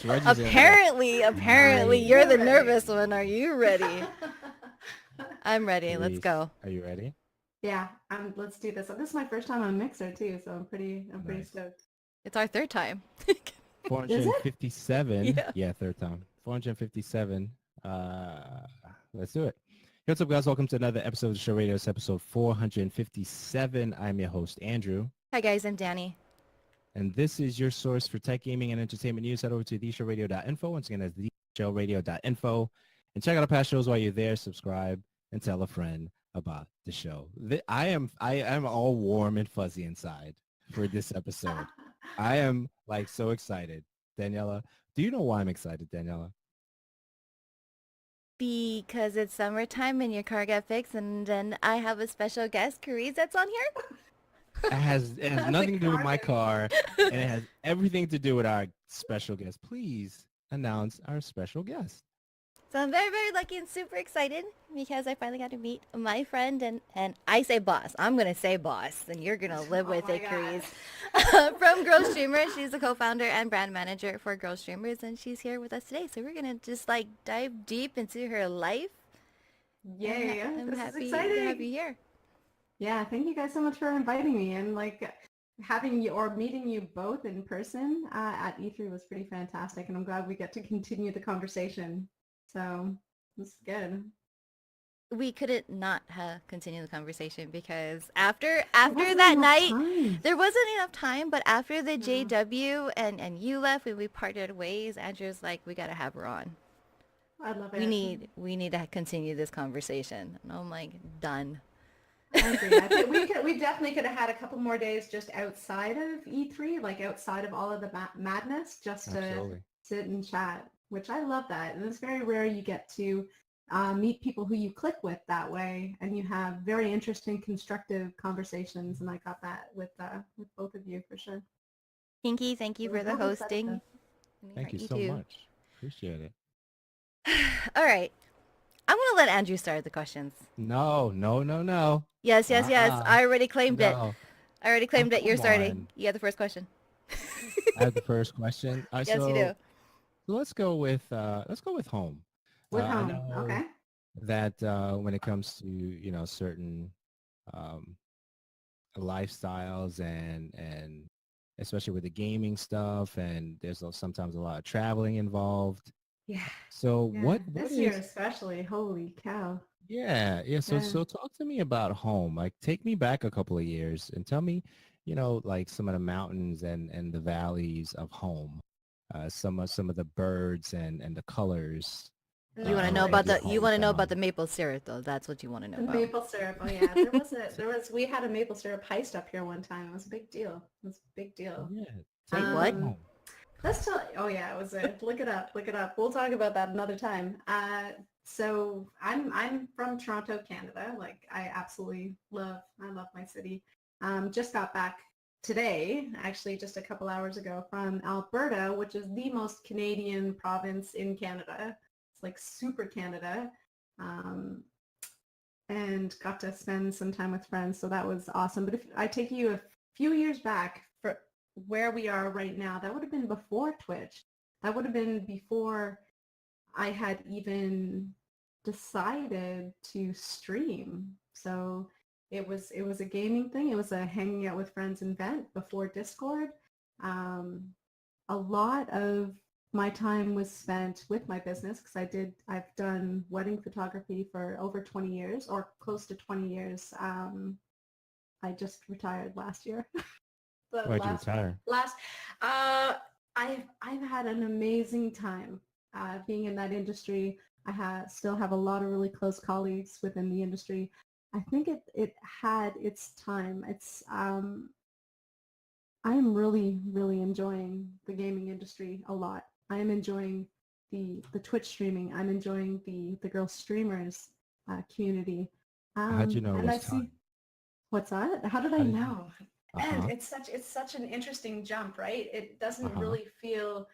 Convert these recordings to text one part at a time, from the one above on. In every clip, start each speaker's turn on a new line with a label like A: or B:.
A: Reggie's
B: Apparently, you're the nervous one. Are you ready? I'm ready. Let's
A: Carice,
B: go.
A: are you ready?
C: Yeah, let's do this. This is my first time on Mixer too, so I'm pretty
A: Nice.
C: stoked.
B: It's our third time.
C: Is it?
A: 457.
B: Yeah.
A: Yeah, third time. 457. Let's do it. Hey, what's up, guys? Welcome to another episode of the Show Radio. It's episode 457. I'm your host, Andrew.
B: Hi, guys. I'm Danny.
A: And this is your source for tech, gaming, and entertainment news. Head over to theshowradio.info. Once again, that's theshowradio.info. And check out our past shows while you're there. Subscribe and tell a friend about the show. I am all warm and fuzzy inside for this episode. I am like so excited. Daniella, do you know why I'm excited, Daniella?
B: Because it's summertime and your car got fixed, and then I have a special guest, Carize, that's on here.
A: It has nothing to do with my car, and it has everything to do with our special guest. Please announce our special guest.
B: So I'm very, very lucky and super excited because I finally got to meet my friend, and I say boss. I'm going to say boss, and you're going to live with it, Carize. From Girl Streamer. She's the co-founder and brand manager for Girl Streamers, and she's here with us today. So we're going to just like dive deep into her life.
C: Yay,
B: I'm
C: this
B: happy
C: is exciting.
B: to have you here.
C: Yeah, thank you guys so much for inviting me, and like having you or meeting you both in person at E3 was pretty fantastic, and I'm glad we get to continue the conversation. So this is good.
B: We couldn't not continue the conversation because after that night, there wasn't enough time. But after the JW and you left, we parted ways. Andrew's like, we got to have her on.
C: I love it.
B: We need to continue this conversation. And I'm like, done.
C: I agree. I think we definitely could have had a couple more days just outside of E3, like outside of all of the madness, just to sit and chat, which I love that. And it's very rare you get to meet people who you click with that way, and you have very interesting, constructive conversations. And I got that with both of you for sure.
B: Pinky, thank you for the hosting.
A: Thank you so much. Appreciate it.
B: All right. I'm going to let Andrew start the questions.
A: No.
B: Yes. I already claimed it. I already claimed it. You're starting.
A: On.
B: You have the first question.
A: I have the first question.
B: Yes, you do.
A: So let's go with home.
C: With home,
A: I know
C: okay.
A: That when it comes to certain lifestyles and especially with the gaming stuff, and there's sometimes a lot of traveling involved.
C: Yeah.
A: So what
C: this year especially? Holy cow.
A: Yeah. So talk to me about home. Like, take me back a couple of years and tell me, like some of the mountains and the valleys of home, some of the birds and the colors.
B: You want to know about the maple syrup, though. That's what you want to know about.
C: Maple syrup. Oh yeah, we had a maple syrup heist up here one time. It was a big deal.
A: Yeah.
B: What?
C: Let's tell. Oh yeah, it was a look it up. We'll talk about that another time. So I'm from Toronto, Canada. Like I love my city. Just got back today, actually just a couple hours ago, from Alberta, which is the most Canadian province in Canada. It's like super Canada. And got to spend some time with friends, so that was awesome. But if I take you a few years back for where we are right now, that would have been before Twitch. That would have been before I had even decided to stream. So it was a gaming thing. It was a hanging out with friends event before Discord. A lot of my time was spent with my business because I've done wedding photography for over 20 years or close to 20 years. I just retired last year.
A: Why'd you retire?
C: I've had an amazing time being in that industry. I still have a lot of really close colleagues within the industry. I think it had its time. I'm really, really enjoying the gaming industry a lot. I am enjoying the Twitch streaming. I'm enjoying the girl streamers community.
A: How'd you know it was time?
C: What's that? How did I know? And it's such an interesting jump, right? It doesn't really feel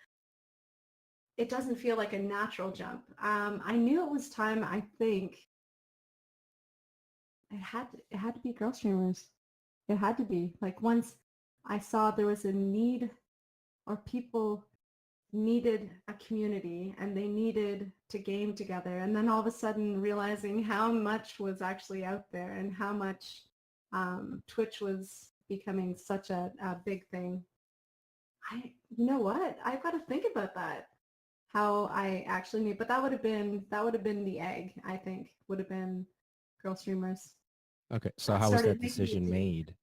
C: like a natural jump. I knew it was time. I think it had to be girl streamers. It had to be. Like once I saw there was a need or people needed a community and they needed to game together, and then all of a sudden realizing how much was actually out there and how much Twitch was becoming such a big thing. You know what? I've got to think about that. How I actually knew, but that would have been the egg. I think would have been girl streamers.
A: Okay, so
C: That
A: how was
C: started
A: that
C: making me
A: decision
C: do.
A: made?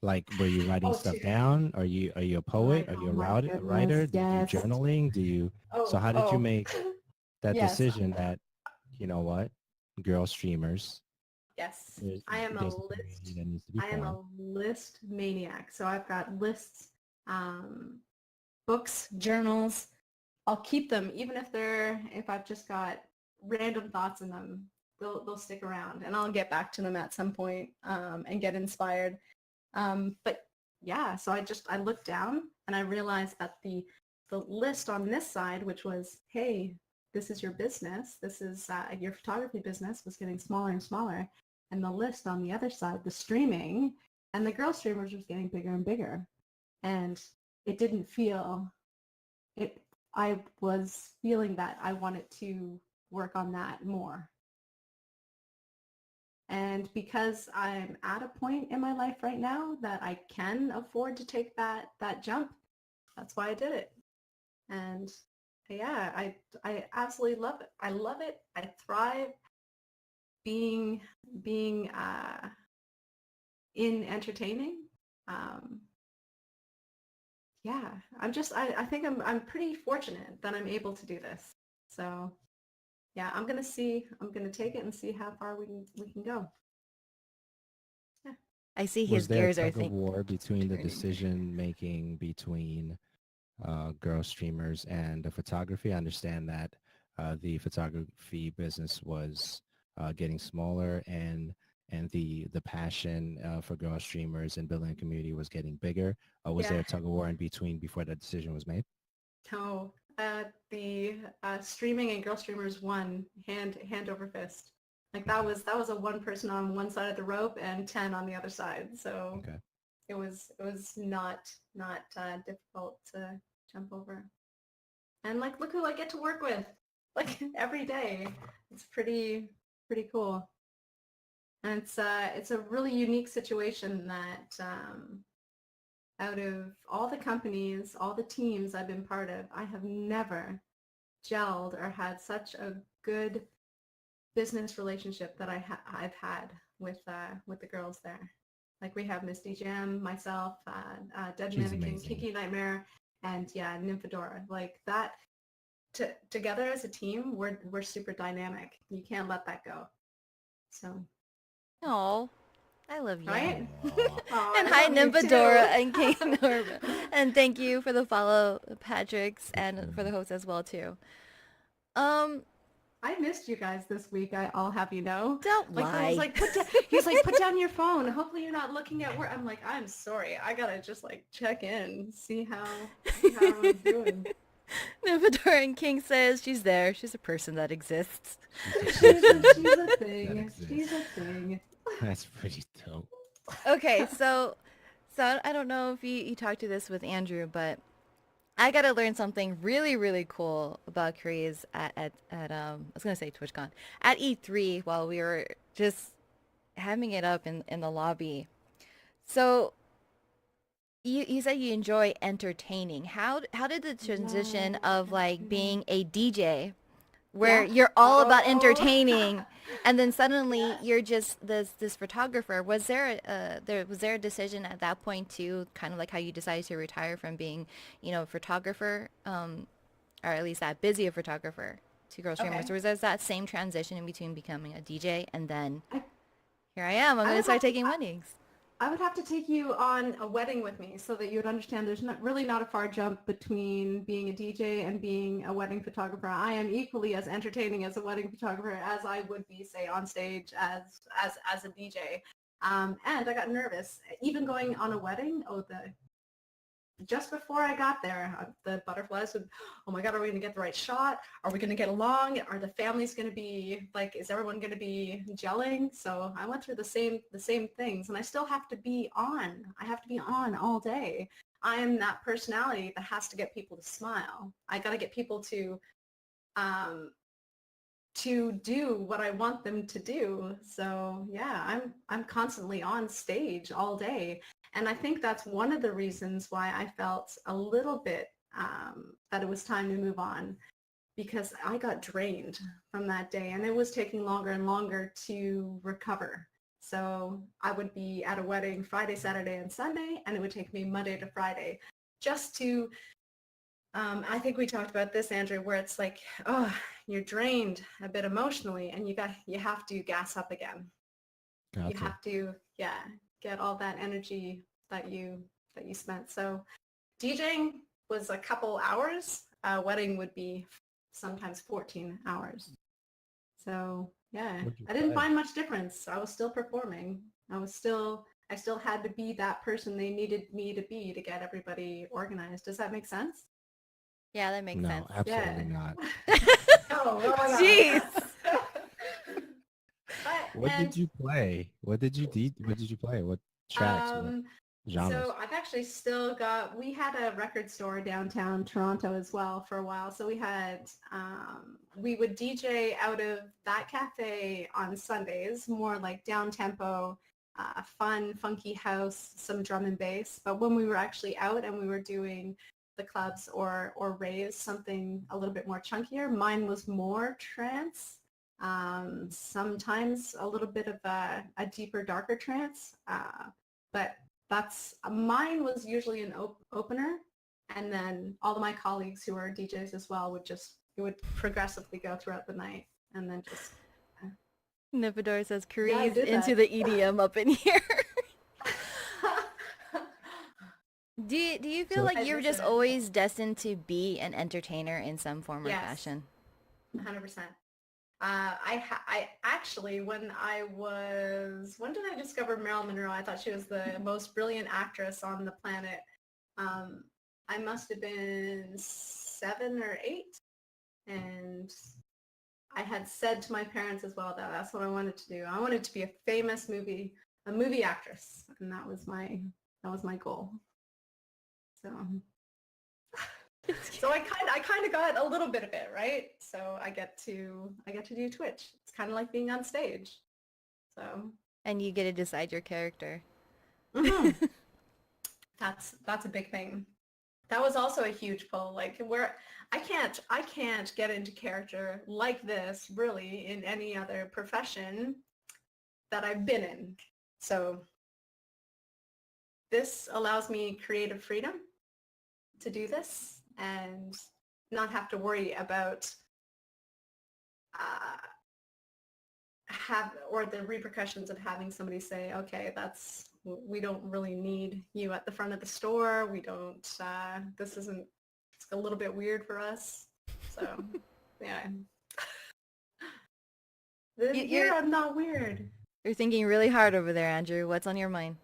A: Like, were you writing
C: Oh,
A: stuff
C: to,
A: down? Are you a poet? Are
C: oh
A: you a
C: my
A: writer?
C: goodness,
A: Do you do
C: yes.
A: journaling? Do you? So
C: Oh,
A: how did you
C: oh,
A: make that
C: yes,
A: decision that, you know what, girl streamers,
C: yes.
A: there's,
C: I am a
A: there's a community
C: list.
A: that needs to be
C: I am
A: formed?
C: a list maniac. So I've got lists, books, journals. I'll keep them even if I've just got random thoughts in them. They'll stick around, and I'll get back to them at some point and get inspired. But yeah, so I looked down and I realized that the list on this side, which was, hey, this is your business, this is your photography business, was getting smaller and smaller, and the list on the other side, the streaming and the girl streamers, was getting bigger and bigger, and it didn't feel it. I was feeling that I wanted to work on that more. And because I'm at a point in my life right now that I can afford to take that jump, that's why I did it. And yeah, I absolutely love it. I love it. I thrive being in entertaining. Yeah, I think I'm pretty fortunate that I'm able to do this. So yeah, I'm gonna take it and see how far we can go. Yeah.
B: I see his
A: Was there a
B: gears are
A: tug of war between the
B: turning.
A: decision making between girl streamers and the photography? I understand that the photography business was getting smaller, and the passion for girl streamers and building a community was getting bigger. Was there
C: Yeah.
A: a tug of war in between before that decision was made?
C: No, the streaming and girl streamers won hand over fist. Like that was a one person on one side of the rope and 10 on the other side. So
A: Okay.
C: it was not difficult to jump over. And like, look who I get to work with, like every day. It's pretty cool. And it's a really unique situation that out of all the companies, all the teams I've been part of, I have never gelled or had such a good business relationship that I've had with the girls there. Like we have Misty Jam, myself, Dead
A: She's
C: Mannequin,
A: amazing.
C: Kiki Nightmare, and yeah, Nymphadora. Like that, together as a team, we're super dynamic. You can't let that go. So.
B: Oh, I love you.
C: Right?
A: Aw.
C: Aw,
B: And
C: I
B: hi,
C: love you
B: Nymphadora
C: too.
B: and King Norma. And thank you for the follow, Patrick's, and for the host as well, too.
C: I missed you guys this week. I'll have you know.
B: Don't
C: Like
B: lie.
C: he's like, put down your phone. Hopefully you're not looking at work. I'm like, I'm sorry. I gotta just like check in, see how everyone's doing.
B: Nymphadora and King says she's there. She's a person that exists.
C: She's a thing. She's a thing.
A: That's pretty dope.
B: Okay, so I don't know if you talked to this with Andrew, but I got to learn something really, really cool about Carize at I was going to say TwitchCon, at E3 while we were just having it up in the lobby. So you said you enjoy entertaining. How did the transition of like being a DJ where
C: Yeah.
B: you're all about
C: Oh.
B: entertaining and then suddenly you're just this photographer? Was there a decision at that point too, kind of like how you decided to retire from being, a photographer, or at least that busy a photographer, to girl streamers?
C: Okay.
B: Or was there that same transition in between becoming a DJ and then
C: I-
B: here I am, I'm
C: I
B: going to
C: would
B: start
C: have to-
B: taking weddings?
C: I would have to take you on a wedding with me so that you would understand there's not a far jump between being a DJ and being a wedding photographer. I am equally as entertaining as a wedding photographer as I would be, say, on stage as a DJ. And I got nervous. Even going on a wedding, just before I got there, the butterflies would, oh my God, are we going to get the right shot? Are we going to get along? Are the families going to be, like, is everyone going to be gelling? So I went through the same things, and I still have to be on. I have to be on all day. I am that personality that has to get people to smile. I got to get people to do what I want them to do. So yeah, I'm constantly on stage all day. And I think that's one of the reasons why I felt a little bit that it was time to move on, because I got drained from that day and it was taking longer and longer to recover. So I would be at a wedding Friday, Saturday, and Sunday, and it would take me Monday to Friday just to, I think we talked about this, Andrew, where it's like, oh, you're drained a bit emotionally and you have to gas up again.
A: Gotcha.
C: You have to, yeah, get all that energy that you spent. So DJing was a couple hours. Wedding would be sometimes 14 hours. So yeah, I didn't find much difference. I was still performing. I still had to be that person they needed me to be to get everybody organized. Does that make sense?
B: Yeah, that makes sense.
A: No, absolutely not.
C: Oh,
B: Jeez.
A: What did you play? What did you play? What tracks? What genres?
C: So I've actually still got, we had a record store downtown Toronto as well for a while. So we had, we would DJ out of that cafe on Sundays, more like down-tempo, fun, funky house, some drum and bass. But when we were actually out and we were doing the clubs or raves, something a little bit more chunkier, mine was more trance. Sometimes a little bit of a deeper, darker trance. But mine was usually an opener, and then all of my colleagues who are DJs as well it would progressively go throughout the night, and then just.
B: Nifador says, Carize
C: did
B: into
C: that.
B: the EDM up in here. Do you feel like you were just always destined to be an entertainer in some form or fashion?
C: 100%. I actually, when did I discover Marilyn Monroe? I thought she was the most brilliant actress on the planet. I must have been 7 or 8. And I had said to my parents as well that that's what I wanted to do. I wanted to be a famous movie actress. And that was my goal. So I kind of got a little bit of it, right? So I get to do Twitch. It's kind of like being on stage. So.
B: And you get to decide your character.
C: Mm-hmm. That's a big thing. That was also a huge pull. Like where I can't get into character like this really in any other profession that I've been in. So this allows me creative freedom to do this and not have to worry about the repercussions of having somebody say, okay, we don't really need you at the front of the store. We don't, it's a little bit weird for us. So, yeah. I'm not weird.
B: You're thinking really hard over there, Andrew. What's on your mind?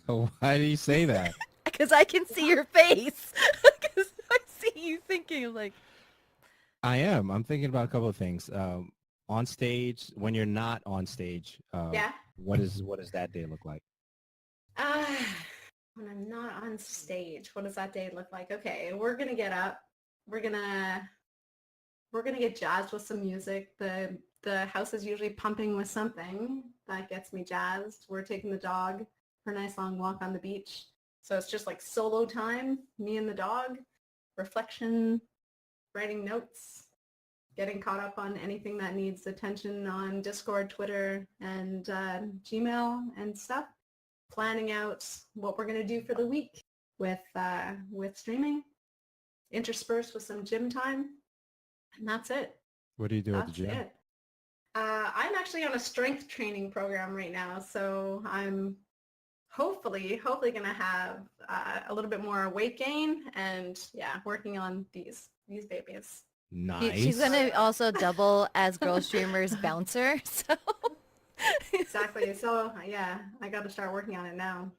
A: Why do you say that?
B: Because I can see your face. Because I see you thinking like.
A: I am. I'm thinking about a couple of things. On stage, when you're not on stage, what does that day look like?
C: When I'm not on stage, what does that day look like? Okay, we're gonna get up. We're gonna get jazzed with some music. The house is usually pumping with something that gets me jazzed. We're taking the dog for a nice long walk on the beach. So it's just like solo time, me and the dog, reflection, writing notes, getting caught up on anything that needs attention on Discord, Twitter, and Gmail and stuff. Planning out what we're going to do for the week with streaming, interspersed with some gym time, and that's it.
A: What do you do at the gym?
C: I'm actually on a strength training program right now, so I'm hopefully going to have a little bit more weight gain, and working on these babies.
A: Nice.
B: She's going to also double as Girl Streamer's bouncer, so.
C: Exactly. So, I got to start working on it now.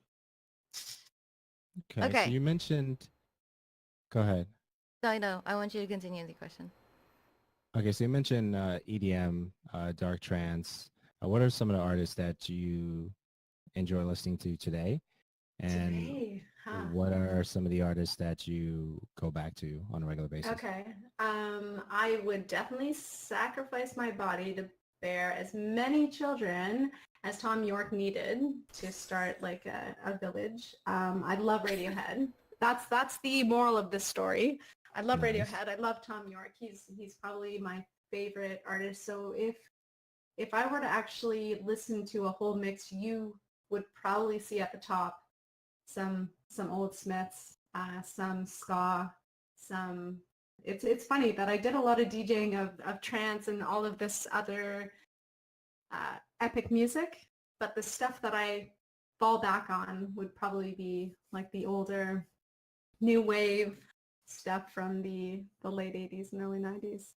A: Okay. So you mentioned, go ahead.
B: No, I want you to continue the question.
A: Okay, so you mentioned EDM, dark trance. What are some of the artists that you enjoy listening to today? And what are some of the artists that you go back to on a regular basis?
C: Okay. I would definitely sacrifice my body to bear as many children as Tom York needed to start like a village. I love Radiohead. That's the moral of this story. I love
A: Nice.
C: Radiohead. I love Tom York. He's probably my favorite artist. So if I were to actually listen to a whole mix, you would probably see at the top some old Smiths, some ska, some. It's funny that I did a lot of DJing of trance and all of this other epic music, but the stuff that I fall back on would probably be like the older new wave stuff from the late 80s and early 90s.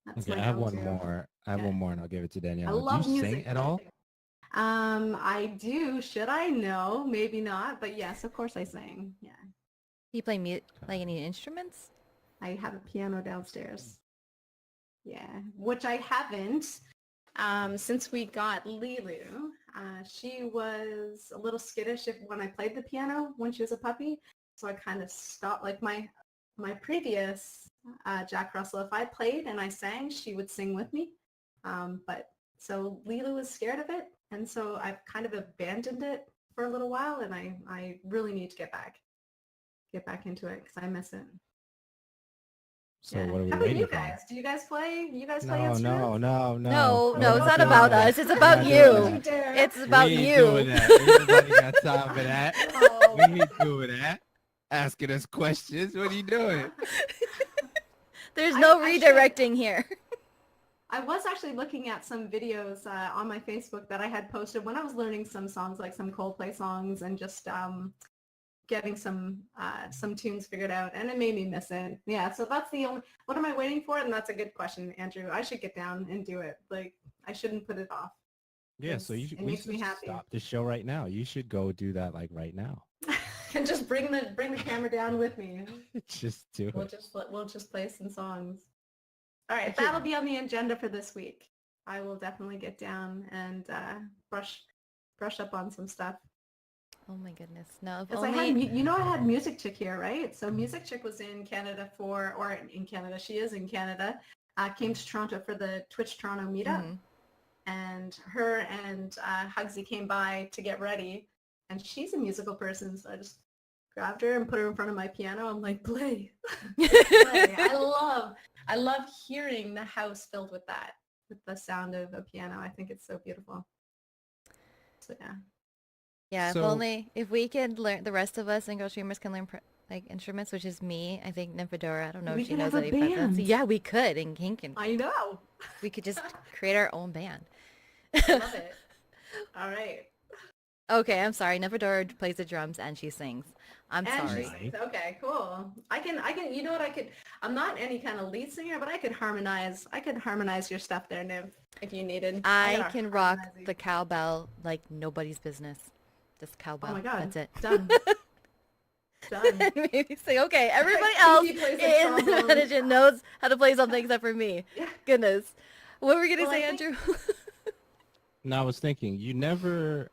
C: That's
A: Okay,
C: my
A: I have one
C: go-to.
A: more. I have
C: Okay.
A: one more, and I'll give it to
C: I
A: Danielle.
C: love
A: Do you
C: music
A: sing at all?
C: I do. Should I? No, maybe not. But yes, of course I sing. Yeah.
B: You play like any instruments?
C: I have a piano downstairs. Yeah, which I haven't since we got Lilu. She was a little skittish when I played the piano when she was a puppy. So I kind of stopped. Like my previous Jack Russell, if I played and I sang, she would sing with me. But so Lilu was scared of it. And so I've kind of abandoned it for a little while. And I really need to get back into it because I miss it.
A: So
C: Yeah.
A: what are we
C: How about
A: waiting
C: you
A: for?
C: guys? Do you guys play? You guys play
A: No,
C: instruments?
A: no.
B: No,
A: We're
B: no, it's not
A: doing
B: about
A: that.
B: us. It's
A: We're
B: about
A: not
B: you.
A: doing that.
C: dare.
B: It's about
A: We ain't
B: you.
A: doing that. Ain't nobody got time for that.
C: Oh.
A: We ain't doing that. Asking us questions. What are you doing?
B: There's
C: I-
B: no
C: I should-
B: redirecting here.
C: I was actually looking at some videos on my Facebook that I had posted when I was learning some songs, like some Coldplay songs, and just getting some tunes figured out, and it made me miss it. Yeah, so that's the only. What am I waiting for? And that's a good question, Andrew. I should get down and do it. Like I shouldn't put it off.
A: Yeah, so
C: It
A: we
C: makes me
A: should
C: happy.
A: stop the show right now. You should go do that like right now.
C: And just bring the camera down with me.
A: Just do
C: We'll
A: it.
C: just play some songs. All right, that'll be on the agenda for this week. I will definitely get down and brush up on some stuff.
B: Oh my goodness. No, if
C: Because I
B: only...
C: had, I had Music Chick here, right? So Music Chick was in Canada she is in Canada, came to Toronto for the Twitch Toronto meetup.
B: Mhm.
C: And her and Hugsy came by to get ready. And she's a musical person, so I just grabbed her and put her in front of my piano. I'm like, play. Play. I love hearing the house filled with that, with the sound of a piano. I think it's so beautiful. So yeah.
B: Yeah,
A: So-
B: if we could learn, the rest of us and girl streamers can learn like instruments, which is me. I think Nymphadora, I don't know
C: We
B: if she
C: could
B: knows
C: have a
B: any preference.
C: band.
B: Yeah, we could, and Kink, and
C: I know.
B: we could just create our own band.
C: I love it. All right.
B: Okay, I'm sorry. Nymphadora plays the drums and she sings. I'm
C: And
B: sorry.
C: she sings. Okay, cool. I can, you know what I could, I'm not any kind of lead singer, but I could harmonize your stuff there, Nymph, if you needed.
B: I
C: gotta
B: can rock
C: harmonize
B: the cowbell like nobody's business. Just cowbell.
C: Oh my God.
B: That's it.
C: Done. Done.
B: And maybe say, okay, everybody
C: Pinky
B: else
C: plays the
B: in the
C: trombone.
B: management knows how to play something except for me.
C: Yeah.
B: Goodness. What were we going to
C: Well,
B: say,
C: I think-
B: Andrew?
A: No, I was thinking you're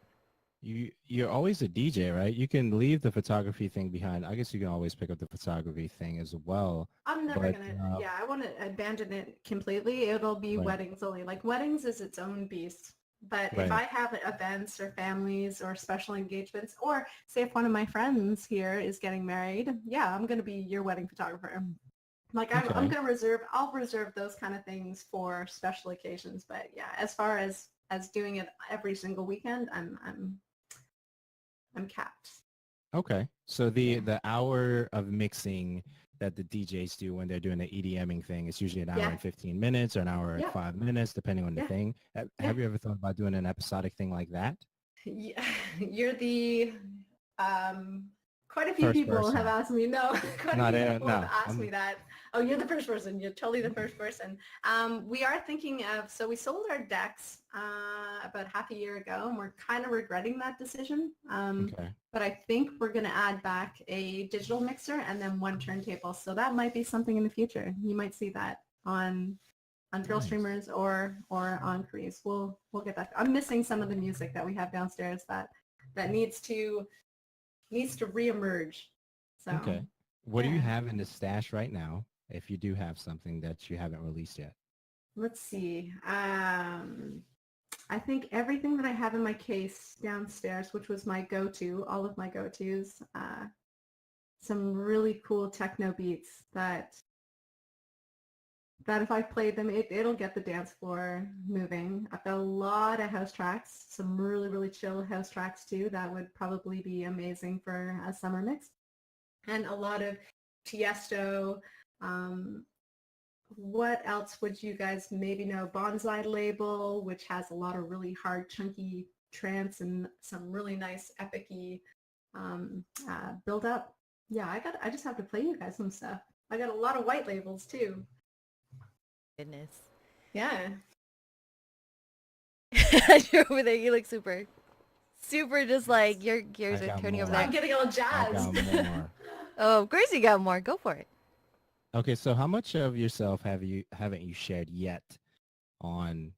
A: always a DJ, right? You can leave the photography thing behind. I guess you can always pick up the photography thing as well.
C: I'm never
A: But,
C: gonna. Yeah, I want to abandon it completely. It'll be
A: Right.
C: weddings only. Like weddings is its own beast. But if
A: Right.
C: I have events or families or special engagements, or say if one of my friends here is getting married, yeah, I'm gonna be your wedding photographer. Like I'm
A: Okay.
C: gonna I'll reserve those kind of things for special occasions. But yeah, as far as doing it every single weekend, I'm capped.
A: Okay. So the hour of mixing that the DJs do when they're doing the EDMing thing, it's usually an hour
C: Yeah.
A: and 15 minutes or an hour and
C: Yeah.
A: 5 minutes, depending on the
C: Yeah.
A: thing. Have you ever thought about doing an episodic thing like that?
C: Yeah, you're the quite a few
A: First
C: people
A: person.
C: have asked me. No, quite
A: Not
C: a few
A: it,
C: people
A: no,
C: have asked
A: I'm-
C: me that. Oh, you're the first person. You're totally the first person. We are thinking of, so we sold our decks about half a year ago, and we're kind of regretting that decision.
A: Okay.
C: But I think we're going to add back a digital mixer and then one turntable. So that might be something in the future. You might see that on Girl
A: Nice.
C: Streamers or on Carize. We'll get that. I'm missing some of the music that we have downstairs that needs to needs to reemerge. So
A: Okay. What do you
C: yeah.
A: have in the stash right now, if you do have something that you haven't released yet?
C: Let's see. I think everything that I have in my case downstairs, which was my go-to, all of my go-tos, some really cool techno beats that if I played them, it'll get the dance floor moving. I've got a lot of house tracks, some really, really chill house tracks too. That would probably be amazing for a summer mix. And a lot of Tiesto. What else would you guys maybe know? Bonsai label, which has a lot of really hard, chunky trance and some really nice epic-y build up. Yeah, I just have to play you guys some stuff. I got a lot of white labels too.
B: Goodness.
C: Yeah.
B: You're over there. You look super just like your gears
A: I
B: are
A: got
B: turning over
A: more.
C: I'm
B: there.
C: getting all
A: I
C: jazzed.
A: got more.
B: Oh, of course you got more. Go for it.
A: Okay, so how much of yourself haven't you shared yet on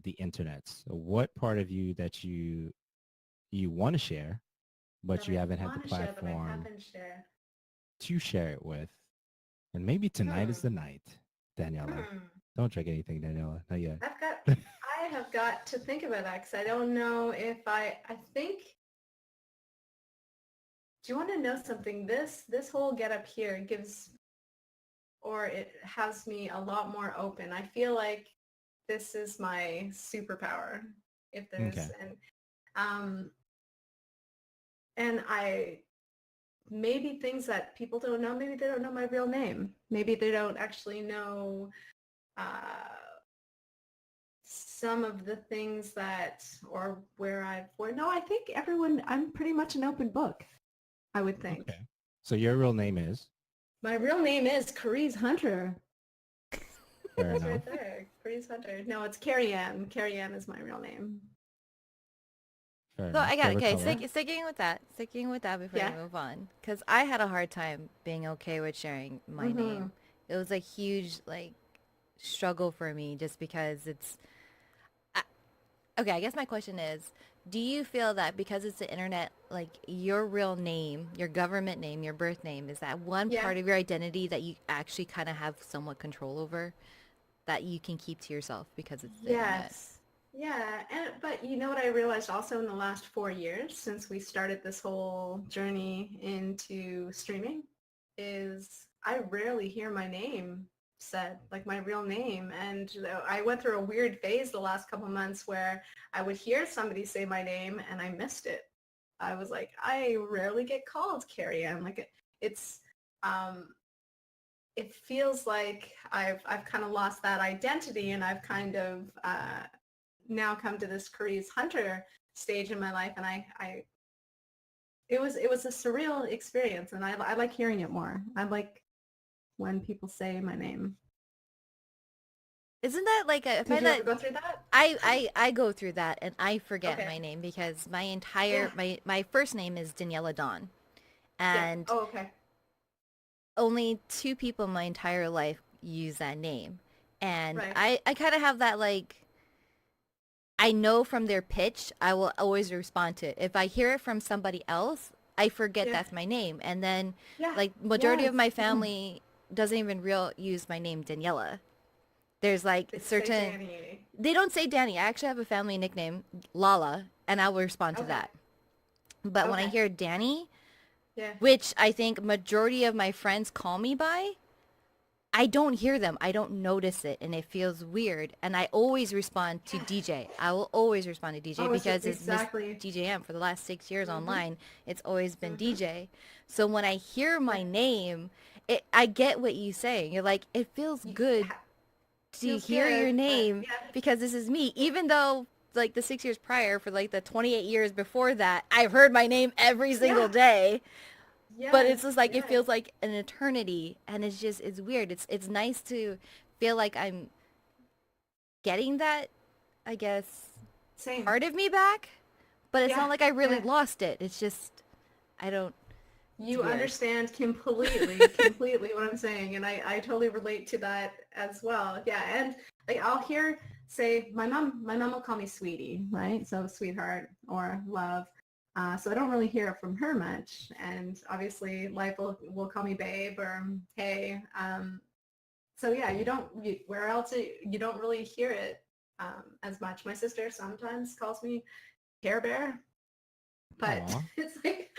A: the internet? So what part of you that you want to share, but you haven't had the platform to share it with? And maybe tonight is the night, Daniela. Don't drink anything, Daniela. Not yet.
C: I have got to think about that because I don't know if I think, do you want to know something? This whole get up here gives, or it has me a lot more open. I feel like this is my superpower. If there's
A: Okay.
C: and I maybe things that people don't know. Maybe they don't know my real name. Maybe they don't actually know some of the things that, or where no, I think I'm pretty much an open book, I would think.
A: Okay. So your real name is?
C: My real name is Carize Hunter.
A: Fair
C: It's
A: enough.
C: right there. Carize Hunter. No, it's Carrie Ann. Carrie Ann is my real name.
A: Fair
B: So
A: enough.
B: I got
A: Favorite
B: okay.
A: color?
B: Sticking with that before
C: Yeah.
B: we move on, because I had a hard time being okay with sharing my name. It was a huge like struggle for me, just because it's. Okay, I guess my question is, do you feel that because it's the internet, like your real name, your government name, your birth name, is that one
C: Yeah.
B: part of your identity that you actually kind of have somewhat control over, that you can keep to yourself because it's the internet?
C: Yes. Yeah, but you know what I realized also in the last 4 years since we started this whole journey into streaming is I rarely hear my name said, like my real name. And I went through a weird phase the last couple months where I would hear somebody say my name and I missed it. I was like, I rarely get called Carrie Ann. Like it's it feels like I've kind of lost that identity, and I've kind of now come to this Carize Hunter stage in my life, and it was a surreal experience, and I like hearing it more. I like when people say my name.
B: Isn't that like a?
C: Did you ever go through that?
B: I go through that, and I forget
C: Okay.
B: my name because my entire my first name is Daniella Dawn, and
C: Oh, okay.
B: only 2 people in my entire life use that name, and
C: Right.
B: I kind of have that like. I know from their pitch, I will always respond to it. If I hear it from somebody else, I forget
C: Yeah.
B: that's my name, and then
C: Yeah.
B: like majority of
C: Yes.
B: my family doesn't even use my name Daniela. There's like
C: They say
B: certain.
C: Danny.
B: They don't say Danny. I actually have a family nickname, Lala, and I will respond to
C: Okay.
B: that. But when I
C: Okay.
B: hear Danny,
C: Yeah.
B: which I think majority of my friends call me by, I don't hear them. I don't notice it, and it feels weird. And I always respond to DJ. I will always respond to DJ
C: Oh,
B: because it's Miss
C: exactly.
B: DJM for the last 6 years online. It's always been DJ. So when I hear my name, I get what you say. You're like, it feels good to
C: Feels
B: hear
C: good,
B: your
C: but
B: name
C: yeah.
B: because this is me. Even though like the 6 years prior, for like the 28 years before that, I've heard my name every single day. But it's just like, it feels like an eternity, and it's weird. It's nice to feel like I'm getting that, I guess,
C: Same.
B: part of me back. But it's
C: Yeah,
B: not like I really
C: yeah.
B: lost it. It's just, I don't.
C: You
B: weird.
C: understand completely what I'm saying, and I totally relate to that as well. Yeah, and like I'll hear say my mom will call me sweetie, right? So sweetheart or love. So I don't really hear from her much. And obviously life will call me babe or hey. So yeah, where else you don't really hear it as much. My sister sometimes calls me Care Bear, but
A: Aw.
C: it's like,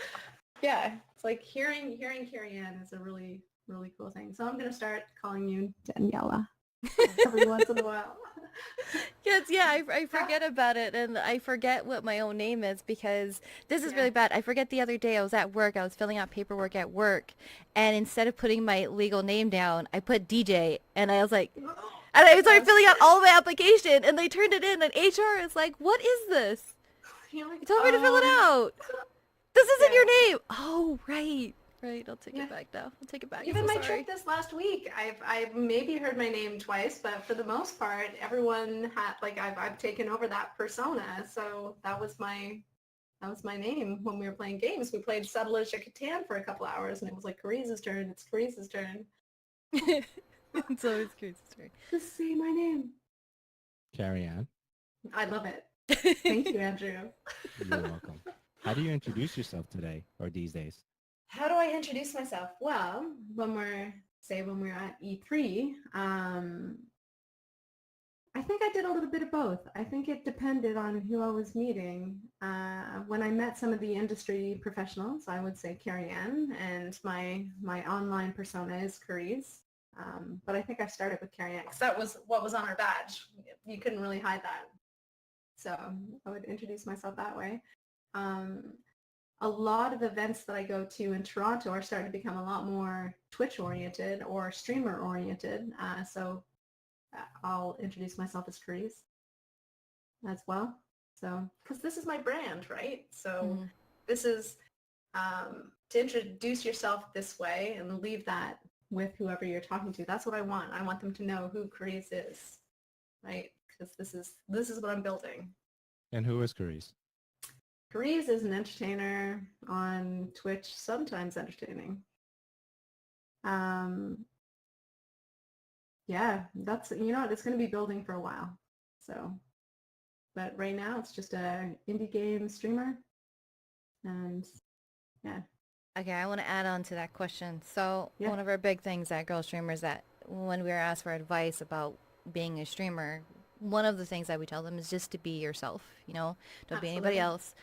C: yeah, it's like hearing Carrie Ann is a really, really cool thing. So I'm going to start calling you Daniella every once in a while.
B: Yes, yeah, I forget about it, and I forget what my own name is because this is
C: Yeah.
B: really bad. I forget the other day I was at work, I was filling out paperwork at work, and instead of putting my legal name down, I put DJ, and I was like, and I started filling out all my application, and they turned it in, and HR is like, what is this?
C: You're like,
B: You told me to fill it out. This isn't your name. Oh, right. Right, I'll take it back now. I'll take it back.
C: Even
B: I'm so
C: my
B: sorry.
C: trip this last week, I've maybe heard my name twice, but for the most part, everyone had like I've taken over that persona. So that was my name when we were playing games. We played Settlers of Catan for a couple hours, and it was like Carize's turn. It's Carize's turn.
B: It's always Carize's turn.
C: Just say my name.
A: Carrie Ann,
C: I love it. Thank you, Andrew.
A: you're welcome. How do you introduce yourself today or these days?
C: How do I introduce myself? Well, when we're at E3, I think I did a little bit of both. I think it depended on who I was meeting. When I met some of the industry professionals, I would say Carrie Ann, and my online persona is Carize. But I think I started with Carrie Ann because that was what was on her badge. You couldn't really hide that. So I would introduce myself that way. A lot of events that I go to in Toronto are starting to become a lot more Twitch oriented or streamer oriented. So I'll introduce myself as Carize as well. So, because this is my brand, right? So this is to introduce yourself this way and leave that with whoever you're talking to. That's what I want. I want them to know who Carize is, right? Because this is what I'm building.
A: And who is Carize?
C: Carize is an entertainer on Twitch, sometimes entertaining. Yeah, that's, it's going to be building for a while. So, but right now it's just a indie game streamer. And yeah.
B: Okay, I want to add on to that question. So one of our big things at Girl Streamers that when we are asked for advice about being a streamer, one of the things that we tell them is just to be yourself, don't be anybody else.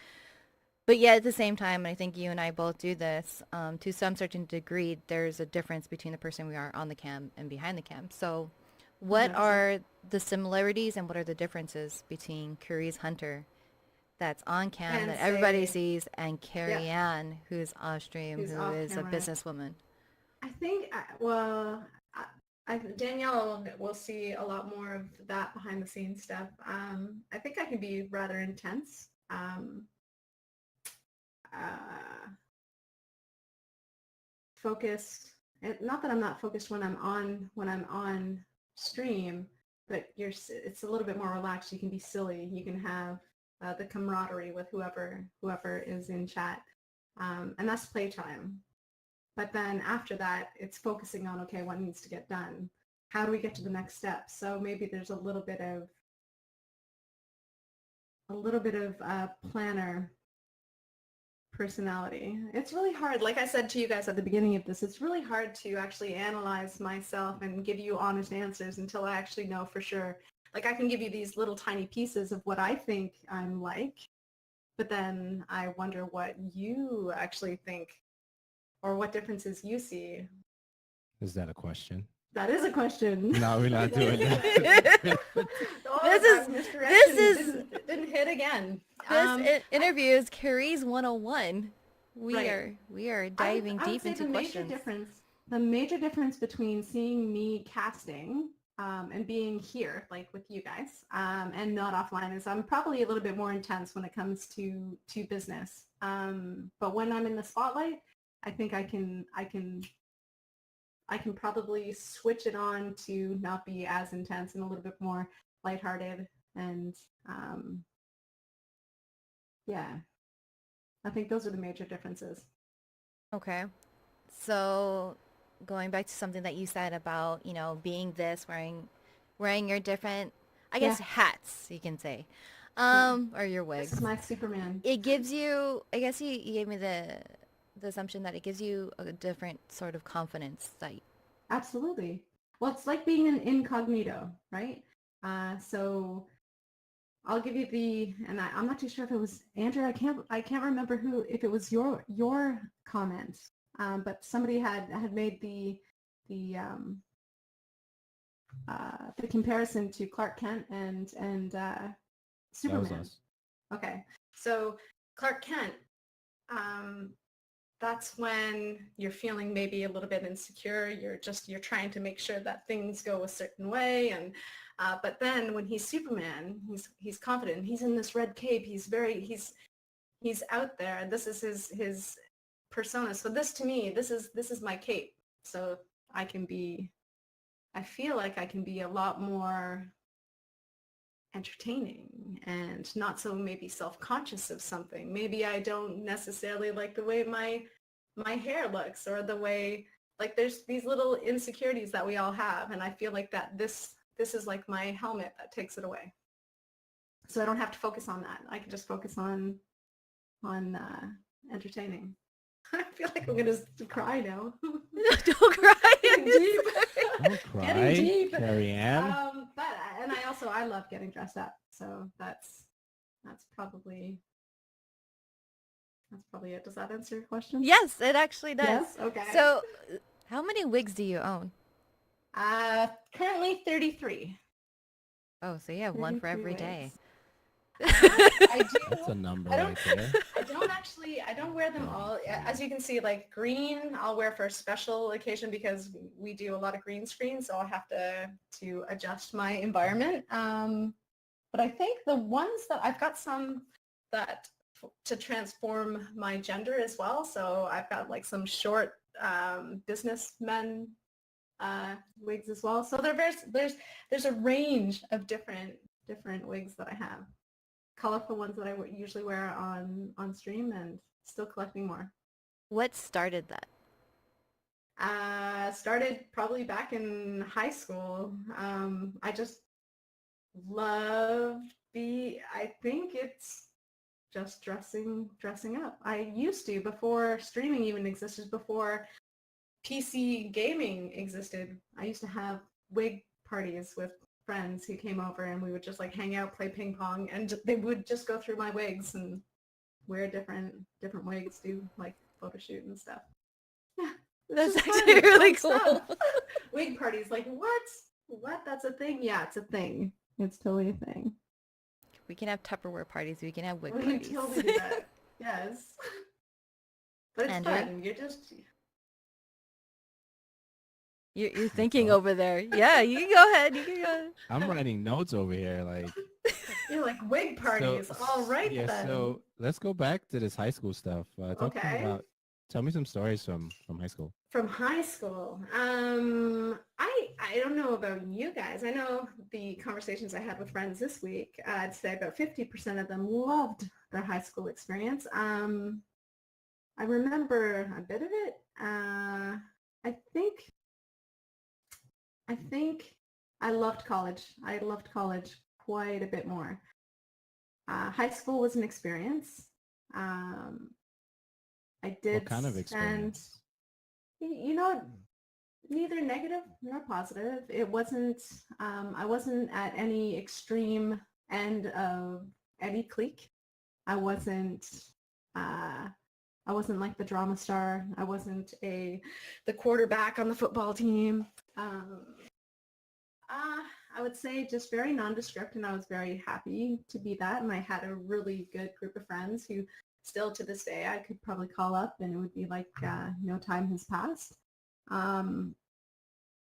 B: But yet at the same time, and I think you and I both do this, to some certain degree, there's a difference between the person we are on the cam and behind the cam. So what are the similarities and what are the differences between Carize Hunter that's on cam that everybody sees and Carrie Ann who's off stream, who is a businesswoman?
C: I think, Danielle will see a lot more of that behind the scenes stuff. I think I can be rather intense. Focused. Not that I'm not focused when I'm on stream, but it's a little bit more relaxed. You can be silly. You can have the camaraderie with whoever is in chat, and that's playtime. But then after that, it's focusing on, okay, what needs to get done? How do we get to the next step? So maybe there's a little bit of planner personality. It's really hard. Like I said to you guys at the beginning of this, it's really hard to actually analyze myself and give you honest answers until I actually know for sure. Like I can give you these little tiny pieces of what I think I'm like, but then I wonder what you actually think or what differences you see.
A: Is that a question?
C: That is a question.
A: No, we're not doing that.
B: This
C: didn't hit again.
B: This interview is Carize 101. We are diving deep into questions.
C: The major difference between seeing me casting and being here, like with you guys, and not offline, is I'm probably a little bit more intense when it comes to business. But when I'm in the spotlight, I think I can probably switch it on to not be as intense and a little bit more lighthearted. And I think those are the major differences.
B: Okay. So going back to something that you said about, being this, wearing your different, I guess, hats, you can say. Or your
C: This
B: wigs.
C: is my Superman.
B: It gives you, I guess you gave me the assumption that it gives you a different sort of confidence that
C: Absolutely. Well, it's like being an incognito, right? So I'll give you and I'm not too sure if it was Andrew. I can't remember if it was your comment, but somebody had made the comparison to Clark Kent and Superman.
A: That was us.
C: Okay, so Clark Kent, that's when you're feeling maybe a little bit insecure. You're trying to make sure that things go a certain way, and but then when he's Superman, he's confident. He's in this red cape. He's out there. This is his persona. So this to me, this is my cape. So I feel like I can be a lot more entertaining and not so maybe self-conscious of something. Maybe I don't necessarily like the way my hair looks, or the way, like, there's these little insecurities that we all have, and I feel like that this is like my helmet that takes it away. So I don't have to focus on that. I can just focus on entertaining. I feel like I'm gonna cry now.
B: don't cry.
C: Getting deep.
A: Don't cry,
C: Getting deep.
A: Carrie Ann.
C: But I love getting dressed up. So that's probably it. Does that answer your question?
B: Yes, it actually does.
C: Yes? Okay.
B: So, how many wigs do you own?
C: Currently 33.
B: Oh, so you have one for
C: 33
B: every day.
C: wigs. I do.
A: That's a number
C: I
A: right there.
C: I don't wear them all. As you can see, like green, I'll wear for a special occasion because we do a lot of green screen, so I'll have to adjust my environment. But I think the ones that I've got some that to transform my gender as well. So I've got like some short businessmen wigs as well. So there's a range of different wigs that I have. Colorful ones that I usually wear on stream, and still collecting more.
B: What started that?
C: Started probably back in high school. I just loved I think it's just dressing up. I used to, before streaming even existed, before PC gaming existed, I used to have wig parties with friends who came over, and we would just like hang out, play ping pong, and they would just go through my wigs and wear different wigs, do like photo shoot and stuff. Yeah,
B: That's
C: just
B: actually
C: fun,
B: really
C: fun
B: cool.
C: stuff. Wig parties, like what? That's a thing? Yeah, it's a thing. It's totally a thing.
B: We can have Tupperware parties. We can have wig
C: We can
B: parties.
C: totally do that. Yes. But it's
B: Andrew?
C: fun. You're just...
B: You're thinking over there. Yeah, you can go ahead. You can go ahead.
A: I'm writing notes over here. Like,
C: You're like, wig parties. All right,
A: yeah,
C: then.
A: so let's go back to this high school stuff.
C: Okay.
A: Tell me some stories from high school.
C: From high school, I don't know about you guys. I know the conversations I had with friends this week, I'd say about 50% of them loved their high school experience. I remember a bit of it. I think I loved college. I loved college quite a bit more. High school was an experience. I did.
A: What kind of experience?
C: Neither negative nor positive. It wasn't. I wasn't at any extreme end of any clique. I wasn't like the drama star. I wasn't the quarterback on the football team. I would say just very nondescript, and I was very happy to be that. And I had a really good group of friends who still to this day I could probably call up and it would be like no time has passed. I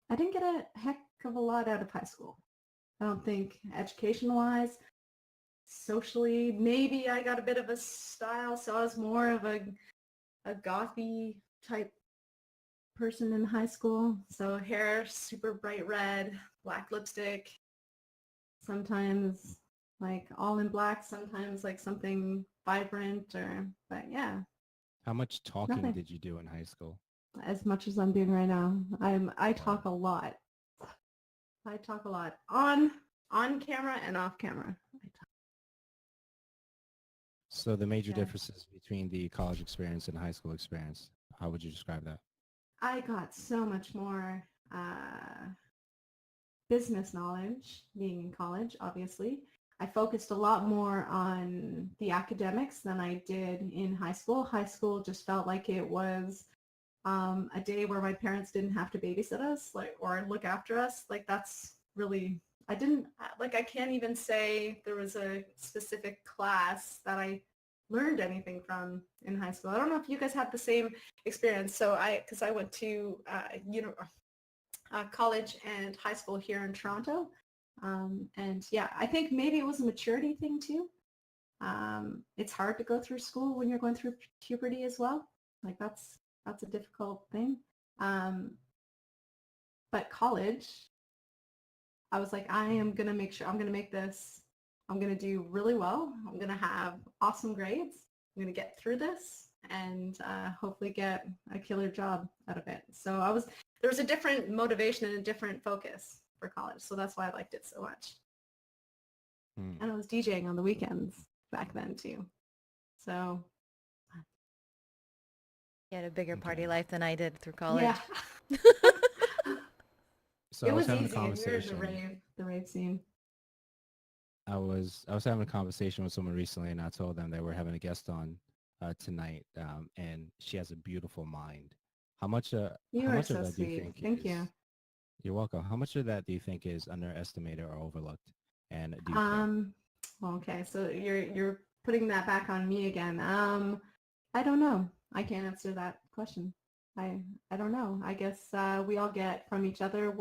C: didn't get a heck of a lot out of high school. I don't think education-wise. Socially, maybe I got a bit of a style, so I was more of a gothy type person in high school. So hair super bright red, black lipstick, sometimes like all in black, sometimes like something vibrant, but yeah.
A: How much talking
C: Nothing.
A: did you do in high school?
C: As much as I'm doing right now. I talk a lot. I talk a lot on camera and off camera.
A: So the major
C: Yeah.
A: differences between the college experience and high school experience, how would you describe that?
C: I got so much more business knowledge being in college, obviously. I focused a lot more on the academics than I did in high school. High school just felt like it was a day where my parents didn't have to babysit us, like, or look after us. Like, that's really, I didn't, like, I can't even say there was a specific class that I learned anything from in high school. I don't know if you guys had the same experience. So because I went to college and high school here in Toronto. And yeah, I think maybe it was a maturity thing too. It's hard to go through school when you're going through puberty as well. Like that's a difficult thing. But college, I was like, I am going to make sure I'm going to make this, I'm going to do really well. I'm going to have awesome grades. I'm going to get through this and hopefully get a killer job out of it. So there was a different motivation and a different focus for college. So that's why I liked it so much. And I was DJing on the weekends back then too. So
B: You had a bigger party life than I did through college.
C: yeah.
A: So
C: It
A: I was
C: was
A: having
C: easy.
A: a
C: We were
A: conversation.
C: the rave scene.
A: I was having a conversation with someone recently, and I told them that we're having a guest on tonight, and she has a beautiful mind. How much
C: You
A: how
C: are
A: much
C: so
A: of that do you
C: sweet.
A: think
C: Thank
A: is?
C: you.
A: You're welcome. How much of that do you think is underestimated or overlooked? And do you care?
C: Well, okay, so you're putting that back on me again. I don't know. I can't answer that question. I don't know. I guess we all get from each other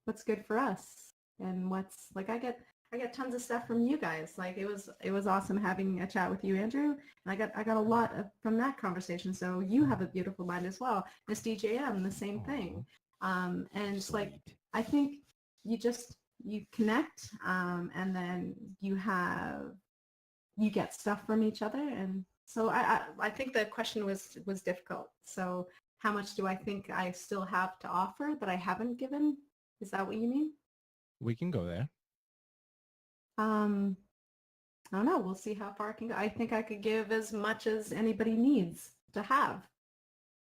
C: what's good for us and what's like I get tons of stuff from you guys. Like it was awesome having a chat with you, Andrew, and I got a lot from that conversation. So you have a beautiful mind as well. Miss DJM, the same thing. And it's like I think you connect and then you get stuff from each other, and so I think the question was difficult. So how much do I think I still have to offer that I haven't given? Is that what you mean?
A: We can go there.
C: I don't know. We'll see how far I can go. I think I could give as much as anybody needs to have,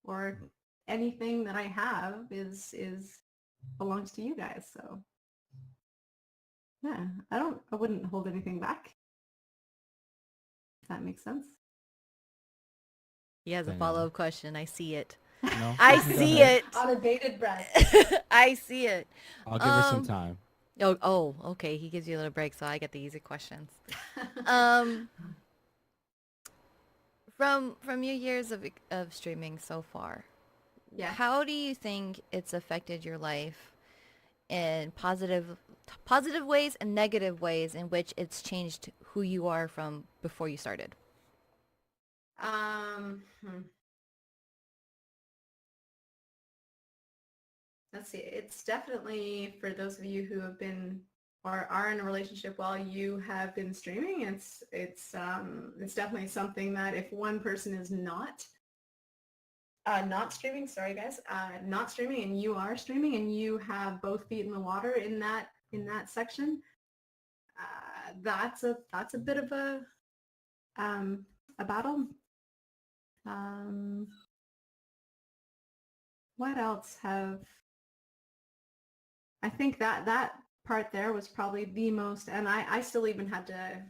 C: or anything that I have is belongs to you guys. So yeah, I wouldn't hold anything back. If that makes sense.
B: He has a
A: Daniela.
B: follow-up question. I see it.
A: No,
B: I
A: you can go
B: see
A: ahead.
B: it.
C: On a bated breath.
B: I see it.
A: I'll give her some time.
B: Oh, okay. He gives you a little break, so I get the easy questions. From your years of streaming so far,
C: Yeah.
B: how do you think it's affected your life in positive ways and negative ways in which it's changed who you are from before you started?
C: Let's see. It's definitely for those of you who have been or are in a relationship while you have been streaming. It's definitely something that if one person is not streaming, sorry guys, not streaming, and you are streaming, and you have both feet in the water in that section, that's a bit of a battle. What else have I think that part there was probably the most, and I still even had to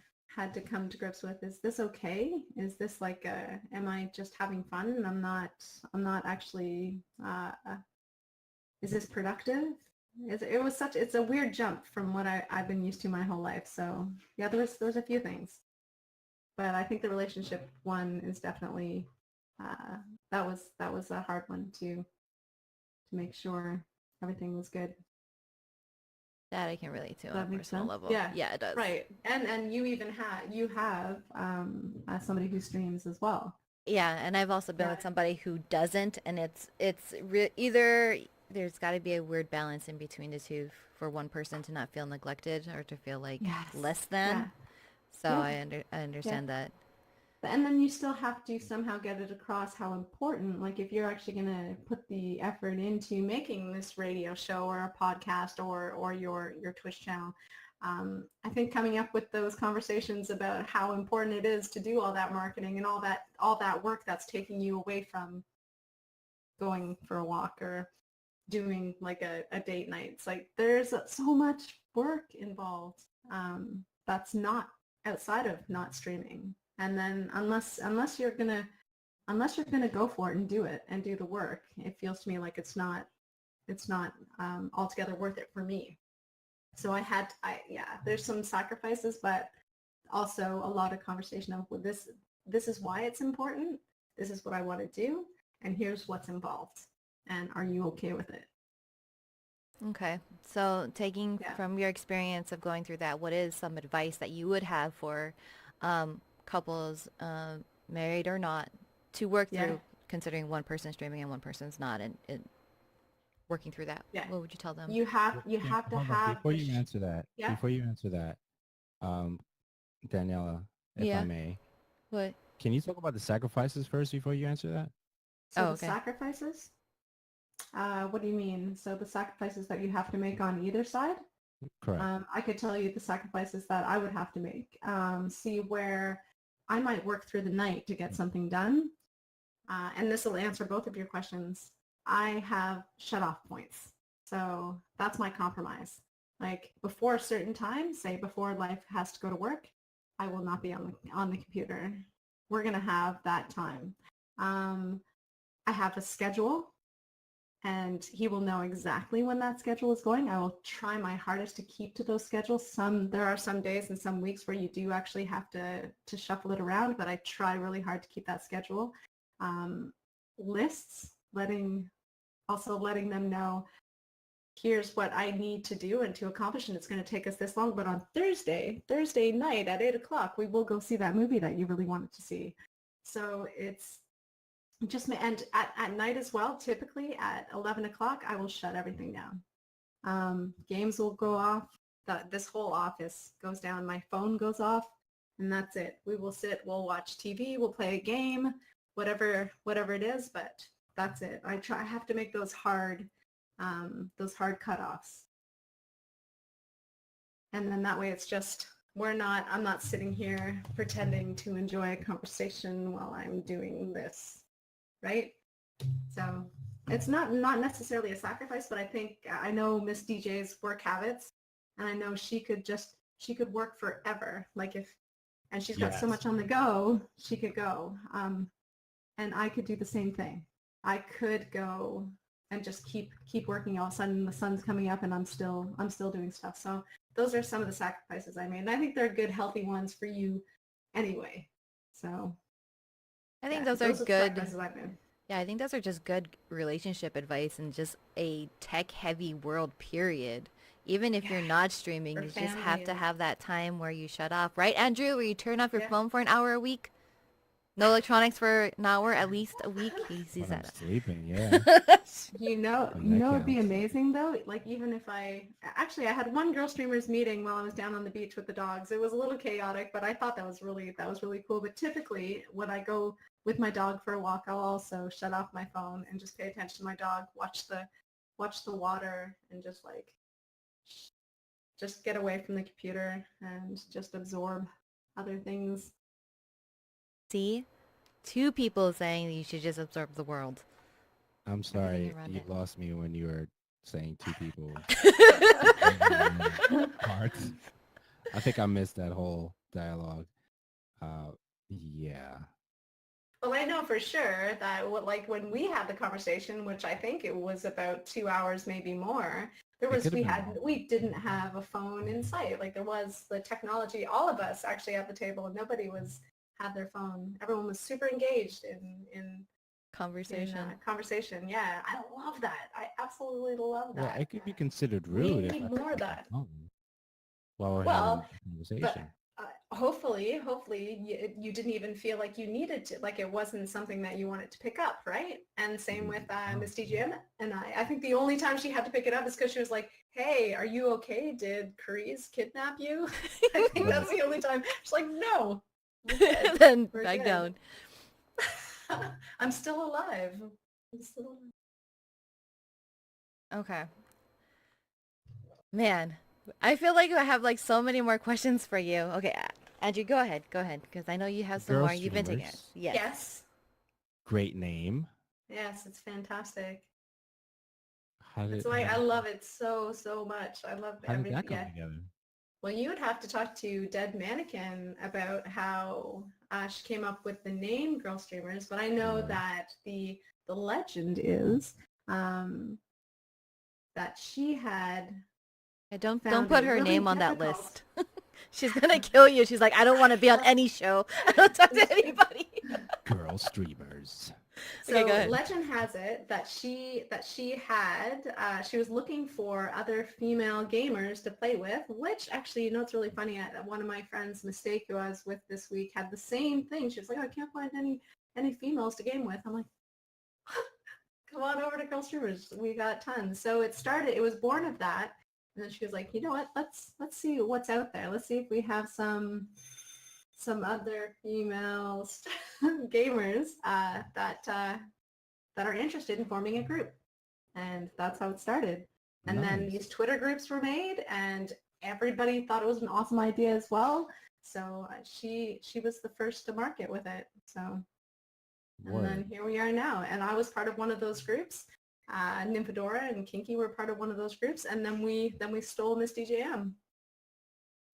C: come to grips with, is this okay? Is this like am I just having fun and I'm not actually is this productive? It's a weird jump from what I've been used to my whole life. So yeah, there was a few things, but I think the relationship one is definitely that was a hard one to make sure everything was good.
B: That I can relate to on a
C: That makes
B: personal
C: sense.
B: level.
C: Yeah,
B: Yeah, it does.
C: Right, and you have somebody who streams as well.
B: Yeah, and I've also been with somebody who doesn't, and either there's got to be a weird balance in between the two for one person to not feel neglected or to feel like less than.
C: Yeah.
B: So
C: Yeah.
B: I understand that.
C: And then you still have to somehow get it across how important, like if you're actually going to put the effort into making this radio show or a podcast or your Twitch channel, I think coming up with those conversations about how important it is to do all that marketing and all that work that's taking you away from going for a walk or doing like a date night. It's like there's so much work involved that's not outside of not streaming. And then unless you're gonna go for it and do it and do the work, it feels to me like it's not altogether worth it for me. So there's some sacrifices, but also a lot of conversation of, well, this is why it's important. This is what I want to do, and here's what's involved. And are you okay with it?
B: Okay. So taking from your experience of going through that, what is some advice that you would have for couples, married or not, to work through, considering one person streaming and one person's not, and working through that? Yeah. What would you tell them?
C: You have to have.
A: Before you answer that, Daniela, if I may.
B: What?
A: Can you talk about the sacrifices first before you answer that?
C: So the sacrifices? What do you mean? So the sacrifices that you have to make on either side?
A: Correct.
C: I could tell you the sacrifices that I would have to make. See where I might work through the night to get something done. And this will answer both of your questions. I have shut-off points. So that's my compromise. Like before a certain time, say before life has to go to work, I will not be on the computer. We're going to have that time. I have a schedule, and he will know exactly when that schedule is going. I will try my hardest to keep to those schedules. There are some days and some weeks where you do actually have to shuffle it around, but I try really hard to keep that schedule. Lists, letting them know, here's what I need to do and to accomplish, and it's going to take us this long, but on Thursday night at 8 o'clock, we will go see that movie that you really wanted to see. So it's just, and at night as well, typically at 11 o'clock, I will shut everything down. Games will go off. This whole office goes down. My phone goes off, and that's it. We will sit, we'll watch TV, we'll play a game, whatever it is, but that's it. I have to make those hard cutoffs. And then that way it's just, I'm not sitting here pretending to enjoy a conversation while I'm doing this, right? So it's not necessarily a sacrifice, but I know Miss DJ's work habits, and I know she could work forever. And she's got so much on the go, she could go. And I could do the same thing. I could go and just keep working. All of a sudden the sun's coming up and I'm still doing stuff. So those are some of the sacrifices I made. And I think they're good, healthy ones for you anyway. So
B: I think those are good. Yeah, I think those are just good relationship advice and just a tech-heavy world, period. Even if you're not streaming, you just have to have that time where you shut off. Right, Andrew? Where you turn off your phone for an hour a week? No electronics for an hour, at least a week. He sees that.
A: Sleeping, yeah.
C: It'd be amazing though. Like even if I had one girl streamers meeting while I was down on the beach with the dogs. It was a little chaotic, but I thought that was really cool. But typically when I go with my dog for a walk, I'll also shut off my phone and just pay attention to my dog, watch the water, and just get away from the computer and just absorb other things.
B: See? 2 people saying you should just absorb the world.
A: I'm sorry, you lost me when you were saying 2 people. Parts. I think I missed that whole dialogue. Yeah.
C: Well, I know for sure that when we had the conversation, which I think it was about 2 hours, maybe more, we didn't have a phone in sight. Like there was the technology, all of us actually at the table, and nobody had their phone. Everyone was super engaged in conversation. Yeah, I love that. I absolutely love that.
A: Well, it could be considered rude.
C: We need more of that.
A: While we're having a conversation.
C: Hopefully you didn't even feel like you needed to, like it wasn't something that you wanted to pick up, right? And same with Miss DJ and I think the only time she had to pick it up is because she was like, hey, are you okay? Did Carize kidnap you? I think that's the only time. She's like, no.
B: Then back down.
C: I'm still alive. Okay.
B: Man, I feel like I have like so many more questions for you. Okay, Andrew, go ahead, because I know you have some
A: Girl
B: more. You've been taking it.
A: streamers.
B: Yes.
C: Yes.
A: Great name.
C: Yes, it's fantastic.
A: How
C: That's
A: did
C: why
A: how
C: I
A: did,
C: love it so, so much. I love
A: how did that come
C: yeah.
A: together?
C: Well, you would have to talk to Dead Mannequin about how she came up with the name Girl Streamers, but I know
A: Right.
C: that the legend is that she had
B: Don't
C: found
B: put
C: it
B: her
C: really
B: name on that
C: difficult.
B: list. She's gonna kill you. She's like, I don't want to be on any show. I don't talk to anybody.
A: Girl streamers.
C: So
B: Okay, go ahead.
C: legend has it that she had she was looking for other female gamers to play with, which actually, you know, it's really funny. One of my friends, Mistake, who I was with this week, had the same thing. She was like, oh, I can't find any females to game with. I'm like, come on over to Girl Streamers. We got tons. So it was born of that. And then she was like, you know what? Let's see what's out there. Let's see if we have some other female gamers that are interested in forming a group. And that's how it started. And then
A: Nice.
C: these Twitter groups were made, and everybody thought it was an awesome idea as well. So she was the first to market with it. So and then
A: Word.
C: here we are now. And I was part of one of those groups. Nymphadora and Kinky were part of one of those groups. And then we stole Miss DJM.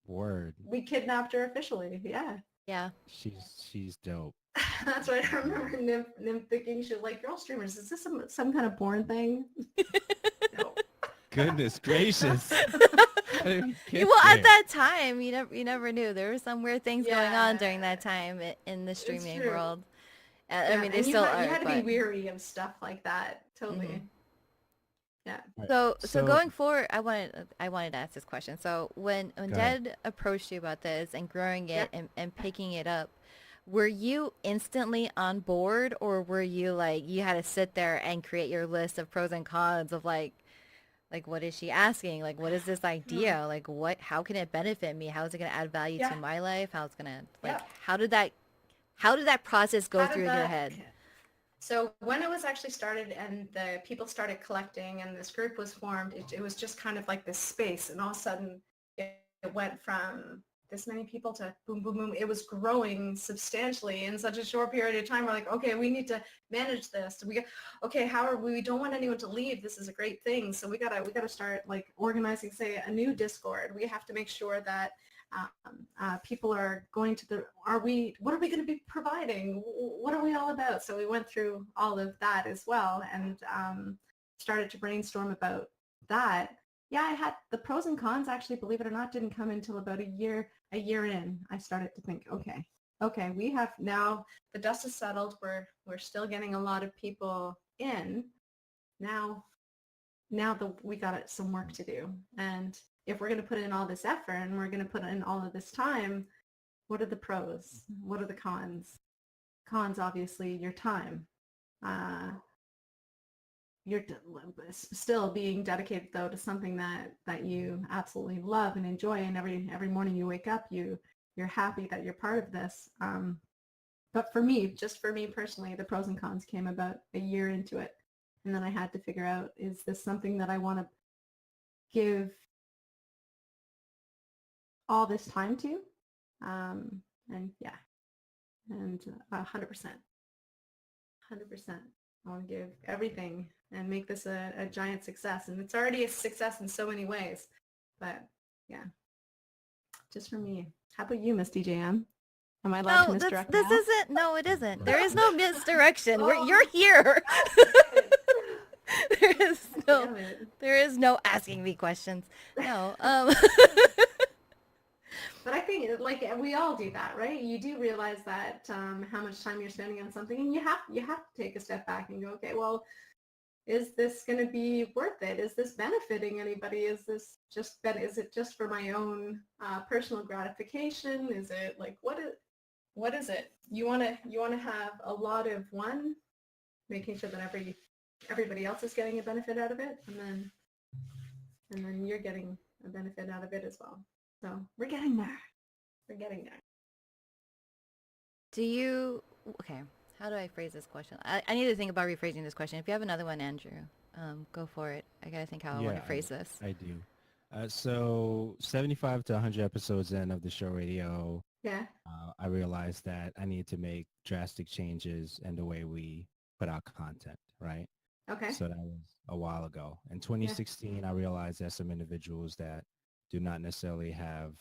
A: Word.
C: We kidnapped her officially. Yeah.
B: Yeah.
A: She's dope.
C: That's right. I remember Nymph thinking, she was like, girl streamers, is this some kind of porn thing? No.
A: Goodness gracious. How did we get
B: Well, at
A: there?
B: that time, you never knew. There were some weird things going on
C: Yeah.
B: during that time in the streaming
C: true.
B: world.
C: Yeah,
B: I mean, they
C: and
B: still
C: you
B: are.
C: had to
B: but...
C: be weary of stuff like that. Totally.
B: Mhm.
C: Yeah.
A: Right.
B: So going forward, I wanted to ask this question. So when
A: Go ahead.
B: Dad approached you about this and growing it
C: Yeah.
B: and picking it up, were you instantly on board, or were you like you had to sit there and create your list of pros and cons of like what is she asking? Like what is this idea? Like how can it benefit me? How is it going to add value to
C: Yeah.
B: my life? How it's going to
C: Yeah.
B: how did that process go
C: How did
B: through in your
C: that-
B: head?
C: So when it was actually started and the people started collecting and this group was formed, it was just kind of like this space, and all of a sudden it went from this many people to boom, boom, boom. It was growing substantially in such a short period of time. We're like, okay, we need to manage this. We don't want anyone to leave. This is a great thing. So we gotta start like organizing, say, a new Discord. We have to make sure that people are going to what are we going to be providing? What are we all about? So we went through all of that as well and started to brainstorm about that. Yeah, I had the pros and cons, actually, believe it or not, didn't come until about a year in. I started to think, okay, we have now, the dust is settled. We're still getting a lot of people in. Now we got some work to do. And if we're going to put in all this effort and we're going to put in all of this time, what are the pros? What are the cons? Cons, obviously, your time. You're still being dedicated, though, to something that you absolutely love and enjoy, and every morning you wake up, you're happy that you're part of this. But for me, just for me personally, the pros and cons came about a year into it. And then I had to figure out, is this something that I want to give all this time to? And yeah, and 100%. I want to give everything and make this a giant success. And it's already a success in so many ways. But yeah, just for me. How about you, Miss DJM? Am I allowed to misdirect
B: this
C: now?
B: isn't. No, it isn't. There is no misdirection.
C: Oh.
B: You're here.
C: Damn it.
B: There is no asking me questions. No.
C: But I think, like, we all do that, right? You do realize that how much time you're spending on something, and you have to take a step back and go, okay, well, is this going to be worth it? Is this benefiting anybody? Is it just for my own personal gratification? Is it like what is it? You want to have a lot of one, making sure that everybody else is getting a benefit out of it, and then you're getting a benefit out of it as well. So we're getting there.
B: Okay, how do I phrase this question? I need to think about rephrasing this question. If you have another one, Andrew, go for it. I gotta think how I want to phrase this.
A: I do. So 75 to 100 episodes in of the show radio,
C: Yeah.
A: I realized that I need to make drastic changes in the way we put out content, right?
C: Okay.
A: So that was a while ago. In
C: Yeah.
A: 2016, I realized there's some individuals that do not necessarily have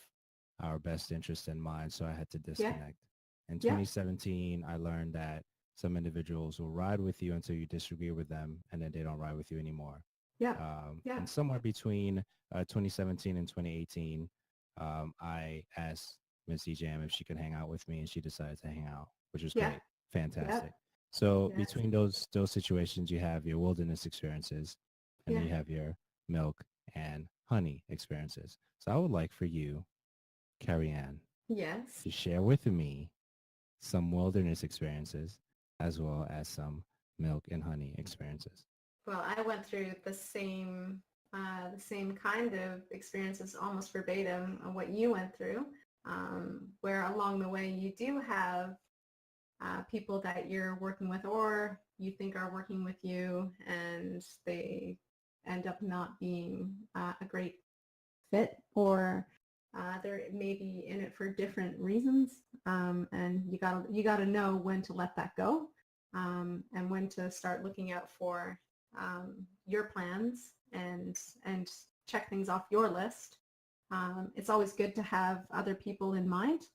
A: our best interest in mind, so I had to disconnect. In
C: Yeah.
A: 2017, I learned that some individuals will ride with you until you disagree with them, and then they don't ride with you anymore.
C: Yeah. Yeah.
A: And somewhere between 2017 and 2018, I asked Miss EJM if she could hang out with me, and she decided to hang out, which was
C: Yeah.
A: great, fantastic.
C: Yeah.
A: So
C: Yes.
A: between those situations, you have your wilderness experiences, and then you have your milk and honey experiences. So I would like for you, Carrie Ann,
C: Yes.
A: to share with me some wilderness experiences as well as some milk and honey experiences.
C: Well, I went through the same kind of experiences, almost verbatim, of what you went through, where along the way you do have people that you're working with or you think are working with you, and they end up not being a great fit, or they're maybe in it for different reasons, and you gotta know when to let that go, and when to start looking out for your plans and check things off your list. It's always good to have other people in mind,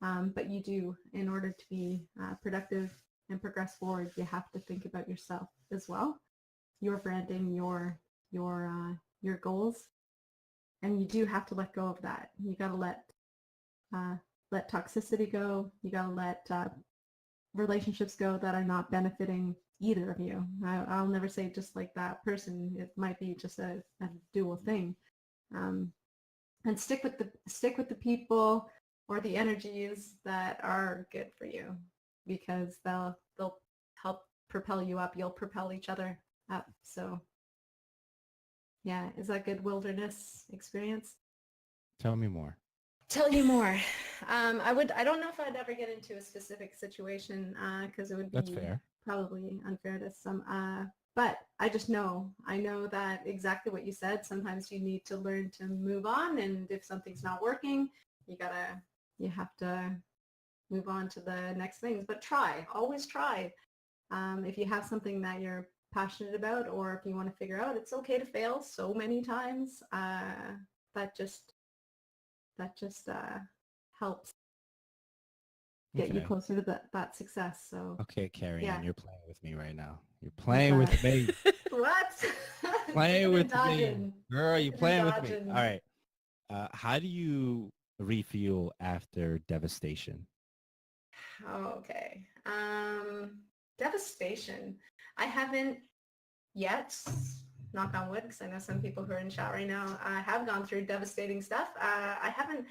C: but you do, in order to be productive and progress forward, you have to think about yourself as well, your branding, your goals, and you do have to let go of that. You got to let toxicity go. You got to let relationships go that are not benefiting either of you. I'll never say just like that person. It might be just a dual thing. And stick with the people or the energies that are good for you, because they'll help propel you up. You'll propel each other up. So yeah, is that good wilderness experience?
A: Tell me more.
C: Tell you more. I don't know if I'd ever get into a specific situation, because it would be
A: That's fair.
C: probably unfair to some. But I know that exactly what you said. Sometimes you need to learn to move on, and if something's not working, you have to move on to the next things. But always try. If you have something that you're passionate about, or if you want to figure out, it's okay to fail so many times. That just helps get you closer to that success. So
A: Okay, Carrie Ann,
C: yeah.
A: you're playing with me right now. You're playing with me.
C: What?
A: Playing with me.
C: Dodging.
A: Girl, you playing with me.
C: Dodging.
A: All right. How do you refuel after devastation?
C: Okay. Devastation. I haven't yet, knock on wood, because I know some people who are in chat right now have gone through devastating stuff. I haven't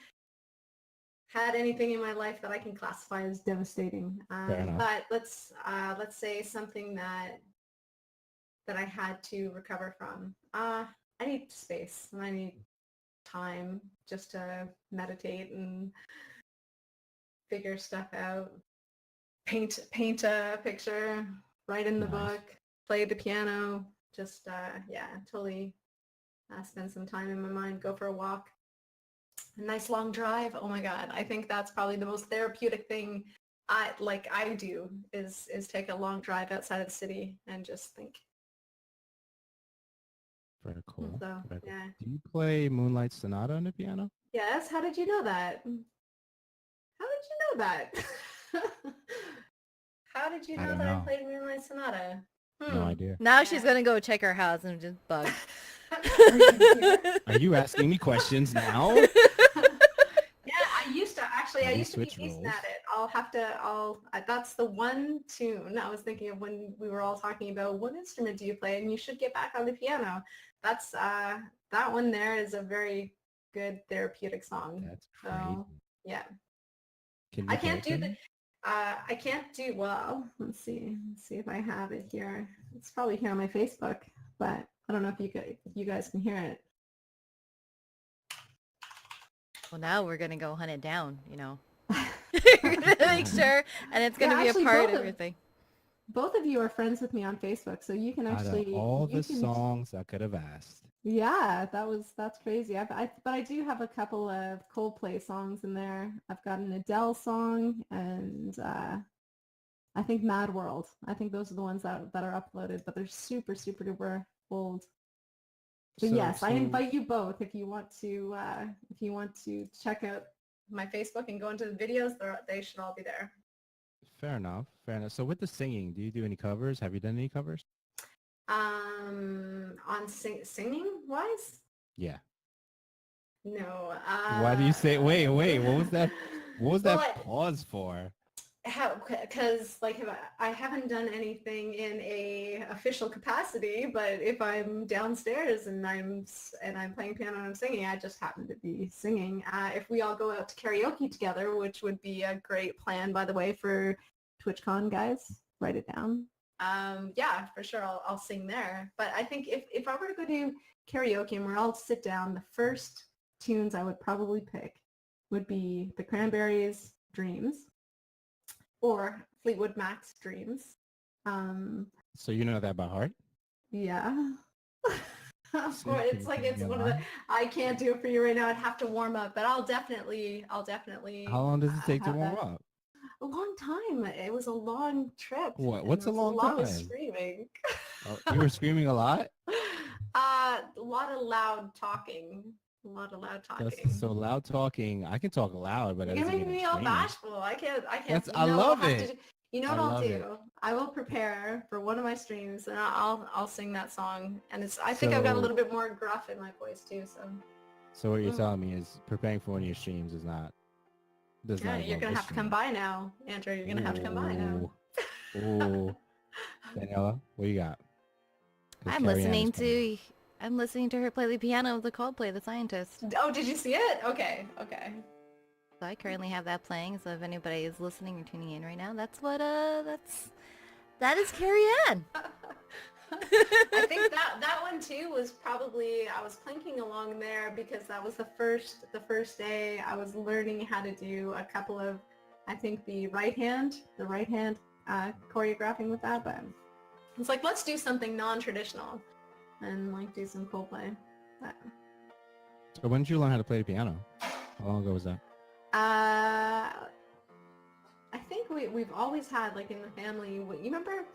C: had anything in my life that I can classify as devastating. But let's say something that I had to recover from. I need space, and I need time just to meditate and figure stuff out, paint a picture, write in the book, play the piano, just totally spend some time in my mind, go for a walk, a nice long drive. Oh my God, I think that's probably the most therapeutic thing I do is take a long drive outside of the city and just think.
A: Very cool.
C: So,
A: Very cool.
C: yeah.
A: Do you play Moonlight Sonata on the piano?
C: Yes. How did you know that? How did you know that I played Moonlight Sonata?
A: No idea.
B: Now she's going to go check her house and just bug.
A: Are you asking me questions now?
C: Yeah, I used to be decent at it. That's the one tune I was thinking of when we were all talking about what instrument do you play, and you should get back on the piano. That's that one there is a very good therapeutic song.
A: That's crazy.
C: So, yeah.
A: Can you
C: I can't do well. Let's see if I have it here. It's probably here on my Facebook, but I don't know if you guys can hear it.
B: Well, now we're going to go hunt it down, you know. We're going to make sure, and it's going to be a part of everything.
C: Both of you are friends with me on Facebook, so you can actually...
A: Out of all the songs I could have asked.
C: Yeah, that's crazy. But I do have a couple of Coldplay songs in there. I've got an Adele song and I think Mad World. I think those are the ones that are uploaded, but they're super duper old. But yes, I invite you both if you want to check out my Facebook and go into the videos. They should all be there.
A: Fair enough. Fair enough. So with the singing, do you do any covers? Have you done any covers?
C: On singing wise?
A: Yeah.
C: No.
A: Why do you say, wait, what was that? What was
C: Well,
A: that pause for?
C: Because like I haven't done anything in a official capacity, but if I'm downstairs and I'm playing piano and I'm singing, I just happen to be singing. If we all go out to karaoke together, which would be a great plan, by the way, for TwitchCon guys, write it down. Yeah, for sure, I'll sing there. But I think if I were to go do karaoke and we're all sit down, the first tunes I would probably pick would be the Cranberries' Dreams. Or Fleetwood Mac's Dreams.
A: So you know that by heart?
C: Yeah. Of course, it's one of the, I can't do it for you right now. I'd have to warm up, but I'll definitely.
A: How long does it take to warm up?
C: A long time. It was a long trip.
A: What's a long
C: time?
A: time?
C: A lot of screaming.
A: Oh, you were screaming a lot?
C: A lot of loud talking.
A: So loud talking. I can talk loud, but
C: you're making me all bashful. I can't.
A: I love it.
C: You know what I'll do? I will prepare for one of my streams, and I'll sing that song. And I think I've got a little bit more gruff in my voice too.
A: So what you're telling me is preparing for one of your streams is not.
C: You're gonna have to come by now, Andrew. You're gonna have to come by now.
A: Ooh. Daniella, what you got?
B: I'm listening to her play the piano of the Coldplay, The Scientist.
C: Oh, did you see it? Okay.
B: So I currently have that playing, so if anybody is listening or tuning in right now, that is Carrie Ann.
C: I think that one too was probably, I was plinking along there because that was the first day I was learning how to do a couple of, I think the right hand choreographing with that, but it's like, let's do something non-traditional and like do some Coldplay.
A: So when did you learn how to play the piano? How long ago was that?
C: I think we've always had, like, in the family, you remember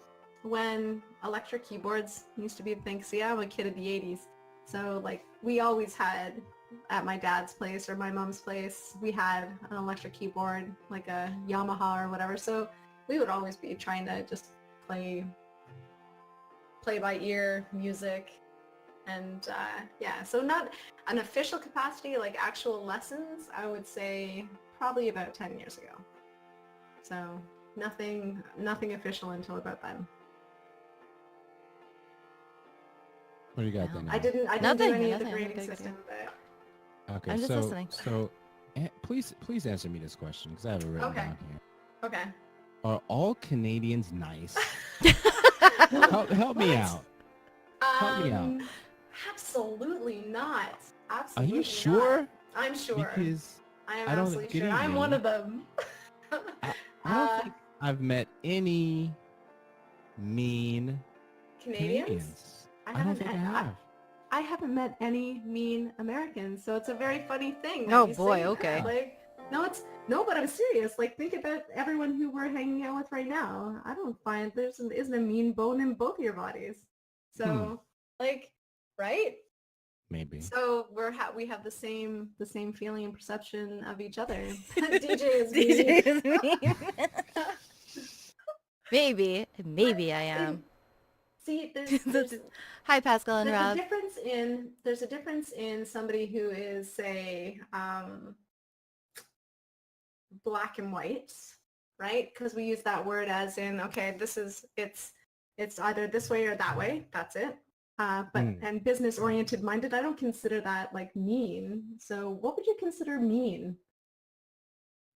C: when electric keyboards used to be a thing? So yeah, I'm a kid of the 80s. So like we always had, at my dad's place or my mom's place, we had an electric keyboard, like a Yamaha or whatever. So we would always be trying to just play by ear music. And yeah, so not an official capacity, like actual lessons, I would say probably about 10 years ago. So nothing official until about then.
A: What do you got then?
C: I didn't do any of the grading system, but
A: okay.
B: I'm just listening.
A: So please answer me this question because I have it written down here.
C: Okay.
A: Are all Canadians nice? help me out. Help me out.
C: Absolutely not. Absolutely.
A: Are you sure?
C: Not. I'm sure.
A: Because
C: I am absolutely sure. I'm one of them.
A: I don't think I've met any mean Canadians.
C: I haven't met any mean Americans, so it's a very funny thing.
B: Oh boy, okay.
C: Like, but I'm serious. Like, think about everyone who we're hanging out with right now. I don't find isn't a mean bone in both of your bodies. So, like, right?
A: Maybe.
C: So we have the same feeling and perception of each other. DJ is mean.
B: Maybe I am.
C: See, there's
B: Hi, Pascal and Rob.
C: There's a difference in somebody who is, say, black and white, right? Because we use that word as in, okay, it's either this way or that way. That's it. And business oriented minded, I don't consider that like mean. So what would you consider mean?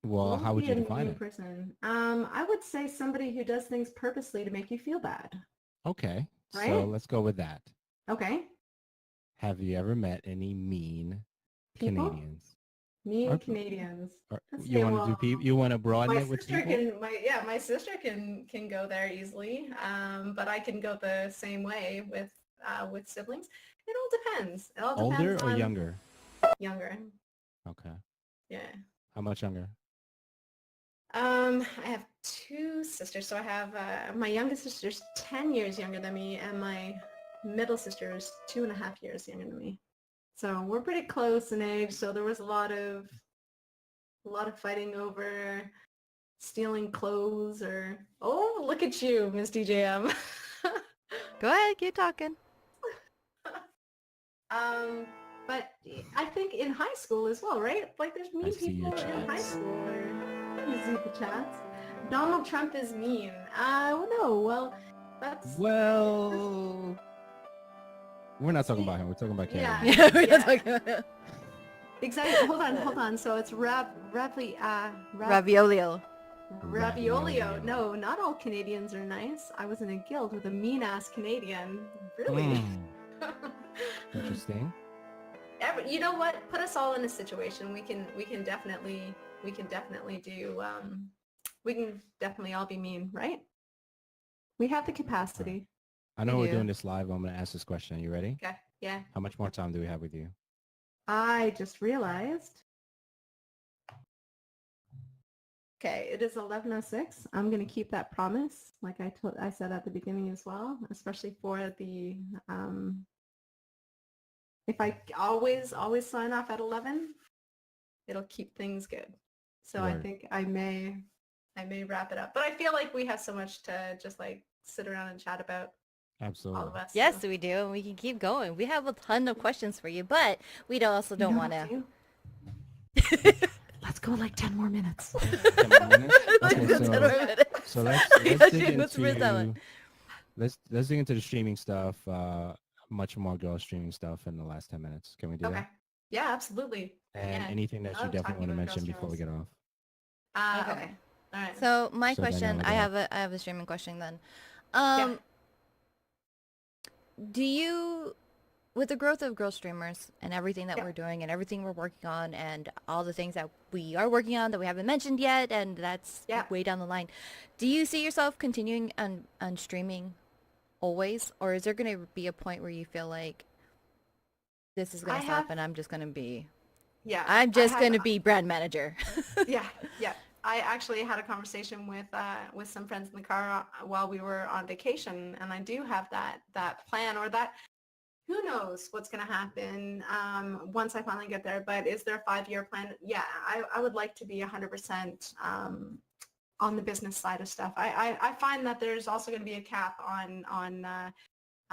A: Well, how would you define it?
C: Person? I would say somebody who does things purposely to make you feel bad.
A: Okay.
C: Right?
A: So let's go with that.
C: Okay.
A: Have you ever met any mean
C: People?
A: Canadians?
C: Canadians.
A: You want to do people? You want to broaden it with people?
C: My sister can go there easily, but I can go the same way with siblings. It all depends. It all
A: Older
C: depends
A: or
C: on
A: younger?
C: younger.
A: Okay.
C: Yeah.
A: How much younger?
C: I have two sisters. So I have my youngest sister's 10 years younger than me, and my middle sister is 2.5 years younger than me. So we're pretty close in age. So there was a lot of fighting over stealing clothes or, oh, look at you, Miss DJM.
B: Go ahead, keep talking.
C: But I think in high school as well, right? Like there's
A: I
C: mean
A: see your
C: people in high
A: chats.
C: school, or you see the chats. Donald Trump is mean. No, well, that's
A: Well, we're not talking about him. We're talking about
C: Yeah.
A: Canada.
B: Yeah, we're
C: Yeah.
B: not talking about it.
C: exactly. Hold on. So it's
B: Raviolio.
C: Raviolio. No, not all Canadians are nice. I was in a guild with a mean-ass Canadian. Really?
A: Interesting.
C: You know what? Put us all in a situation. We can definitely do. We can definitely all be mean, right? We have the capacity.
A: I know
B: We
A: we're
B: do.
A: doing this live. I'm going to ask this question. You ready?
C: Okay. Yeah.
A: How much more time do we have with you?
C: I just realized. Okay, it is 11:06. I'm gonna keep that promise, like I said at the beginning as well, especially for the if I always sign off at 11, it'll keep things good. So I
A: Word.
C: think I may wrap it up. But I feel like we have so much to just like sit around and chat about, all
A: Absolutely.
C: of us.
B: Yes,
C: so.
B: we do, and we can keep going. We have a ton of questions for you, but we also
C: You
B: don't
C: know
B: want
C: what
B: to.
C: to do? Let's go like 10 more minutes.
A: 10 more minutes?
B: Like,
A: Okay,
B: that's
A: so-
B: what we're gonna-
A: So let's
B: Yeah,
A: dig
B: she was with that one.
A: into let's dig into the streaming stuff. Much more girl streaming stuff in the last 10 minutes. Can we do
C: Okay.
A: that?
C: Yeah, absolutely.
A: And
C: Yeah.
A: anything that
C: I
A: you
C: love
A: definitely
C: talking
A: want to
C: about girl
A: mention before we get
C: streamers.
A: off?
C: Okay. All right.
B: So my
A: So
B: question,
A: Daniella,
B: I have a streaming question then.
C: Yeah.
B: Do you, with the growth of girl streamers and everything that
C: Yeah.
B: we're doing and everything we're working on and all the things that we are working on that we haven't mentioned yet and that's
C: Yeah.
B: way down the line, do you see yourself continuing on streaming always, or is there going to be a point where you feel like this is going
C: I
B: to stop
C: have-
B: and I'm just going to be
C: I
B: going to
C: have-
B: be brand manager?
C: yeah. I actually had a conversation with some friends in the car while we were on vacation, and I do have that plan, or that, who knows what's going to happen once I finally get there. But is there a 5-year plan? Yeah, I would like to be 100% on the business side of stuff. I find that there's also going to be a cap on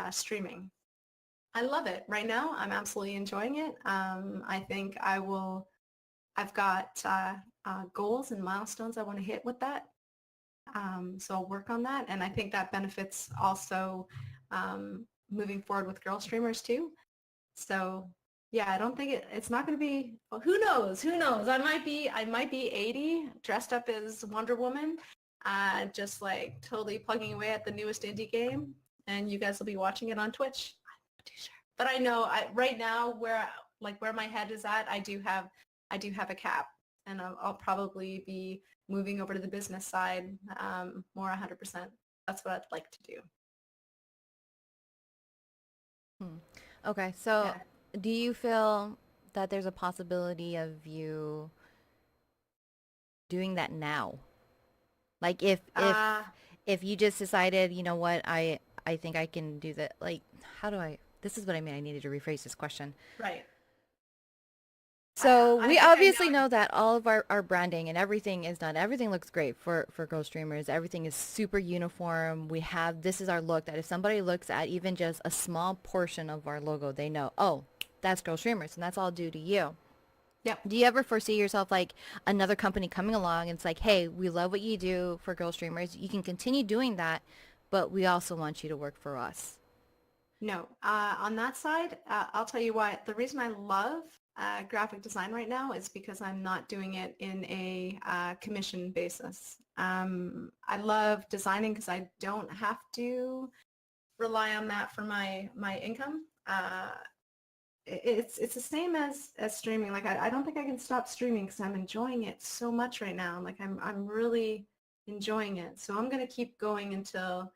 C: streaming. I love it. Right now, I'm absolutely enjoying it. I think I've got goals and milestones I want to hit with that. So I'll work on that. And I think that benefits also moving forward with girl streamers too. So yeah, I don't think it's not going to be, well, who knows? I might be 80 dressed up as Wonder Woman, just like totally plugging away at the newest indie game. And you guys will be watching it on Twitch. I'm not too sure. But I know right now where my head is at, I do have a cap, and I'll probably be moving over to the business side more 100%. That's what I'd like to do.
B: Okay, so
C: Yeah.
B: do you feel that there's a possibility of you doing that now? Like if you just decided, you know what, I think I can do that. Like, this is what I mean. I needed to rephrase this question.
C: Right.
B: So
C: I
B: we
C: think I
B: obviously
C: know.
B: know that all of our branding and everything is done. Everything looks great for girl streamers. Everything is super uniform. This is our look that if somebody looks at even just a small portion of our logo, they know, oh, that's girl streamers, and that's all due to you.
C: Yep.
B: Do you ever foresee yourself like another company coming along and it's like, hey, we love what you do for girl streamers. You can continue doing that, but we also want you to work for us?
C: No. On that side, I'll tell you what. The reason I love graphic design right now is because I'm not doing it in a commission basis. I love designing because I don't have to rely on that for my income. It's the same as streaming. Like I don't think I can stop streaming because I'm enjoying it so much right now. Like I'm really enjoying it. So I'm gonna keep going until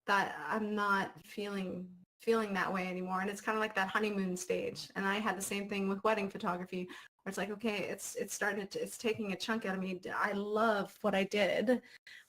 C: that I'm not feeling feeling that way anymore. And it's kind of like that honeymoon stage. And I had the same thing with wedding photography, where it's like, okay, it's taking a chunk out of me. I love what I did,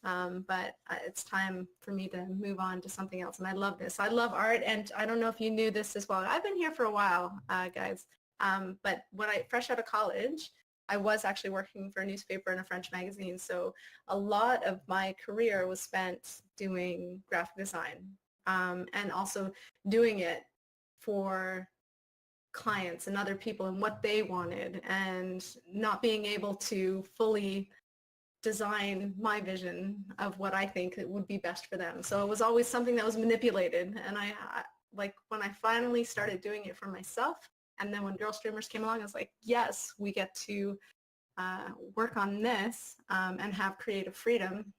C: but it's time for me to move on to something else. And I love this. I love art, and I don't know if you knew this as well. I've been here for a while, guys. But when fresh out of college, I was actually working for a newspaper and a French magazine. So a lot of my career was spent doing graphic design, and also doing it for clients and other people and what they wanted, and not being able to fully design my vision of what I think it would be best for them. So it was always something that was manipulated. And I like when I finally started doing it for myself, and then when Girl Streamers came along, I was like, yes, we get to work on this and have creative freedom.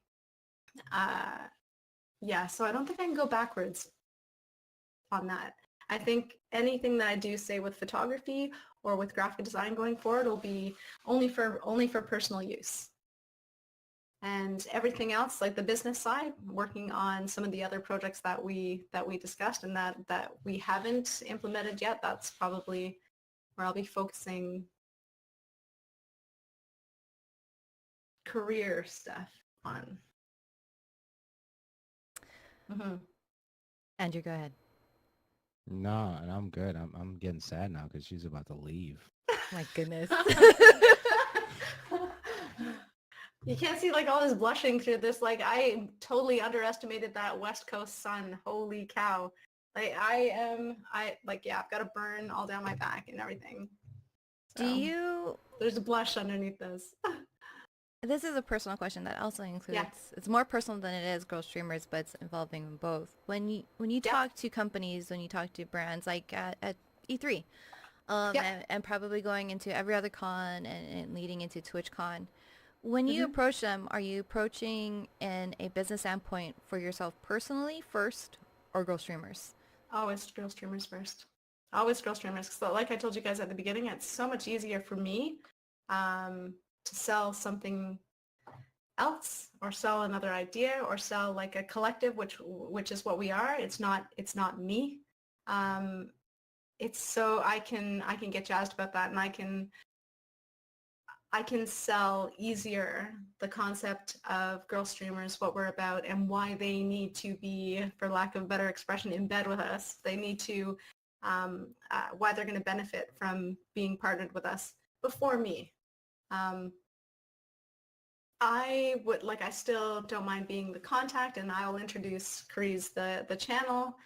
C: Yeah, so I don't think I can go backwards on that. I think anything that I do, say with photography or with graphic design going forward, will be only for personal use. And everything else, like the business side, working on some of the other projects that we discussed and that we haven't implemented yet, that's probably where I'll be focusing career stuff on. Mm-hmm.
B: Andrew, go ahead.
A: No, and I'm good. I'm getting sad now because she's about to leave.
B: My goodness.
C: You can't see like all this blushing through this. Like I totally underestimated that West Coast sun. Holy cow. Like I've got a burn all down my back and everything. So, there's a blush underneath this.
B: This is a personal question that also includes, it's more personal than it is Girl Streamers, but it's involving both. When you talk to companies, when you talk to brands like at E3, and probably going into every other con and leading into TwitchCon, when you approach them, are you approaching in a business standpoint for yourself personally first, or Girl Streamers?
C: Always Girl Streamers first. Always Girl Streamers. So like I told you guys at the beginning, it's so much easier for me to sell something else, or sell another idea, or sell like a collective, which is what we are. It's not me. It's so I can get jazzed about that, and I can sell easier the concept of Girl Streamers, what we're about, and why they need to be, for lack of a better expression, in bed with us. They need to, why they're going to benefit from being partnered with us before me. I still don't mind being the contact, and I'll introduce Carize the channel,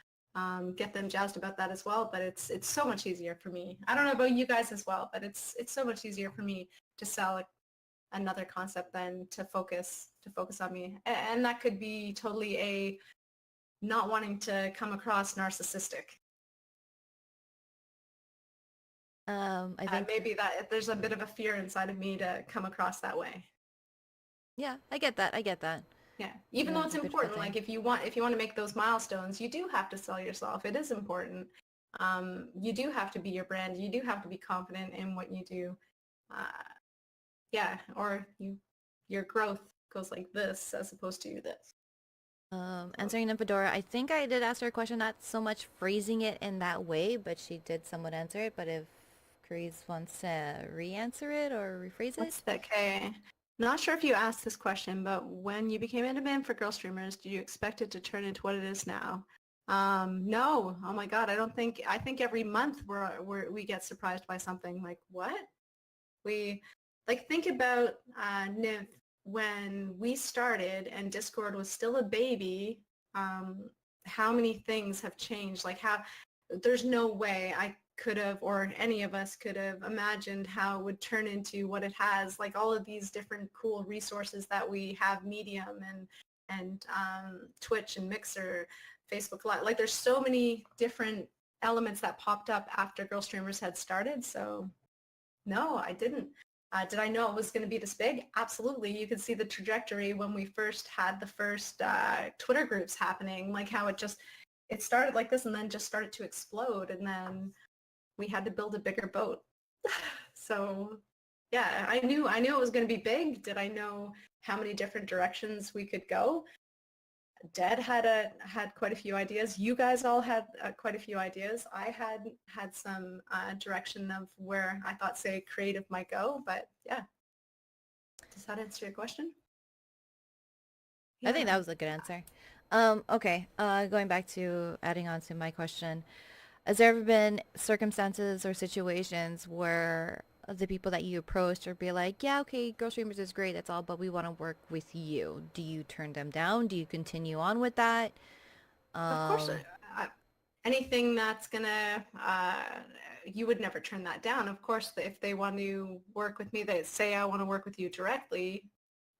C: get them jazzed about that as well. But it's so much easier for me. I don't know about you guys as well, but it's so much easier for me to sell another concept than to focus on me. And that could be totally a not wanting to come across narcissistic.
B: I think
C: maybe that there's a bit of a fear inside of me to come across that way.
B: Yeah, I get that.
C: Yeah, even though it's important, like if you want to make those milestones, you do have to sell yourself. It is important. You do have to be your brand. You do have to be confident in what you do. Or your growth goes like this as opposed to this.
B: Answering Nymphadora, I think I did ask her a question, not so much phrasing it in that way, but she did somewhat answer it. But if Carize wants to re-answer it or rephrase it.
C: Okay. Not sure if you asked this question, but when you became in demand for Girl Streamers, did you expect it to turn into what it is now? No. Oh my God. I think every month we get surprised by something. Like, what? We think about Nymph when we started and Discord was still a baby. How many things have changed? Like there's no way I could have, or any of us could have imagined how it would turn into what it has, like all of these different cool resources that we have, Medium and Twitch and Mixer, Facebook Live. Like there's so many different elements that popped up after Girl Streamers had started. So no, I didn't. Did I know it was going to be this big? Absolutely. You could see the trajectory when we first had the first Twitter groups happening, like how it started like this and then just started to explode, and then we had to build a bigger boat. So yeah, I knew it was going to be big. Did I know how many different directions we could go? Dad had quite a few ideas. You guys all had quite a few ideas. I had some direction of where I thought, say, creative might go. But yeah, does that answer your question?
B: I think that was a good answer. Okay, going back to adding on to my question, has there ever been circumstances or situations where the people that you approached or be like, yeah, okay, Girl Streamers is great, that's all, but we want to work with you? Do you turn them down? Do you continue on with that?
C: Of course, anything that's gonna, you would never turn that down. Of course, if they want to work with me, they say, I want to work with you directly.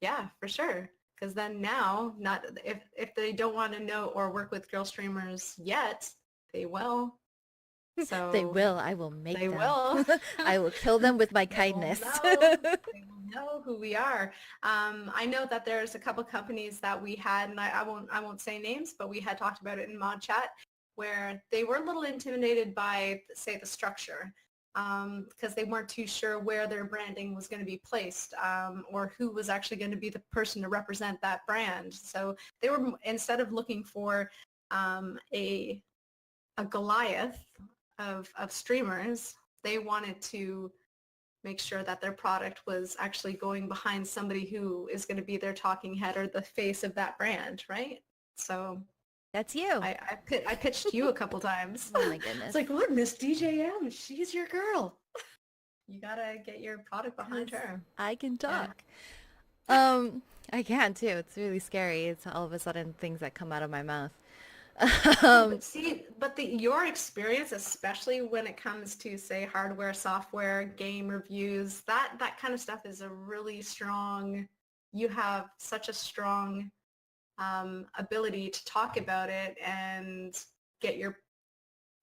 C: Yeah, for sure. Because then now, not if they don't want to know or work with girl streamers yet, they will. So
B: They will. I will make
C: they
B: them.
C: will.
B: I will kill them with my
C: They
B: kindness.
C: they will know who we are. I know that there's a couple companies that we had, and I won't say names, but we had talked about it in mod chat, where they were a little intimidated by, say, the structure, because they weren't too sure where their branding was going to be placed, or who was actually going to be the person to represent that brand. So they were, instead of looking for a Goliath of streamers, they wanted to make sure that their product was actually going behind somebody who is going to be their talking head or the face of that brand, right? So
B: That's you.
C: I pitched you a couple times.
B: Oh my goodness.
C: It's like, look, Miss DJM, she's your girl. You gotta get your product behind her.
B: I can
C: Yeah.
B: talk. I can too. It's really scary. It's all of a sudden things that come out of my mouth.
C: But see, your experience, especially when it comes to, say, hardware, software, game reviews, that kind of stuff is a really strong, you have such a strong ability to talk about it and get your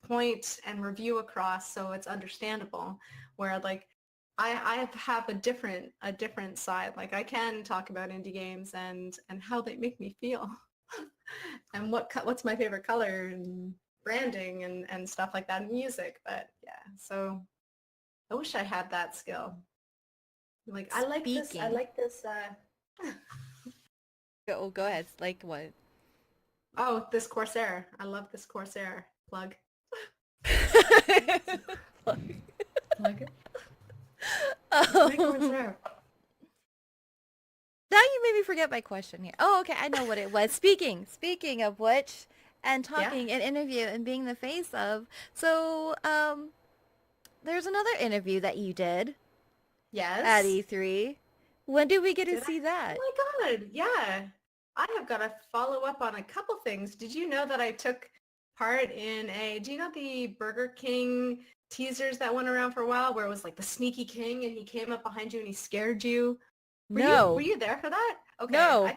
C: point and review across so it's understandable. Where like I have a different side. Like I can talk about indie games and how they make me feel. And what's my favorite color and branding and stuff like that, and music. But yeah, so I wish I had that skill. Like I like this.
B: Go ahead. Like what?
C: Oh, this Corsair. I love this Corsair plug. Plug it. Make Corsair.
B: Now you made me forget my question here. Oh, okay, I know what it was. Speaking of which, and talking an interview and being the face of. So, there's another interview that you did.
C: Yes.
B: At E3. When did we get to see that?
C: Oh my god, yeah. I have got to follow up on a couple things. Did you know that I took part in do you know the Burger King teasers that went around for a while where it was like the sneaky king and he came up behind you and he scared you? Were you there for that? Okay.
B: No.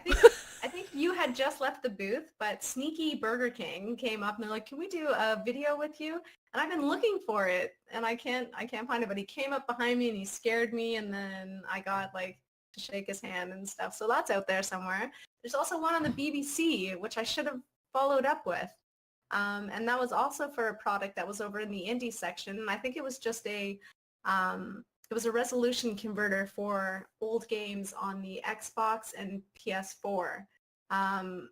C: I think you had just left the booth, but Sneaky Burger King came up and they're like, "Can we do a video with you?" And I've been looking for it and I can't find it, but he came up behind me and he scared me and then I got like to shake his hand and stuff. So that's out there somewhere. There's also one on the BBC, which I should have followed up with. And that was also for a product that was over in the indie section. And I think it was just it was a resolution converter for old games on the Xbox and PS4. And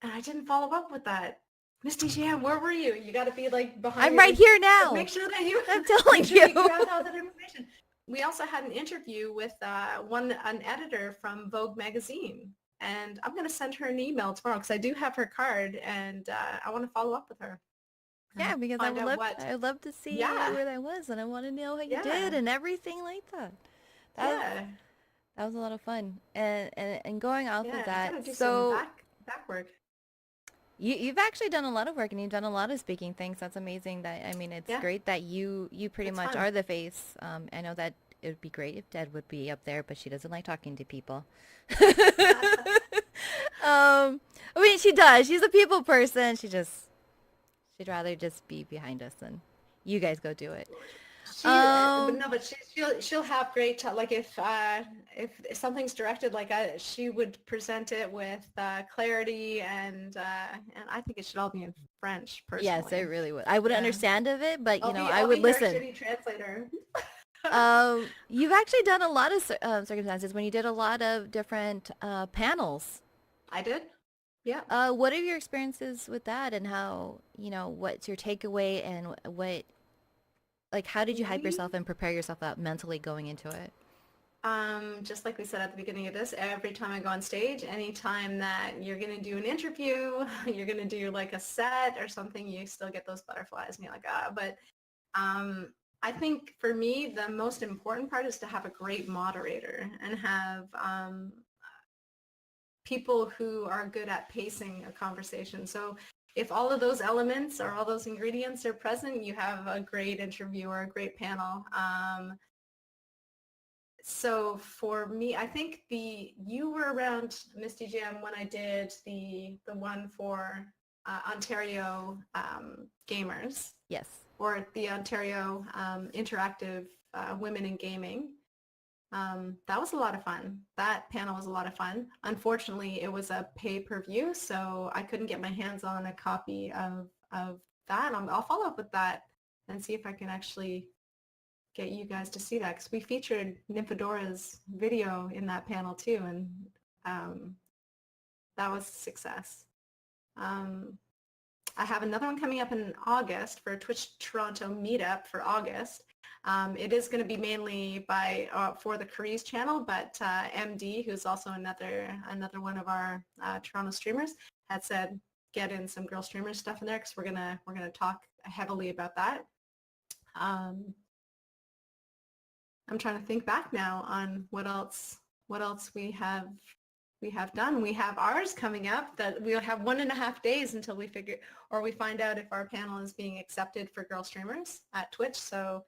C: I didn't follow up with that. Miss DJM, where were you? You got to be like behind.
B: I'm right here now.
C: Make sure that you.
B: I'm telling
C: make sure
B: you.
C: You grab all that information. We also had an interview with an editor from Vogue magazine, and I'm going to send her an email tomorrow because I do have her card, and I want to follow up with her.
B: Yeah, because I would love to see where that was, and I want to know how you did and everything like that. That was a lot of fun, and going off of that, so
C: back work.
B: You've actually done a lot of work, and you've done a lot of speaking things. That's amazing. It's great that you pretty much are the face. I know that it would be great if Deb would be up there, but she doesn't like talking to people. She does. She's a people person. She'd rather just be behind us and you guys go do it.
C: She'll have great like if something's directed like she would present it with clarity and I think it should all be in French personally.
B: Yes, it really would. I would understand of it, but I would listen.
C: Shitty translator.
B: You've actually done a lot of circumstances when you did a lot of different panels.
C: I did. Yeah.
B: What are your experiences with that, and how, what's your takeaway, and how did you hype yourself and prepare yourself out mentally going into it?
C: Just like we said at the beginning of this, every time I go on stage, anytime that you're going to do an interview, you're going to do like a set or something, you still get those butterflies and you're like, but I think for me, the most important part is to have a great moderator and have people who are good at pacing a conversation. So if all of those elements or all those ingredients are present, you have a great interview or a great panel. So for me, I think you were around, Misty Jam, when I did the one for Ontario gamers.
B: Yes.
C: Or the Ontario Interactive Women in Gaming. That was a lot of fun. That panel was a lot of fun. Unfortunately, it was a pay-per-view, so I couldn't get my hands on a copy of that. I'll follow up with that and see if I can actually get you guys to see that, because we featured Nymphadora's video in that panel too, and that was a success. I have another one coming up in August for a Twitch Toronto meetup for August. It is going to be mainly for the Carize channel, but MD, who's also another one of our Toronto streamers, had said get in some girl streamer stuff in there, because we're gonna talk heavily about that. I'm trying to think back now on what else we have done. We have ours coming up that we'll have 1.5 days until we find out if our panel is being accepted for girl streamers at Twitch. So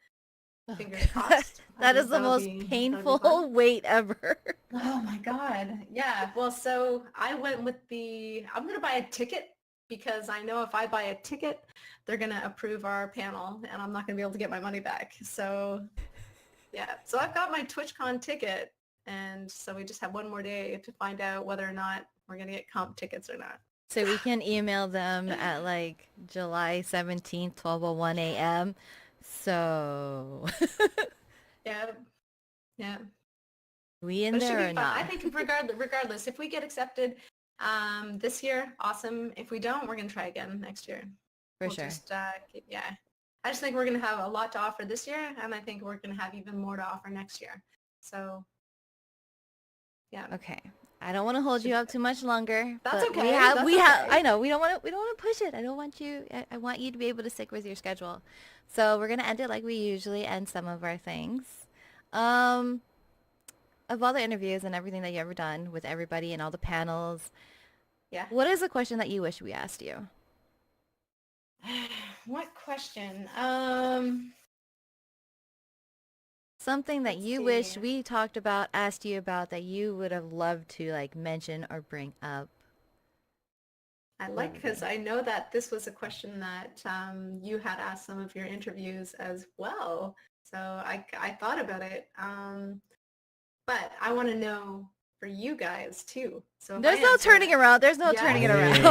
C: fingers crossed.
B: That is the most painful wait ever.
C: Oh my God. Yeah. Well, so I went with I'm going to buy a ticket, because I know if I buy a ticket, they're going to approve our panel and I'm not going to be able to get my money back. So yeah. So I've got my TwitchCon ticket. And so we just have one more day to find out whether or not we're going to get comp tickets or not.
B: So we can email them at July 17th, 12:01 a.m. So
C: yeah.
B: We in there or not?
C: I think regardless, if we get accepted this year, awesome. If we don't, we're going to try again next year.
B: For sure.
C: I just think we're going to have a lot to offer this year, and I think we're going to have even more to offer next year. So yeah.
B: Okay. I don't want to hold you up too much longer.
C: That's
B: but
C: okay.
B: I know we don't want to push it. I want you to be able to stick with your schedule. So we're going to end it like we usually end some of our things. Of all the interviews and everything that you ever done with everybody and all the panels.
C: Yeah.
B: What is a question that you wish we asked you?
C: What question?
B: Something that you wish we talked about, asked you about, that you would have loved to mention or bring up.
C: Because I know that this was a question that you had asked some of your interviews as well. So I thought about it. But I want to know for you guys too. So
B: there's no turning around. There's no turning it around.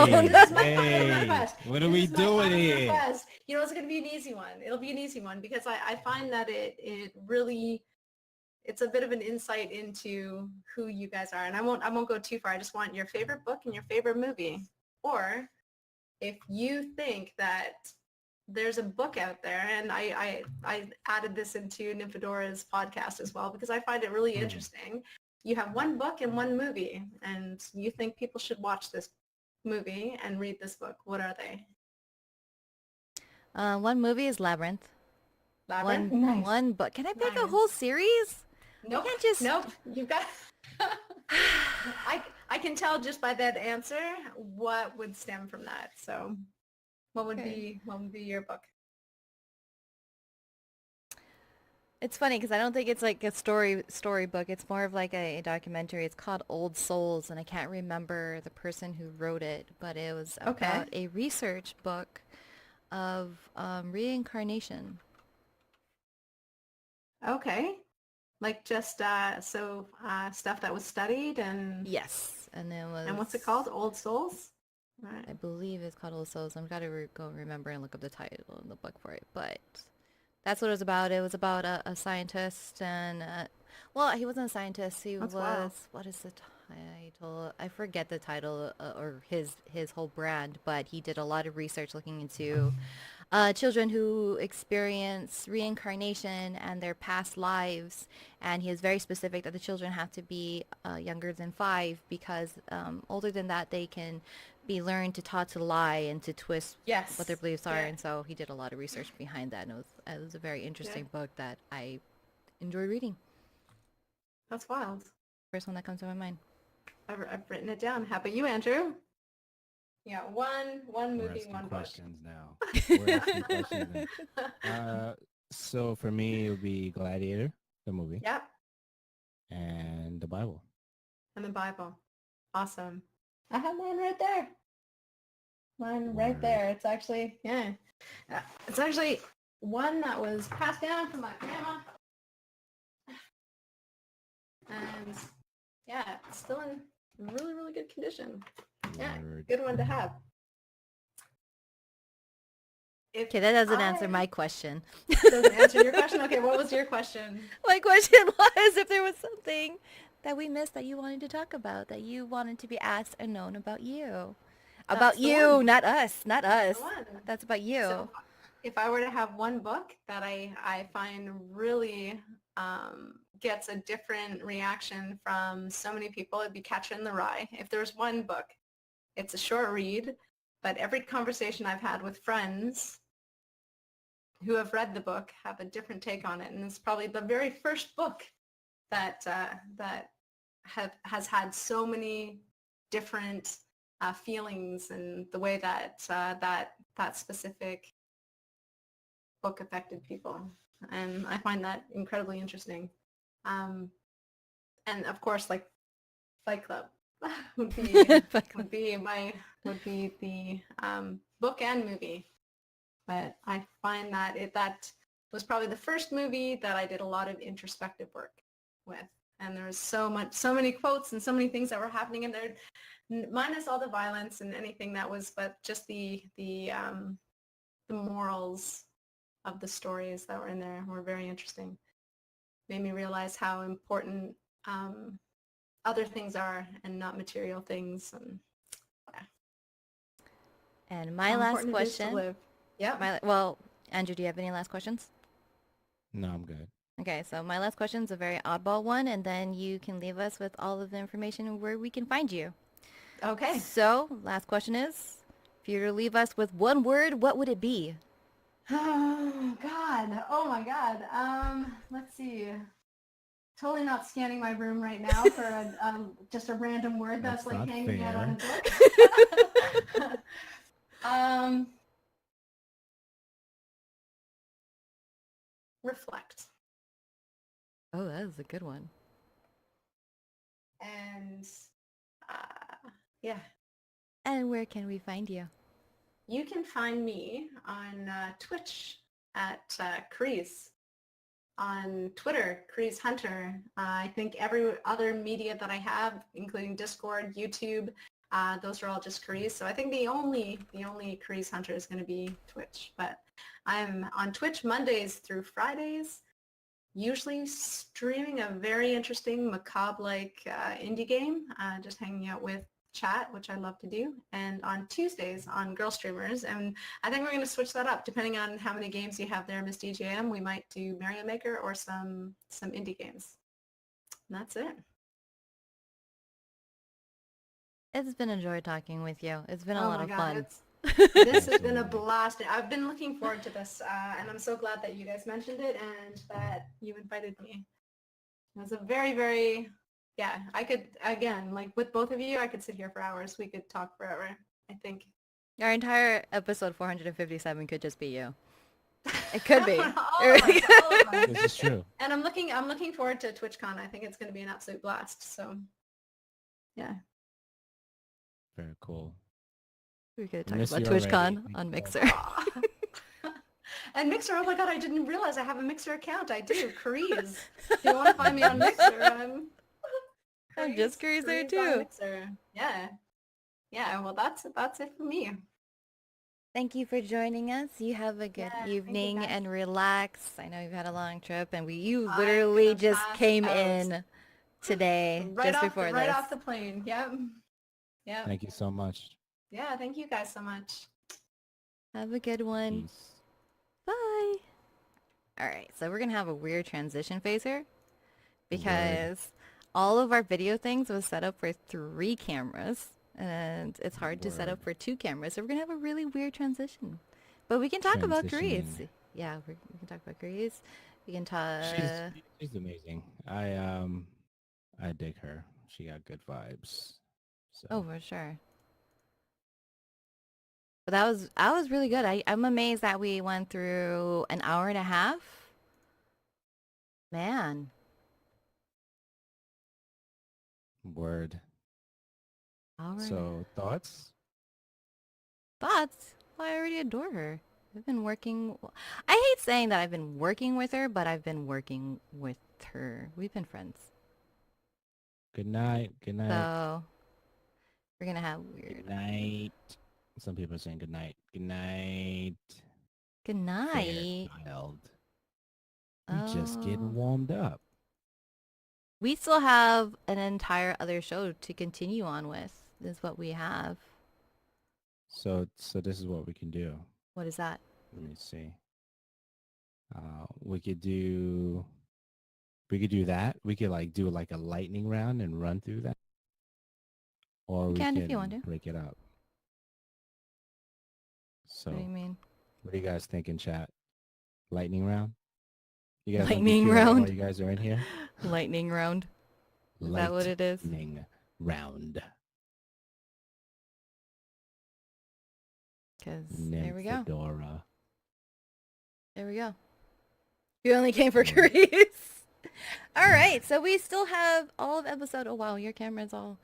A: What are we doing here?
C: It's going to be an easy one. It'll be an easy one, because I find that it really, it's a bit of an insight into who you guys are. And I won't go too far. I just want your favorite book and your favorite movie. Or if you think that there's a book out there, and I added this into Nymphadora's podcast as well, because I find it really interesting. You have one book and one movie, and you think people should watch this movie and read this book. What are they?
B: One movie is Labyrinth.
C: Labyrinth?
B: Nice. One book. Can I pick a whole series?
C: Nope.
B: You can't just...
C: Nope. You've got... I can tell just by that answer what would stem from that. So what would be your book?
B: It's funny because I don't think it's like a storybook. It's more of like a documentary. It's called Old Souls, and I can't remember the person who wrote it, but it was about a research book of reincarnation.
C: Okay. Like just stuff that was studied and...
B: Yes. And it was...
C: And what's it called? Old Souls?
B: Right. I believe it's called Old Souls. I've got to go remember and look up the title in the book for it, but... That's what it was about. It was about a scientist, and well, he wasn't a scientist. He was
C: wild.
B: What is it? I forget the title or his whole brand, but he did a lot of research looking into children who experience reincarnation and their past lives, and he is very specific that the children have to be younger than 5 because older than that they can be learned to taught to lie and to twist what their beliefs are. And so he did a lot of research behind that, and it was a very interesting book that I enjoy reading.
C: That's wild.
B: First one that comes to my mind.
C: I've written it down. How about you, Andrew? Yeah, one movie, one book.
A: Questions now. We're asking questions now. So for me, it would be Gladiator, the movie.
C: Yep.
A: And the Bible.
C: And the Bible. Awesome. I have mine right there. Mine right there. It's actually, it's actually one that was passed down from my grandma. And yeah, it's still in really, really good condition. Yeah, good one to have.
B: Okay, that doesn't answer my question.
C: Doesn't answer your question? Okay, what was your question?
B: My question was if there was something that we missed that you wanted to talk about, that you wanted to be asked and known about you. About you, not us, not us. That's about you.
C: So if I were to have one book that I find really gets a different reaction from so many people, it'd be Catcher in the Rye. If there's one book, it's a short read, but every conversation I've had with friends who have read the book have a different take on it. And it's probably the very first book that has had so many different feelings and the way that that specific book affected people. And I find that incredibly interesting. And of course, like Fight Club would be the book and movie. But I find that that was probably the first movie that I did a lot of introspective work with. And there was so many quotes and so many things that were happening in there, minus all the violence and anything that was, but just the morals of the stories that were in there were very interesting. Made me realize how important other things are and not material things.
B: And my last question.
C: Yeah.
B: Well, Andrew, do you have any last questions?
A: No, I'm good.
B: Okay, so my last question is a very oddball one, and then you can leave us with all of the information where we can find you.
C: Okay.
B: So, last question is, if you were to leave us with one word, what would it be?
C: Oh, God. Oh, my God. Let's see. Totally not scanning my room right now for just a random word that's like hanging out on a book. Reflect.
B: Oh, that is a good one.
C: And yeah.
B: And where can we find you?
C: You can find me on Twitch at Carize. On Twitter, Carize Hunter. I think every other media that I have, including Discord, YouTube, those are all just Carize. So I think the only Carize Hunter is going to be Twitch. But I'm on Twitch Mondays through Fridays, usually streaming a very interesting macabre-like indie game, just hanging out with chat, which I love to do, and on Tuesdays on Girl Streamers. And I think we're going to switch that up depending on how many games you have there, Miss DJM. We might do Mario Maker or some indie games. And that's it.
B: It's been a joy talking with you. It's been a lot of fun.
C: This has been a blast. I've been looking forward to this, and I'm so glad that you guys mentioned it and that you invited me. It was a very, very, yeah, I could, again, like with both of you, I could sit here for hours. We could talk forever, I think.
B: Our entire episode 457 could just be you. It could be.
C: All of us.
A: This is true.
C: And I'm looking forward to TwitchCon. I think it's going to be an absolute blast. So, yeah.
A: Very cool.
B: We could talk about TwitchCon on Mixer.
C: And Mixer, oh my god, I didn't realize I have a Mixer account. I do, Carize. If you want to find me on Mixer,
B: I'm just Carize there too.
C: Yeah. Yeah, well that's it for me.
B: Thank you for joining us. You have a good evening and relax. I know you've had a long trip and you literally just came in today,
C: Right
B: just
C: off,
B: before
C: right
B: this.
C: off the plane. Yep. Yep.
A: Thank you so much.
C: Yeah, thank you guys so much.
B: Have a good one.
A: Peace.
B: Bye. All right, so we're gonna have a weird transition phase here because all of our video things was set up for 3 cameras, and it's hard to set up for 2 cameras. So we're gonna have a really weird transition. But we can talk about Carize.
A: Transitioning.
B: Yeah, we can talk about Carize. We can talk.
A: She's amazing. I dig her. She got good vibes. So
B: Oh, for sure. But that was really good. I'm amazed that we went through an hour and a half. Man.
A: word.
B: Hour.
A: So thoughts?
B: Thoughts? Well, I already adore her. I've been working. I hate saying that I've been working with her, but I've been working with her. We've been friends.
A: Good night. Good night.
B: So we're gonna have weird.
A: Good night. Some people are saying good night. Good night.
B: Good night.
A: Fairchild. I'm just getting
B: Oh.
A: warmed up.
B: We still have an entire other show to continue on with. This is what we have.
A: So this is what we can do.
B: What is that?
A: Let me see. We could do that. We could like do like a lightning round and run through that. Or
B: You
A: we
B: can
A: can
B: if you want to.
A: break it up. So
B: What do you mean?
A: what do you guys think in chat? Lightning round? You guys
B: Lightning
A: wanna do that
B: round?
A: while you guys are in here?
B: Lightning round. Is that what it is?
A: Lightning round.
B: Because there we go.
A: Nymphadora.
B: There we go. You only came for Carize. All right, so we still have all of episode. Oh wow, your camera's all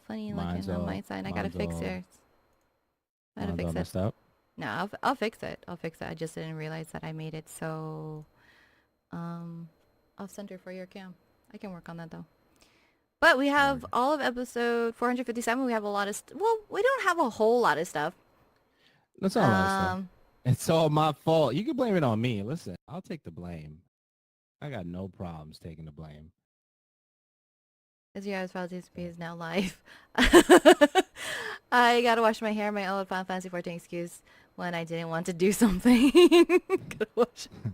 B: funny
A: Mine's
B: looking on
A: all-
B: my side. I gotta
A: mine's
B: fix
A: all-
B: yours. I gotta
A: Mine's
B: fix
A: all
B: it.
A: messed up.
B: No, I'll fix it. I'll fix it. I just didn't realize that I made it so. I'll center for your cam. I can work on that though. But we have all of episode 457. We have a lot of. Well, we don't have a whole lot of stuff.
A: That's all right stuff. It's all my fault. You can blame it on me. Listen, I'll take the blame. I got no problems taking the blame.
B: As you guys, Final Fantasy is now live. I gotta wash my hair. My old Final Fantasy 14 excuse when I didn't want to do something. Gotta wash it.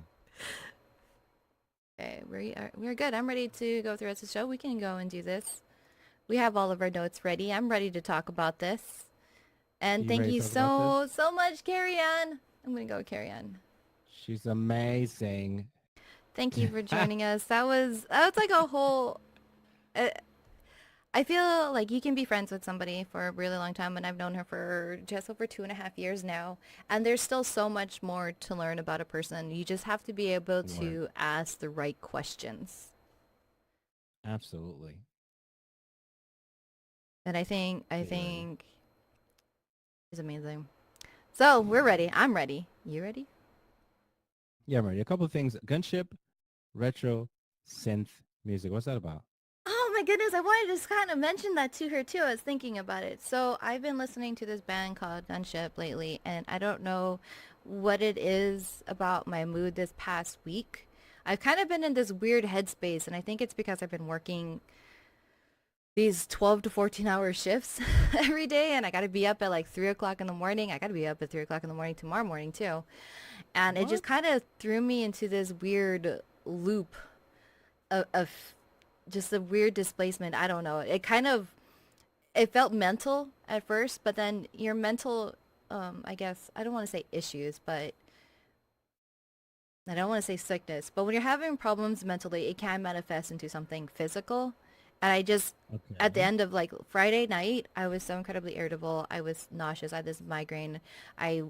B: Okay, we're good. I'm ready to go through the rest of the show. We can go and do this. We have all of our notes ready. I'm ready to talk about this. And
A: You
B: thank
A: ready
B: you
A: to talk about
B: so much, Carrie Ann. I'm gonna go with Carrie Ann.
A: She's amazing.
B: Thank you for joining us. That was like a whole. I feel like you can be friends with somebody for a really long time, and I've known her for just over 2.5 years now. And there's still so much more to learn about a person. You just have to be able to ask the right questions.
A: Absolutely.
B: And I think she's amazing. So we're ready. I'm ready. You ready?
A: Yeah, I'm ready. A couple of things. Gunship, retro, synth music. What's that about?
B: Oh my goodness, I wanted to just kind of mention that to her too. I was thinking about it. So I've been listening to this band called Gunship lately, and I don't know what it is about my mood this past week. I've kind of been in this weird headspace, and I think it's because I've been working these 12 to 14 hour shifts every day, and I got to be up at like 3 o'clock in the morning. I got to be up at 3 o'clock in the morning tomorrow morning too. And it just kind of threw me into this weird loop of just a weird displacement. I don't know. It felt mental at first, but then your mental, I guess, I don't want to say issues, but I don't want to say sickness, but when you're having problems mentally, it can manifest into something physical. And I just, at the end of like Friday night, I was so incredibly irritable. I was nauseous. I had this migraine. I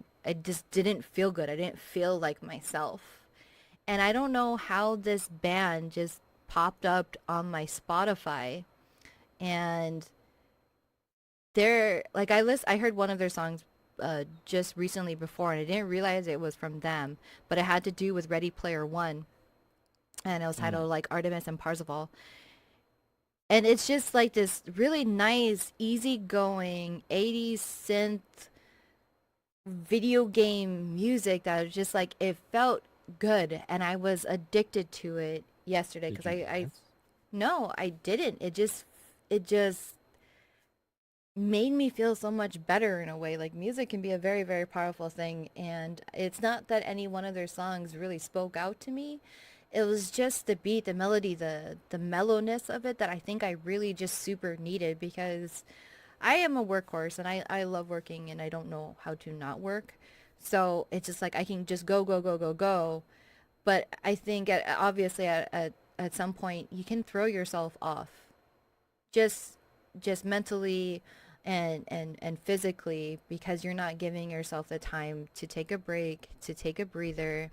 B: just didn't feel good. I didn't feel like myself. And I don't know how this band just popped up on my Spotify, and they're like, I heard one of their songs just recently before, and I didn't realize it was from them, but it had to do with Ready Player One, and it was titled like Artemis and Parzival. And it's just like this really nice, easygoing 80s synth video game music that was just like, it felt good, and I was addicted to it yesterday because No, I didn't. It just made me feel so much better in a way. Like music can be a very, very powerful thing, and it's not that any one of their songs really spoke out to me. It was just the beat, the melody, the mellowness of it that I think I really just super needed because I am a workhorse and I love working and I don't know how to not work. So it's just like I can just go, go, go, go, go. But I think obviously at some point you can throw yourself off just just mentally and physically because you're not giving yourself the time to take a break, to take a breather.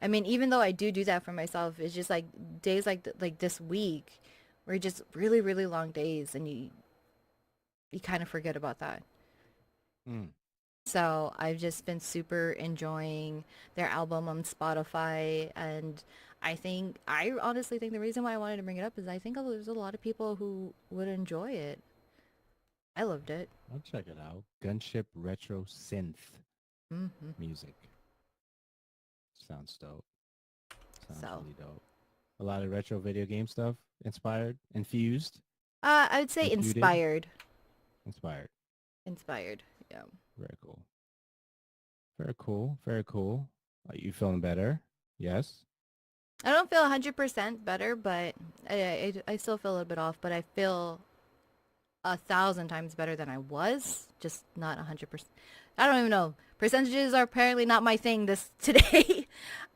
B: I mean, even though I do that for myself, it's just like days like this week were just really really long days and you kind of forget about that.
A: Mm.
B: So I've just been super enjoying their album on Spotify, and I honestly think the reason why I wanted to bring it up is I think there's a lot of people who would enjoy it. I loved it.
A: I'll check it out. Gunship Retro Synth
B: Hmm.
A: music. Sounds dope. Sounds
B: So,
A: really dope. A lot of retro video game stuff inspired, infused,
B: I would say
A: infuted, inspired.
B: inspired. Yeah.
A: Very cool. Very cool. Very cool. Are you feeling better? Yes.
B: I don't feel 100% better, but I still feel a little bit off, but I feel 1,000 times better than I was. Just not 100%. I don't even know. Percentages are apparently not my thing this today.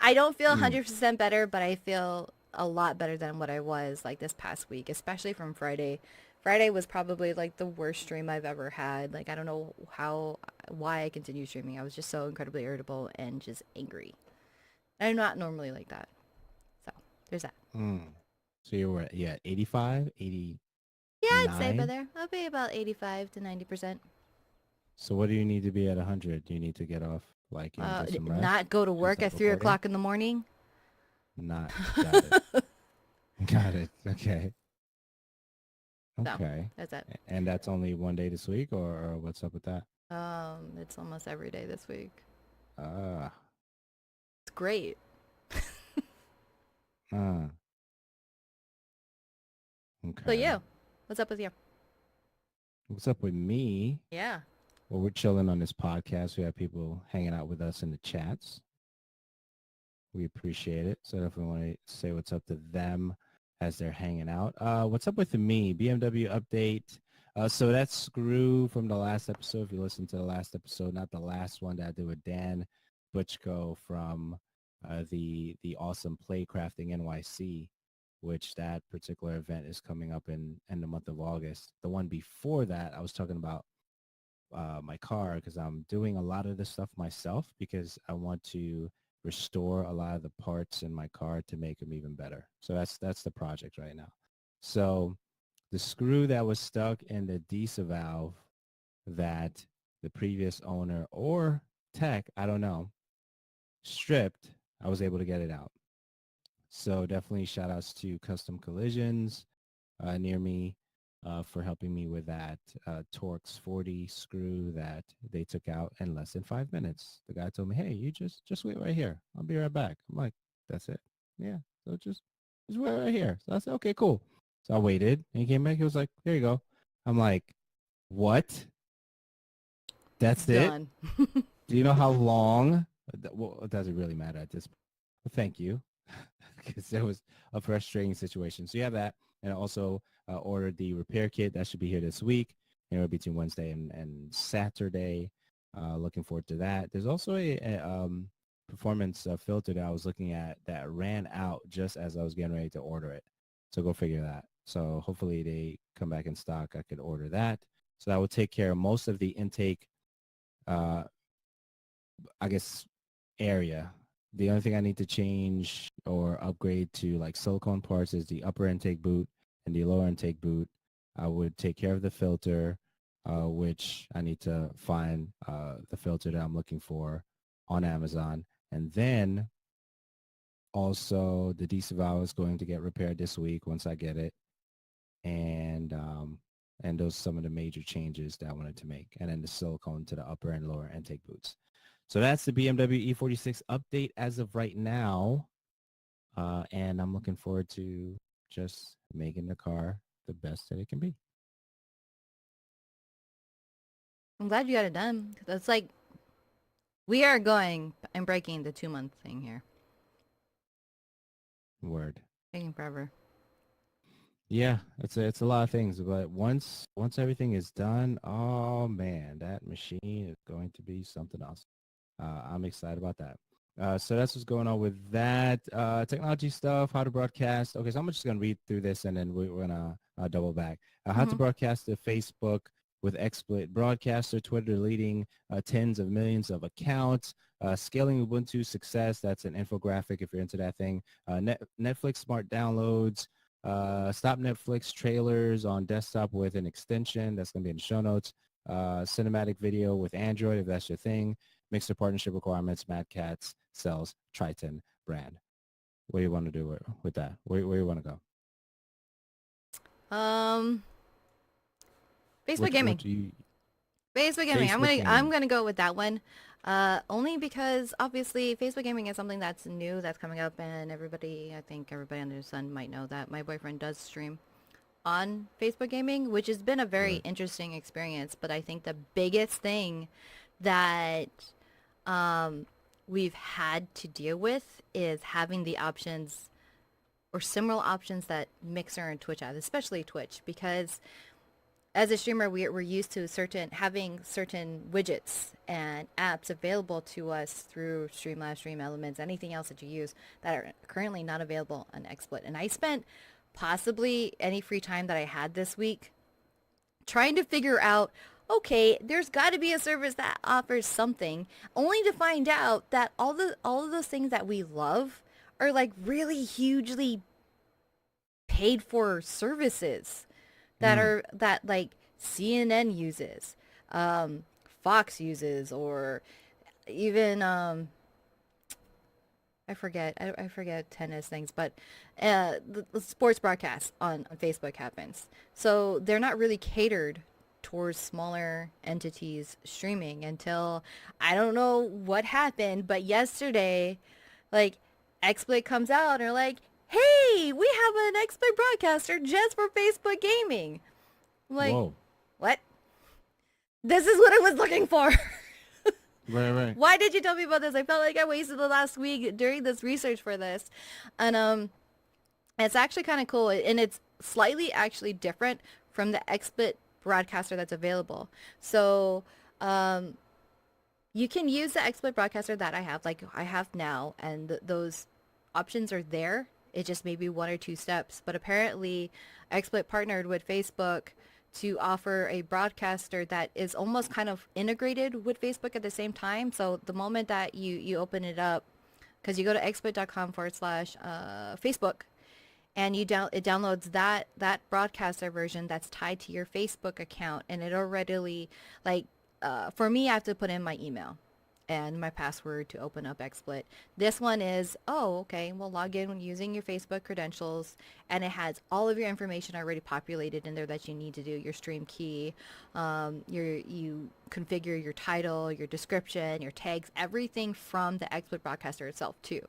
B: I don't feel
A: Mm.
B: 100% better, but I feel a lot better than what I was like this past week, especially from Friday. Friday was probably like the worst stream I've ever had. Like I don't know why I continue streaming. I was just so incredibly irritable and just angry. I'm not normally like that. So there's that.
A: Mm. So you were at 85,
B: Yeah, I'd say
A: 89?
B: by there. I'll be about 85 to 90%.
A: So what do you need to be at 100? Do you need to get off, like, and get some rest?
B: Not go to work
A: stop
B: at 3
A: recording?
B: o'clock in the morning.
A: Not. Got it. Got it. Okay.
B: So
A: Okay.
B: that's it.
A: And that's only one day this week, or what's up with that?
B: It's almost every day this week.
A: Ah.
B: It's great.
A: Uh,
B: So
A: okay.
B: you, what's up with you?
A: What's up with me?
B: Yeah.
A: Well, we're chilling on this podcast. We have people hanging out with us in the chats. We appreciate it. So definitely want to say what's up to them as they're hanging out. What's up with me? BMW update. So that's Screw from the last episode. If you listen to the last episode, not the last one that I did with Dan Butchko from the awesome Playcrafting NYC, which that particular event is coming up in the month of August. The one before that, I was talking about my car because I'm doing a lot of this stuff myself because I want to restore a lot of the parts in my car to make them even better. So that's the project right now. So the screw that was stuck in the DISA valve that the previous owner or tech, I don't know, stripped, I was able to get it out. So definitely shout outs to Custom Collisions near me for helping me with that Torx 40 screw that they took out in less than 5 minutes. The guy told me, hey, you just wait right here. I'll be right back. I'm like, that's it. Yeah. So just wait right here. So I said, okay, cool. So I waited and he came back. He was like, there you go. I'm like, what? That's it?
B: Done.
A: Do you know how long? Well, it doesn't really matter at this point. But thank you. Because it was a frustrating situation. So you have that. And I also ordered the repair kit. That should be here this week, between Wednesday and Saturday. Looking forward to that. There's also a performance filter that I was looking at that ran out just as I was getting ready to order it. So go figure that. So hopefully they come back in stock. I could order that. So that will take care of most of the intake, I guess, area. The only thing I need to change or upgrade to like silicone parts is the upper intake boot and the lower intake boot. I would take care of the filter, which I need to find the filter that I'm looking for on Amazon. And then also the disavow is going to get repaired this week once I get it. And those are some of the major changes that I wanted to make. And then the silicone to the upper and lower intake boots. So that's the BMW E46 update as of right now. And I'm looking forward to just making the car the best that it can be.
B: I'm glad you got it done. It's like we are going and breaking the 2-month thing here.
A: Word.
B: Taking forever.
A: Yeah, it's a lot of things, but once everything is done, oh man, that machine is going to be something else. I'm excited about that. So that's what's going on with that technology stuff, how to broadcast. Okay, so I'm just going to read through this and then we're going to double back. How to broadcast to Facebook with XSplit Broadcaster, Twitter deleting tens of millions of accounts, scaling Ubuntu success. That's an infographic if you're into that thing. Netflix smart downloads. Stop Netflix trailers on desktop with an extension. That's going to be in the show notes. Cinematic video with Android, if that's your thing. Mixer partnership requirements. Mad Cats sells Triton brand. What do you want to do with that? Where do you want to go?
B: Facebook gaming. Facebook gaming. I'm gonna go with that one. Only because obviously Facebook gaming is something that's new, that's coming up, and I think everybody under the sun might know that my boyfriend does stream on Facebook gaming, which has been a very interesting experience. But I think the biggest thing that we've had to deal with is having the options or similar options that Mixer and Twitch have, especially Twitch, because as a streamer, we're used to having certain widgets and apps available to us through Streamlabs, Stream Elements, anything else that you use that are currently not available on XSplit. And I spent possibly any free time that I had this week trying to figure out, okay, there's got to be a service that offers something, only to find out that all of those things that we love are like really hugely paid for services that like CNN uses, Fox uses, or even I forget tennis things, but the sports broadcast on Facebook happens. So they're not really catered towards smaller entities streaming until I don't know what happened, but yesterday, like XSplit comes out and they're like, hey, we have an XSplit broadcaster just for Facebook gaming. I'm like, whoa. What? This is what I was looking for.
A: Right.
B: Why did you tell me about this? I felt like I wasted the last week during this research for this. And it's actually kind of cool. And it's slightly actually different from the XSplit broadcaster that's available. So you can use the XSplit broadcaster that I have now, and those options are there. It just may be 1 or 2 steps. But apparently, XSplit partnered with Facebook to offer a broadcaster that is almost kind of integrated with Facebook at the same time. So the moment that you open it up, because you go to xsplit.com/Facebook, and it downloads that broadcaster version that's tied to your Facebook account, and it already, like, for me, I have to put in my email and my password to open up XSplit. This one is, okay, we'll log in using your Facebook credentials, and it has all of your information already populated in there that you need to do, your stream key, you configure your title, your description, your tags, everything from the XSplit broadcaster itself too.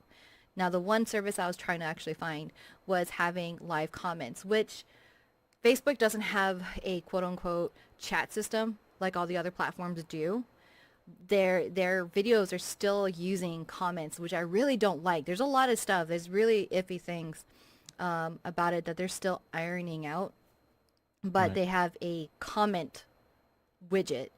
B: Now, the one service I was trying to actually find was having live comments, which Facebook doesn't have a quote-unquote chat system like all the other platforms do. Their videos are still using comments, which I really don't like. There's a lot of stuff. There's really iffy things about it that they're still ironing out. But they have a comment widget,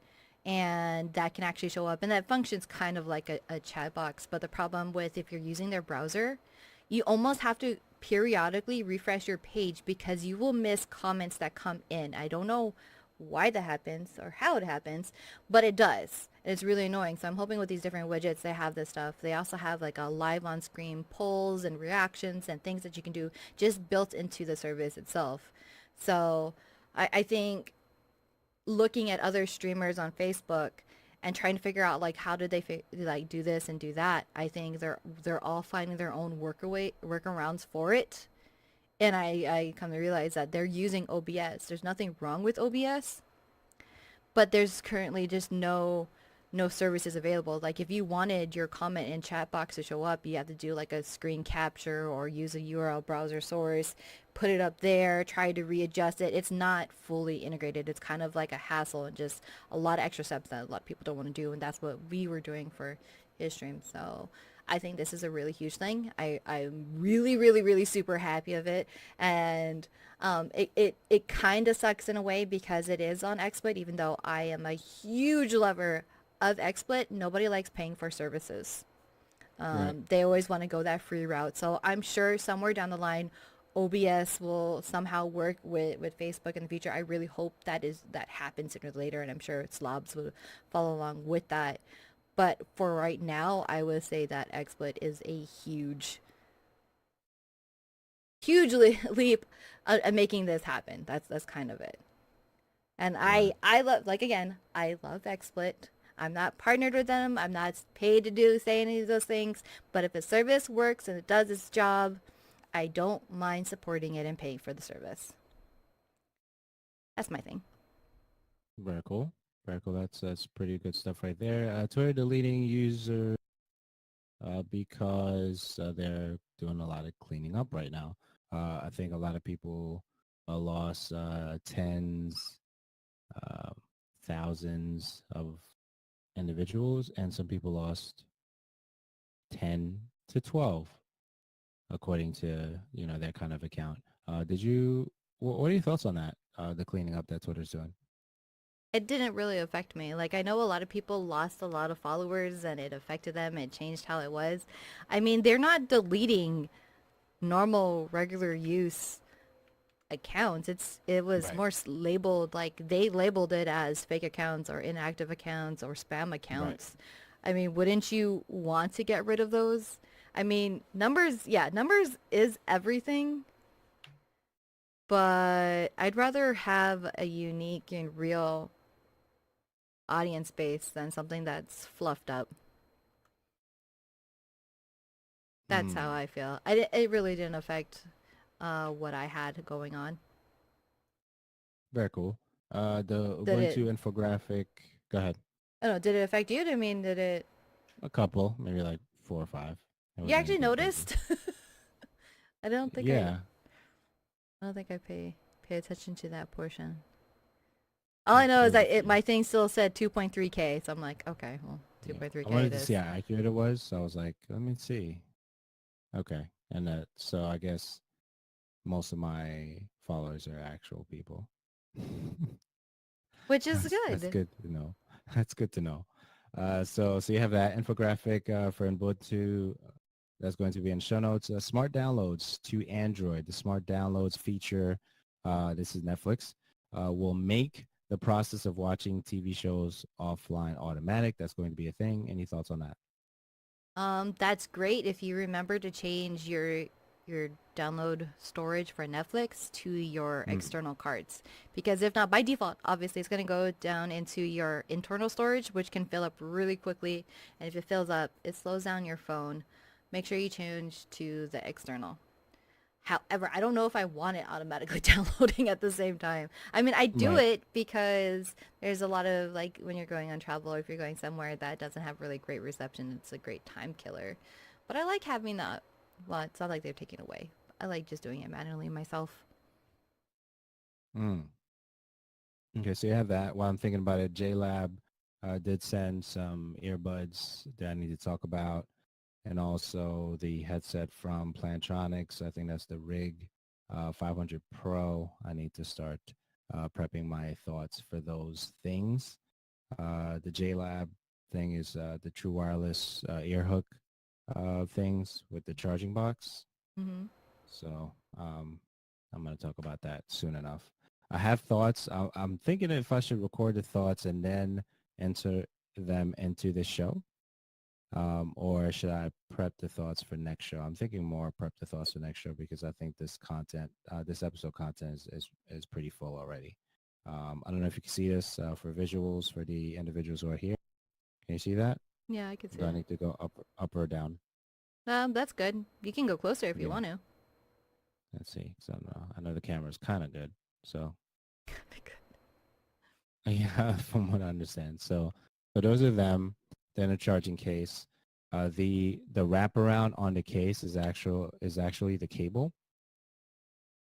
B: and that can actually show up. And that functions kind of like a chat box. But the problem with if you're using their browser, you almost have to periodically refresh your page because you will miss comments that come in. I don't know why that happens or how it happens, but it does. It's really annoying. So I'm hoping with these different widgets, they have this stuff. They also have like a live on screen polls and reactions and things that you can do just built into the service itself. So I think looking at other streamers on Facebook and trying to figure out like how did they like do this and do that, I think they're all finding their own workarounds for it. And I come to realize that they're using OBS. There's nothing wrong with OBS, but there's currently just no no services available. Like if you wanted your comment in chat box to show up, you have to do like a screen capture or use a URL browser source, put it up there, try to readjust it. It's not fully integrated. It's kind of like a hassle and just a lot of extra steps that a lot of people don't want to do. And that's what we were doing for his stream. So I think this is a really huge thing. I'm really, really, really super happy of it. And it kind of sucks in a way because it is on XSplit, even though I am a huge lover of XSplit. Nobody likes paying for services.
A: Right.
B: They always want to go that free route. So I'm sure somewhere down the line, OBS will somehow work with Facebook in the future. I really hope that happens sooner or later, and I'm sure Slobs will follow along with that. But for right now, I would say that XSplit is a huge leap at making this happen. That's kind of it. And I love, like, again, I love XSplit. I'm not partnered with them. I'm not paid to say any of those things. But if a service works and it does its job, I don't mind supporting it and paying for the service. That's my thing.
A: Very cool. Very cool. That's pretty good stuff right there. Twitter deleting user because they're doing a lot of cleaning up right now. I think a lot of people lost tens, thousands of individuals, and some people lost 10 to 12, according to their kind of account. What are your thoughts on that? The cleaning up that Twitter's doing.
B: It didn't really affect me. Like, I know a lot of people lost a lot of followers and it affected them. It changed how it was. I mean, they're not deleting normal, regular use accounts. It was
A: Right.
B: more labeled, like they labeled it as fake accounts or inactive accounts or spam accounts. I mean, wouldn't you want to get rid of those? I mean, numbers is everything, but I'd rather have a unique and real audience base than something that's fluffed up. That's how I feel. It really didn't affect what I had going on.
A: Very cool. The
B: Did it?
A: Ubuntu infographic. Go ahead.
B: I don't know. Did it affect you? I mean, did it?
A: A couple, maybe like 4 or 5. It
B: You
A: wasn't
B: actually
A: anything crazy.
B: noticed? I don't think
A: Yeah.
B: I don't think I pay attention to that portion. All I know is that my thing still said 2.3K, so I'm like, okay, well, 2.3K
A: I wanted
B: it
A: to
B: is.
A: see how accurate it was, so I was like, let me see. Okay, and so I guess most of my followers are actual people.
B: Which is
A: That's
B: good.
A: good to know. That's good to know. So you have that infographic for Ubuntu. That's going to be in show notes. Smart downloads to Android. The smart downloads feature, this is Netflix, will make the process of watching TV shows offline automatic. That's going to be a thing. Any thoughts on that?
B: That's great if you remember to change your download storage for Netflix to your external cards. Because if not, by default, obviously it's going to go down into your internal storage, which can fill up really quickly. And if it fills up, it slows down your phone. Make sure you change to the external. However, I don't know if I want it automatically downloading at the same time. I mean, I do
A: Right.
B: it because there's a lot of, like, when you're going on travel or if you're going somewhere that doesn't have really great reception, it's a great time killer. But I like having that. Well, it's not like they're taking it away. I like just doing it manually myself.
A: Mm. Okay, so you have that. While I'm thinking about it, JLab did send some earbuds that I need to talk about, and also the headset from Plantronics. I think that's the Rig 500 Pro. I need to start prepping my thoughts for those things. The JLab thing is the true wireless ear hook things with the charging box.
B: Mm-hmm.
A: So I'm going to talk about that soon enough. I have thoughts. I'm thinking if I should record the thoughts and then enter them into the show, or should I prep the thoughts for next show? I'm thinking more prep the thoughts for next show because I think this content, this episode content is pretty full already. I don't know if you can see this for visuals for the individuals who are here. Can you see that?
B: Yeah, I could see
A: Do I
B: that.
A: need to go up or down?
B: That's good. You can go closer if you
A: Yeah.
B: want to.
A: Let's see. So I know the camera's kind of good. So yeah, from what I understand. So So those are them. Then a charging case. The wraparound on the case is actually the cable.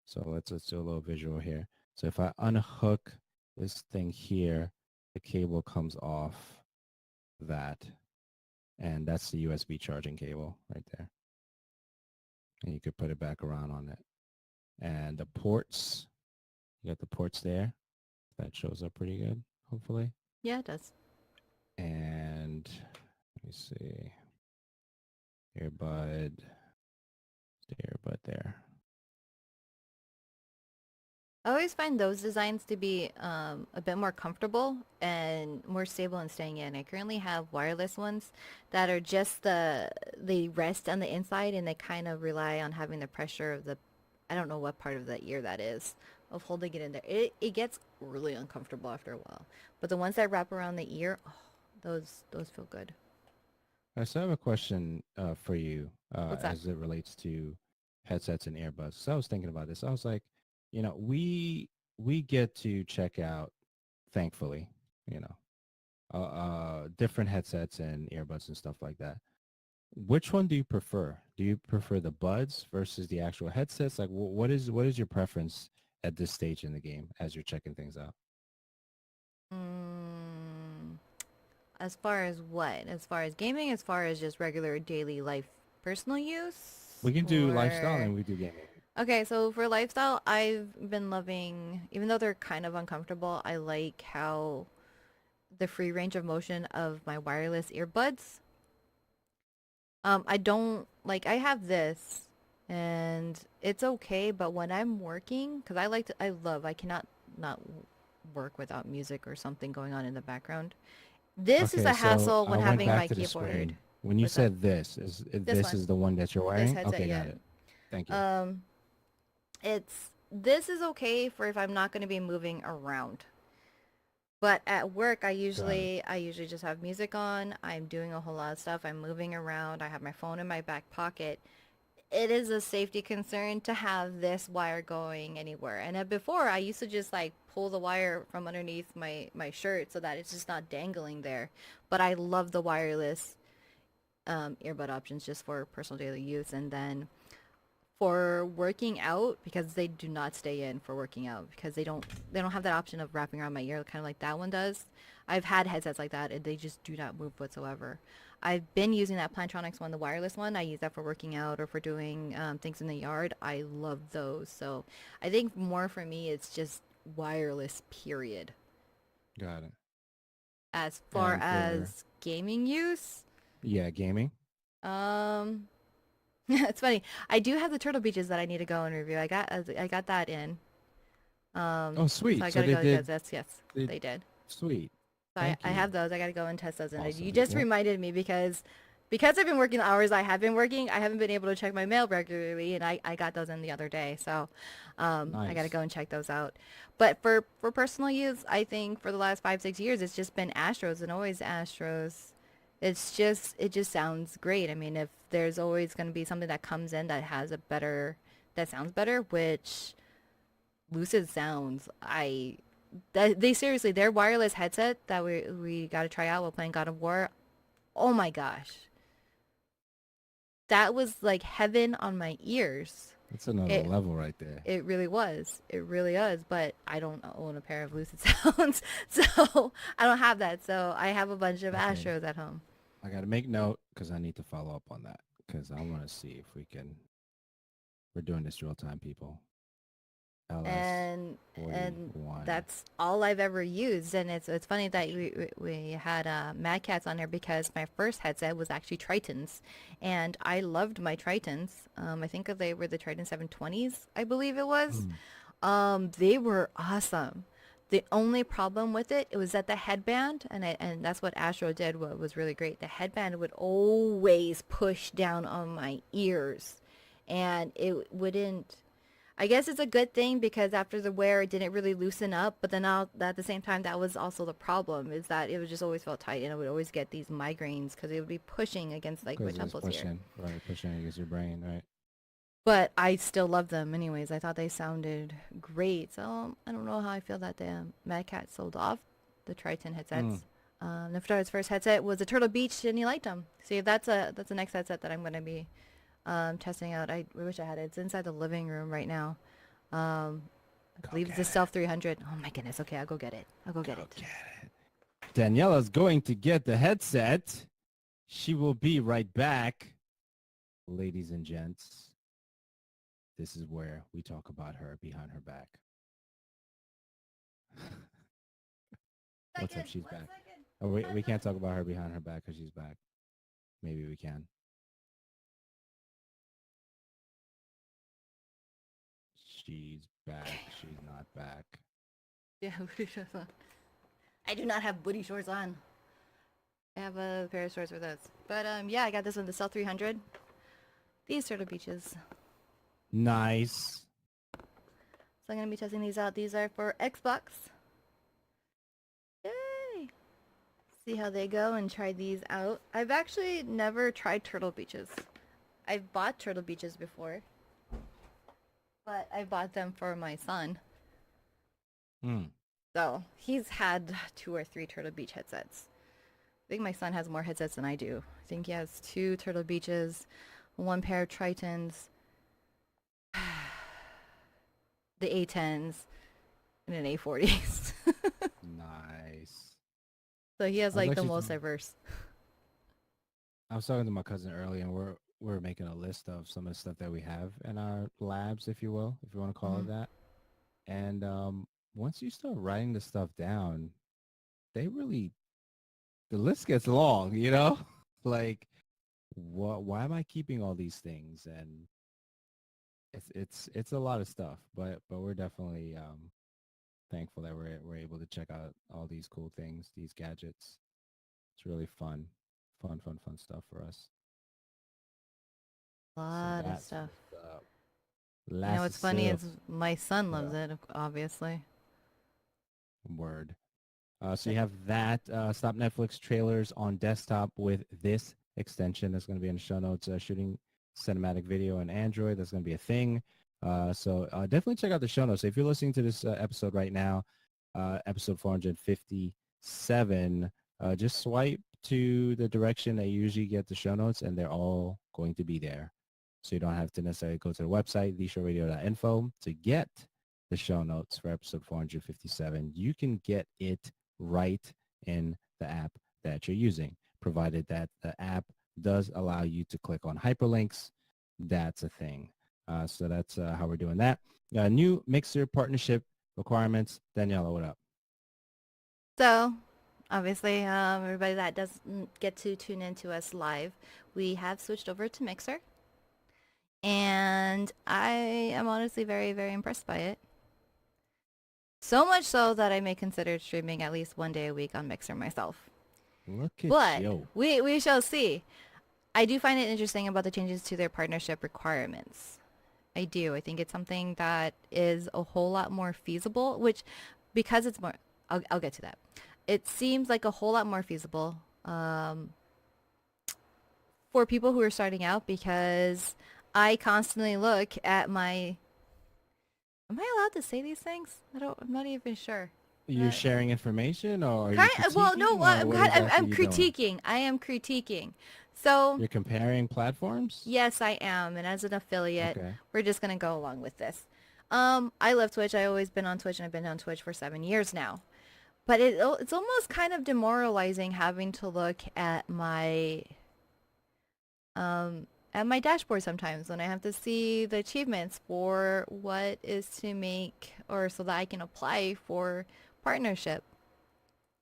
A: So let's do a little visual here. So if I unhook this thing here, the cable comes off that, and that's the USB charging cable right there. And you could put it back around on it. And the ports, you got the ports there. That shows up pretty good, hopefully.
B: Yeah, it does.
A: And let me see. Earbud there.
B: I always find those designs to be a bit more comfortable and more stable in staying in. I currently have wireless ones that are just they rest on the inside and they kind of rely on having the pressure of the, I don't know what part of the ear that is, of holding it in there. It gets really uncomfortable after a while. But the ones that wrap around the ear, oh, those feel good.
A: So I have a question for you
B: What's that?
A: as it relates to headsets and earbuds. So I was thinking about this. I was like, we get to check out, thankfully, different headsets and earbuds and stuff like that. Which one do you prefer? Do you prefer the buds versus the actual headsets? Like, what is your preference at this stage in the game as you're checking things out?
B: As far as what? As far as gaming? As far as just regular daily life personal use?
A: We can do lifestyle
B: Or-
A: and we do gaming.
B: Okay, so for lifestyle, I've been loving, even though they're kind of uncomfortable, I like how the free range of motion of my wireless earbuds. I don't, like, I have this, and it's okay, but when I'm working, because I cannot not work without music or something going on in the background. This is
A: Okay,
B: a
A: so
B: hassle when
A: I went
B: having
A: back
B: my
A: to the
B: keyboard.
A: screen. When you
B: What's that?
A: said this
B: This
A: is
B: one.
A: the one that you're
B: This
A: wearing?
B: headset,
A: Okay,
B: yeah.
A: got it. Thank you.
B: This is okay for if I'm not going to be moving around. But at work, I
A: Got it.
B: usually just have music on. I'm doing a whole lot of stuff. I'm moving around. I have my phone in my back pocket. It is a safety concern to have this wire going anywhere. And before, I used to just like pull the wire from underneath my shirt so that it's just not dangling there. But I love the wireless earbud options just for personal daily use. And then for working out, because they do not stay in for working out, because they don't have that option of wrapping around my ear kind of like that one does. I've had headsets like that and they just do not move whatsoever. I've been using that Plantronics one, the wireless one. I use that for working out or for doing things in the yard. I love those. So I think more for me, it's just wireless, period.
A: Got it.
B: As far
A: And for
B: as gaming use,
A: gaming.
B: it's funny. I do have the Turtle Beaches that I need to go and review. I got that in.
A: Oh, sweet.
B: So I
A: So
B: gotta
A: they
B: go.
A: did.
B: Yes,
A: They,
B: they did.
A: sweet.
B: So
A: Thank
B: I
A: you.
B: have those. I gotta go and test those. And
A: Awesome.
B: you just
A: Yep.
B: reminded me because I've been working the hours I have been working. I haven't been able to check my mail regularly, and I got those in the other day. So I gotta
A: Nice.
B: go and check those out. But for personal use, I think for the last 5-6 years, it's just been Astros and always Astros. It just sounds great. I mean, if there's always going to be something that comes in that that sounds better, which Lucid sounds, they seriously, their wireless headset that we got to try out while playing God of War. Oh my gosh. That was like heaven on my ears.
A: That's another level right there.
B: It really was. It really is. But I don't own a pair of Lucid Sounds, so I don't have that. So I have a bunch of
A: Okay.
B: Astros at home.
A: I got to make note because I need to follow up on that because I want to see if we can. We're doing this real time, people.
B: And
A: 41.
B: that's all I've ever used. And it's funny that we had Mad Cats on there because my first headset was actually Tritons, and I loved my Tritons. I think they were the Triton 720s, I believe it was. They were awesome. The only problem with it was that the headband, and that's what Astro did, what was really great. The headband would always push down on my ears, and it wouldn't. I guess it's a good thing because after the wear, it didn't really loosen up. But then at the same time, that was also the problem, is that it would just always felt tight, and I would always get these migraines because it would be pushing against like my temples here.
A: Pushing against your brain, right?
B: But I still love them anyways. I thought they sounded great. So I don't know how I feel that the Mad Cat sold off the Triton headsets. Neftar's first headset was a Turtle Beach, and he liked them. See, that's the next headset that I'm going to be testing out. I wish I had it. It's inside the living room right now. I believe it's the Stealth 300. Oh my goodness. Okay, I'll go get it.
A: Get it. Daniella's going to get the headset. She will be right back. Ladies and gents, this is where we talk about her behind her back. What's up? She's back. Oh, we can't talk about her behind her back because she's back. Maybe we can. She's back. She's not back.
B: Yeah, booty shorts on. I do not have booty shorts on. I have a pair of shorts for this. But yeah, I got this one, the Stealth 300. These Turtle Beaches.
A: Nice.
B: So I'm going to be testing these out. These are for Xbox. Yay! See how they go and try these out. I've actually never tried Turtle Beaches. I've bought Turtle Beaches before. But I bought them for my son. So he's had 2 or 3 Turtle Beach headsets. I think my son has more headsets than I do. I think he has 2 Turtle Beaches, 1 pair of Tritons, the A10s, and an A40s.
A: Nice.
B: So he has like the most diverse.
A: I was talking to my cousin earlier, and we're making a list of some of the stuff that we have in our labs, if you will, if you want to call it that. And once you start writing the stuff down, the list gets long, you know? Like, why am I keeping all these things? And it's a lot of stuff, but we're definitely thankful that we're able to check out all these cool things, these gadgets. It's really fun stuff for us.
B: A lot of stuff. You
A: Last
B: know what's funny is my son loves it, obviously.
A: Word. So you have that. Stop Netflix trailers on desktop with this extension. That's going to be in the show notes. Shooting cinematic video on Android. That's going to be a thing. So definitely check out the show notes. So if you're listening to this episode right now, episode 457, just swipe to the direction that you usually get the show notes, and they're all going to be there. So you don't have to necessarily go to the website, theshowradio.info, to get the show notes for episode 457. You can get it right in the app that you're using, provided that the app does allow you to click on hyperlinks. That's a thing. So that's how we're doing that. New Mixer partnership requirements. Daniella, what up?
B: So, obviously, everybody that doesn't get to tune into us live, we have switched over to Mixer. And I am honestly very, very impressed by it. So much so that I may consider streaming at least 1 day a week on Mixer myself.
A: Look at
B: but
A: you.
B: We shall see. I do find it interesting about the changes to their partnership requirements. I do. I think it's something that is a whole lot more feasible, which, because it's more, I'll get to that. It seems like a whole lot more feasible for people who are starting out, because I constantly look at my... Am I allowed to say these things? I'm not even sure.
A: You're sharing information, or are you
B: well, no, I'm
A: critiquing?
B: critiquing. I am critiquing. So
A: you're comparing platforms?
B: Yes, I am. And as an affiliate, we're just going to go along with this. I love Twitch. I've always been on Twitch, and I've been on Twitch for 7 years now. But it's almost kind of demoralizing having to look at my dashboard sometimes when I have to see the achievements for what is to make, or so that I can apply for partnership.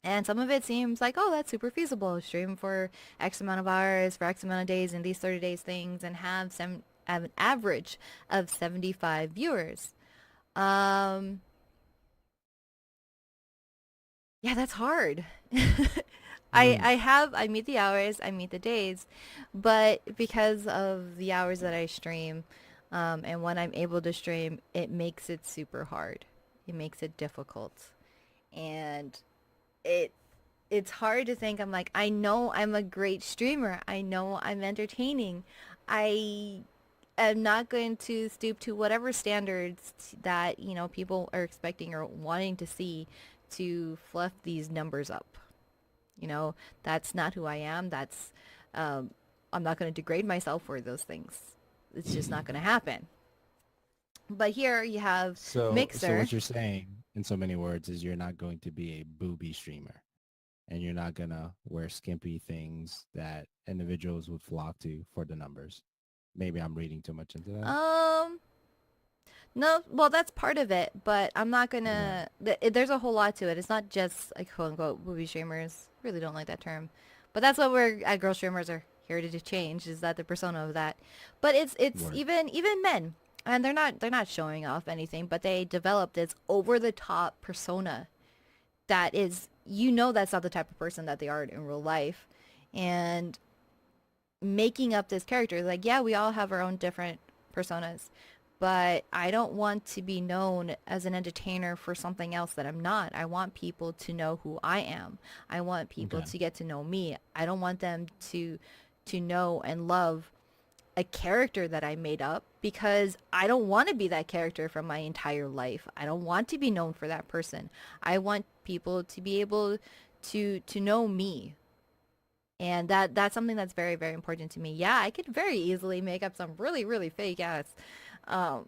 B: And some of it seems like, oh, that's super feasible. Stream for X amount of hours, for X amount of days, in these 30 days things, and have an average of 75 viewers. Yeah, that's hard. I meet the hours, I meet the days, but because of the hours that I stream, and when I'm able to stream, it makes it super hard. It makes it difficult. And it's hard to think. I'm like, I know I'm a great streamer. I know I'm entertaining. I am not going to stoop to whatever standards that, people are expecting or wanting to see to fluff these numbers up. You know, that's not who I am. I'm not going to degrade myself for those things. It's just not going to happen. But here you have
A: So
B: Mixer.
A: what you're saying in so many words is you're not going to be a booby streamer, and you're not gonna wear skimpy things that individuals would flock to for the numbers. Maybe I'm reading too much into that.
B: Um, no, well, that's part of it, but I'm not
A: Right.
B: gonna. There's a whole lot to it. It's not just like quote unquote movie streamers. Really don't like that term, but that's what we're at. Girl streamers are here to change. Is that the persona of that? But it's
A: Word.
B: even men, and they're not showing off anything, but they develop this over the top persona that is, that's not the type of person that they are in real life, and making up this character. Like, yeah, we all have our own different personas, but I don't want to be known as an entertainer for something else that I'm not. I want people to know who I am. I want people
A: Okay.
B: to get to know me. I don't want them to know and love a character that I made up, because I don't want to be that character for my entire life. I don't want to be known for that person. I want people to be able to know me, and that's something that's very, very important to me. Yeah, I could very easily make up some really, really fake ass um,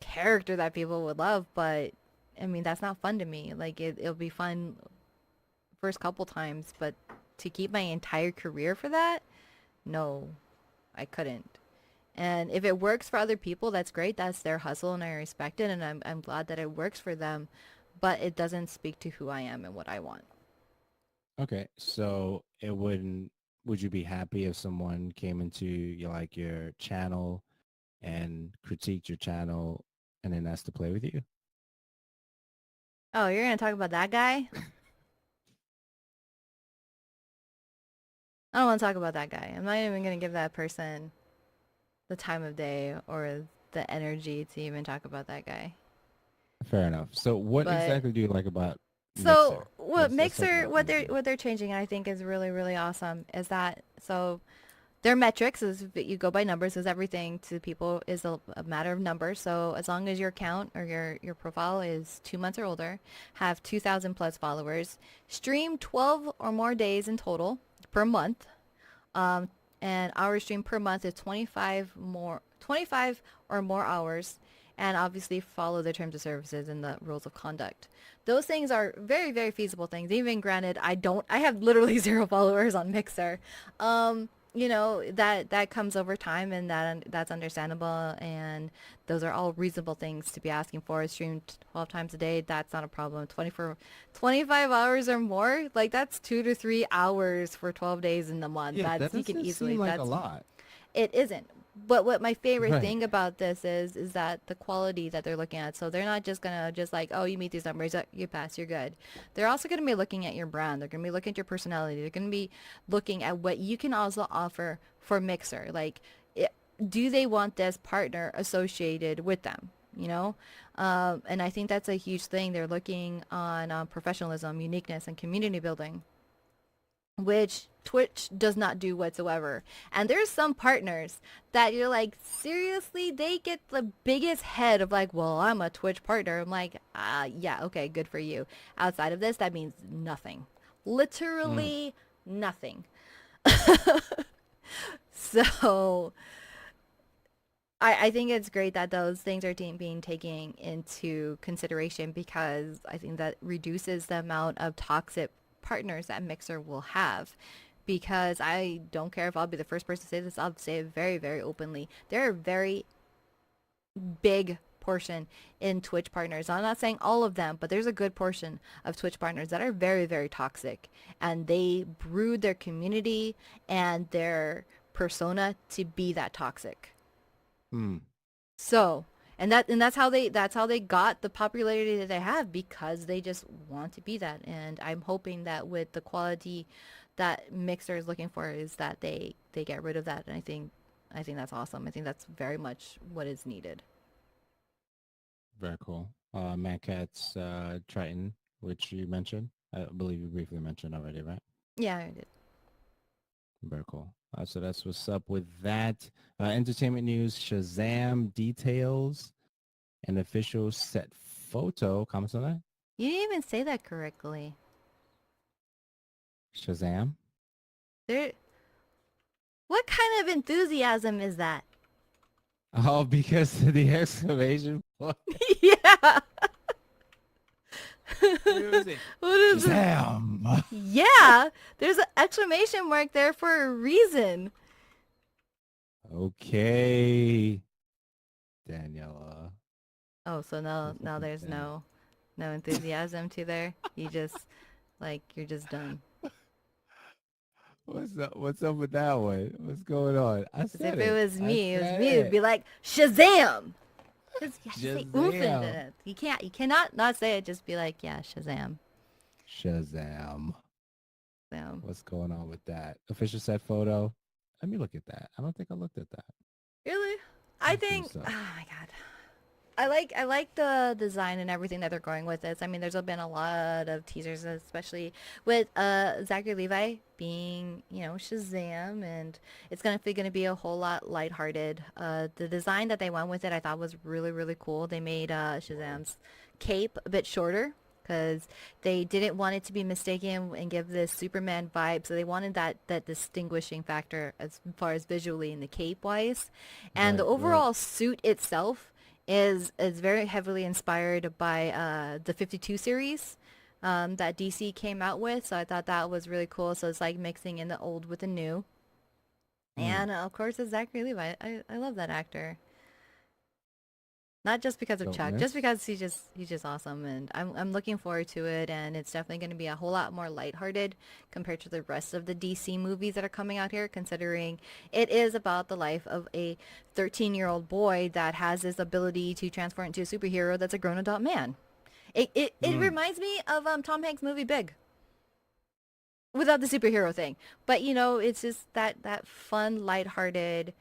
B: character that people would love, but I mean, that's not fun to me. Like, it'll be fun first couple times, but to keep my entire career for that, no, I couldn't. And if it works for other people, that's great. That's their hustle, and I respect it, and I'm glad that it works for them, but it doesn't speak to who I am and what I want.
A: Okay. So it wouldn't. Would you be happy if someone came into your channel and critiqued your channel and then asked to play with you?
B: Oh, you're gonna talk about that guy? I don't want to talk about that guy. I'm not even gonna give that person the time of day or the energy to even talk about that guy.
A: Fair enough. So what
B: But
A: exactly do you like about
B: so
A: Mixer?
B: what
A: Let's talk
B: Mixer
A: about Mixer.
B: what they're changing, I think, is really, really awesome, is that so their metrics is you go by numbers, is everything to people is a matter of numbers. So as long as your account or your profile is 2 months or older, have 2,000 plus followers, stream 12 or more days in total per month, um, and hours stream per month is 25 or more hours, and obviously follow the terms of services and the rules of conduct. Those things are very, very feasible things. Even granted, I have literally zero followers on Mixer. That comes over time, and that's understandable, and those are all reasonable things to be asking for. Stream 12 times a day, that's not a problem. 25 hours or more, like that's 2 to 3 hours for 12 days in the month.
A: Yeah, that
B: That's, you can
A: doesn't seem
B: easily,
A: like a
B: that's,
A: lot.
B: it isn't. But what my favorite
A: Right.
B: thing about this is that the quality that they're looking at. So they're not just gonna just like, oh, you meet these numbers, you pass, you're good. They're also gonna be looking at your brand. They're gonna be looking at your personality. They're gonna be looking at what you can also offer for Mixer. Like, do they want this partner associated with them? And I think that's a huge thing. They're looking on professionalism, uniqueness, and community building, which Twitch does not do whatsoever. And there's some partners that you're like, seriously, they get the biggest head of like, well, I'm a Twitch partner. I'm like, yeah, okay, good for you. Outside of this, that means nothing.
A: Mm.
B: Literally nothing. So I think it's great that those things are being taken into consideration, because I think that reduces the amount of toxic partners that Mixer will have. Because I don't care if I'll be the first person to say this, I'll say it very, very openly. There are very big portion in Twitch partners. I'm not saying all of them, but there's a good portion of Twitch partners that are very, very toxic, and they brood their community and their persona to be that toxic.
A: Mm.
B: So, and that's how they got the popularity that they have, because they just want to be that. And I'm hoping that with the quality that Mixer is looking for, is that they get rid of that. And I think that's awesome. I think that's very much what is needed.
A: Very cool. Mancat's Triton, which you mentioned. I believe you briefly mentioned already, right?
B: Yeah, I did.
A: Very cool. So that's what's up with that. Entertainment news, Shazam details, an official set photo. Comments on that?
B: You didn't even say that correctly.
A: Shazam?
B: There. What kind of enthusiasm is that?
A: Oh, because of the exclamation point.
B: Yeah.
A: What is it?
B: What is it?
A: Shazam!
B: Yeah. There's an exclamation mark there for a reason.
A: Okay, Daniela.
B: Oh, so now
A: What's up with
B: there's
A: that?
B: no enthusiasm to there. You just like you're just done.
A: What's up with that one? What's going on? I
B: Because if
A: said
B: it
A: it.
B: was
A: I
B: me,
A: said
B: it'd
A: it.
B: be like Shazam. Because you have to say oomph in
A: Shazam.
B: it. You cannot not say it. Just be like, yeah, Shazam.
A: Shazam.
B: So
A: What's going on with that? Official set photo. Let me look at that. I don't think I looked at that.
B: really,
A: Let
B: I
A: me see
B: think.
A: what's up.
B: Oh my god. I like the design and everything that they're going with this. I mean, there's been a lot of teasers, especially with Zachary Levi being, Shazam, and it's gonna be a whole lot lighthearted. The design that they went with it, I thought was really really cool. They made Shazam's cape a bit shorter because they didn't want it to be mistaken and give this Superman vibe. So they wanted that distinguishing factor as far as visually in the cape wise, and the
A: Right, right.
B: overall suit itself is very heavily inspired by the 52 series that DC came out with. So I thought that was really cool. So it's like mixing in the old with the new.
A: Mm.
B: And of course, it's Zachary Levi. I love that actor. Not just because of
A: Don't
B: Chuck, just
A: miss.
B: because he's just awesome, and I'm looking forward to it. And it's definitely going to be a whole lot more lighthearted compared to the rest of the DC movies that are coming out here. Considering it is about the life of a 13-year-old boy that has this ability to transform into a superhero that's a grown adult man. It
A: Mm.
B: reminds me of Tom Hanks' movie Big, without the superhero thing. But it's just that fun, lighthearted,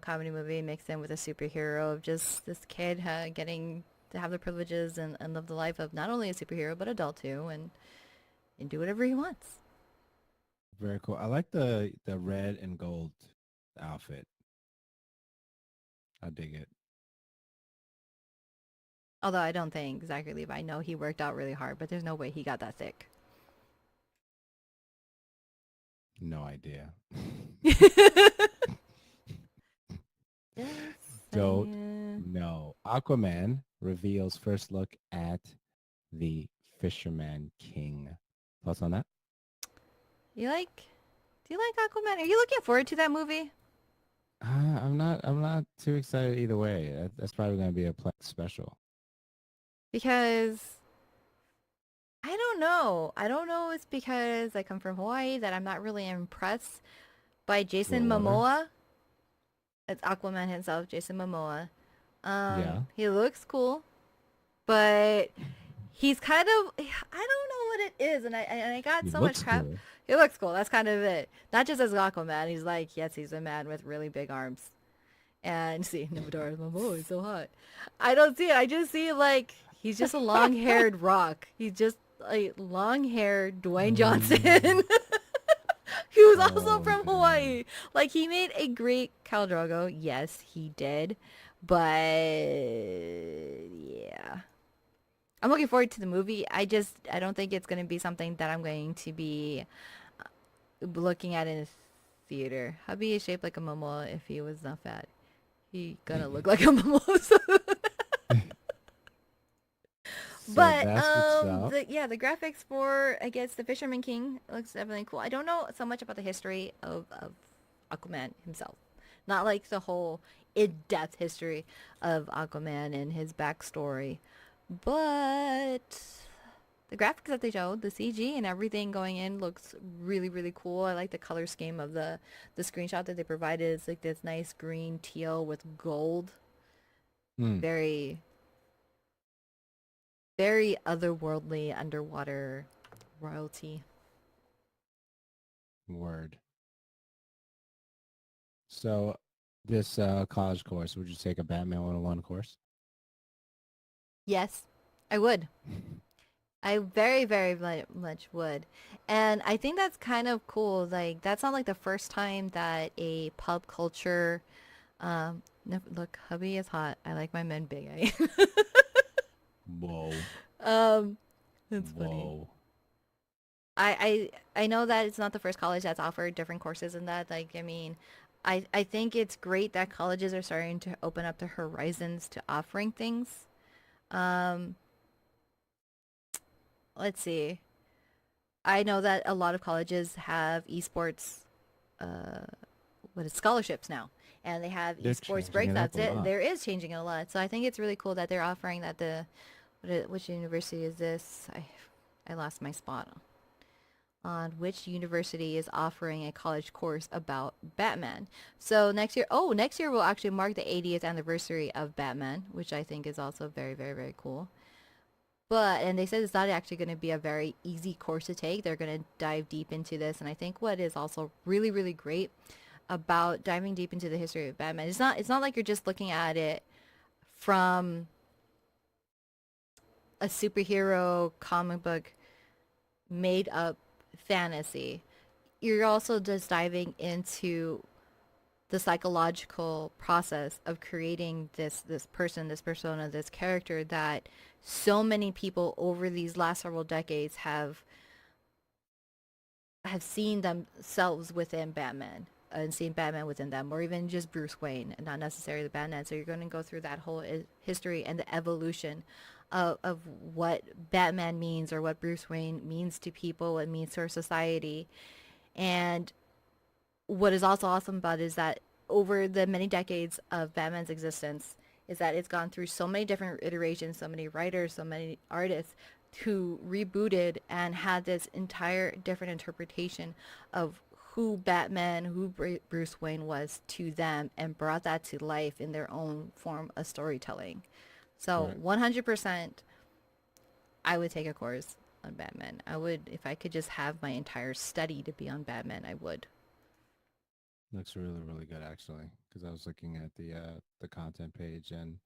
B: comedy movie mixed in with a superhero of just this kid getting to have the privileges and live the life of not only a superhero but adult too, and do whatever he wants.
A: Very cool. I like the red and gold outfit. I dig it.
B: Although I don't think Zachary Levi, I know he worked out really hard, but there's no way he got that thick.
A: No idea.
B: Just
A: Don't
B: saying.
A: know. Aquaman reveals first look at the Fisherman King. Thoughts on that?
B: Do you like Aquaman? Are you looking forward to that movie?
A: I'm not. I'm not too excited either way. That's probably going to be a Plex special.
B: Because I don't know. I don't know. It's because I come from Hawaii that I'm not really impressed by
A: Blue
B: Jason
A: water.
B: Momoa. It's Aquaman himself, Jason Momoa.
A: Yeah.
B: He looks cool, but he's kind of, I don't know what it is, and I got
A: He
B: so much
A: looks
B: crap.
A: cool.
B: He looks cool. That's kind of it. Not just as Aquaman. He's like, yes, he's a man with really big arms. And see, Nomadora Momoa is so hot. I don't see it. I just see like he's just a long-haired rock. He's just a long-haired Dwayne Johnson. He was also
A: Oh
B: from
A: man.
B: Hawaii. Like he made a great Khal Drogo. Yes, he did. But yeah. I'm looking forward to the movie. I don't think it's going to be something that I'm going to be looking at in a theater. Hubby is shaped like a momo if he was not fat. He gonna look like a mimosa.
A: So
B: But
A: that's what's up.
B: the graphics for I guess the Fisherman King looks definitely cool. I don't know so much about the history of Aquaman himself. Not like the whole in-depth history of Aquaman and his backstory. But the graphics that they showed, the CG and everything going in looks really, really cool. I like the color scheme of the screenshot that they provided. It's like this nice green teal with gold.
A: Hmm.
B: Very, very otherworldly underwater royalty.
A: Word. So this college course, would you take a Batman 101 course?
B: Yes, I would. I very, very much would. And I think that's kind of cool. Like, that's not like the first time that a pop culture, look, hubby is hot. I like my men big.
A: Whoa.
B: Um, that's funny.
A: Whoa.
B: I know that it's not the first college that's offered different courses in that. Like, I mean, I think it's great that colleges are starting to open up their horizons to offering things. Um, let's see. I know that a lot of colleges have esports, uh, what is scholarships now, and they have
A: They're
B: esports
A: changing
B: breaks.
A: it up
B: That's
A: a
B: it.
A: lot.
B: There is changing it a lot. So I think it's really cool that they're offering that which university is this? I lost my spot on which university is offering a college course about Batman. So next year will actually mark the 80th anniversary of Batman, which I think is also very, very, very cool. And they said it's not actually going to be a very easy course to take. They're going to dive deep into this. And I think what is also really, really great about diving deep into the history of Batman, it's not like you're just looking at it from a superhero comic book made up fantasy. You're also just diving into the psychological process of creating this person, this persona, this character that so many people over these last several decades have seen themselves within Batman and seen Batman within them, or even just Bruce Wayne and not necessarily Batman. So you're going to go through that whole history and the evolution of what Batman means, or what Bruce Wayne means to people, what it means to our society. And what is also awesome about it is that over the many decades of Batman's existence is that it's gone through so many different iterations, so many writers, so many artists who rebooted and had this entire different interpretation of who Batman, who Bruce Wayne was to them, and brought that to life in their own form of storytelling. So
A: Right.
B: 100%, I would take a course on Batman. I would, if I could just have my entire study to be on Batman, I would.
A: Looks really, really good actually. Because I was looking at the content page, and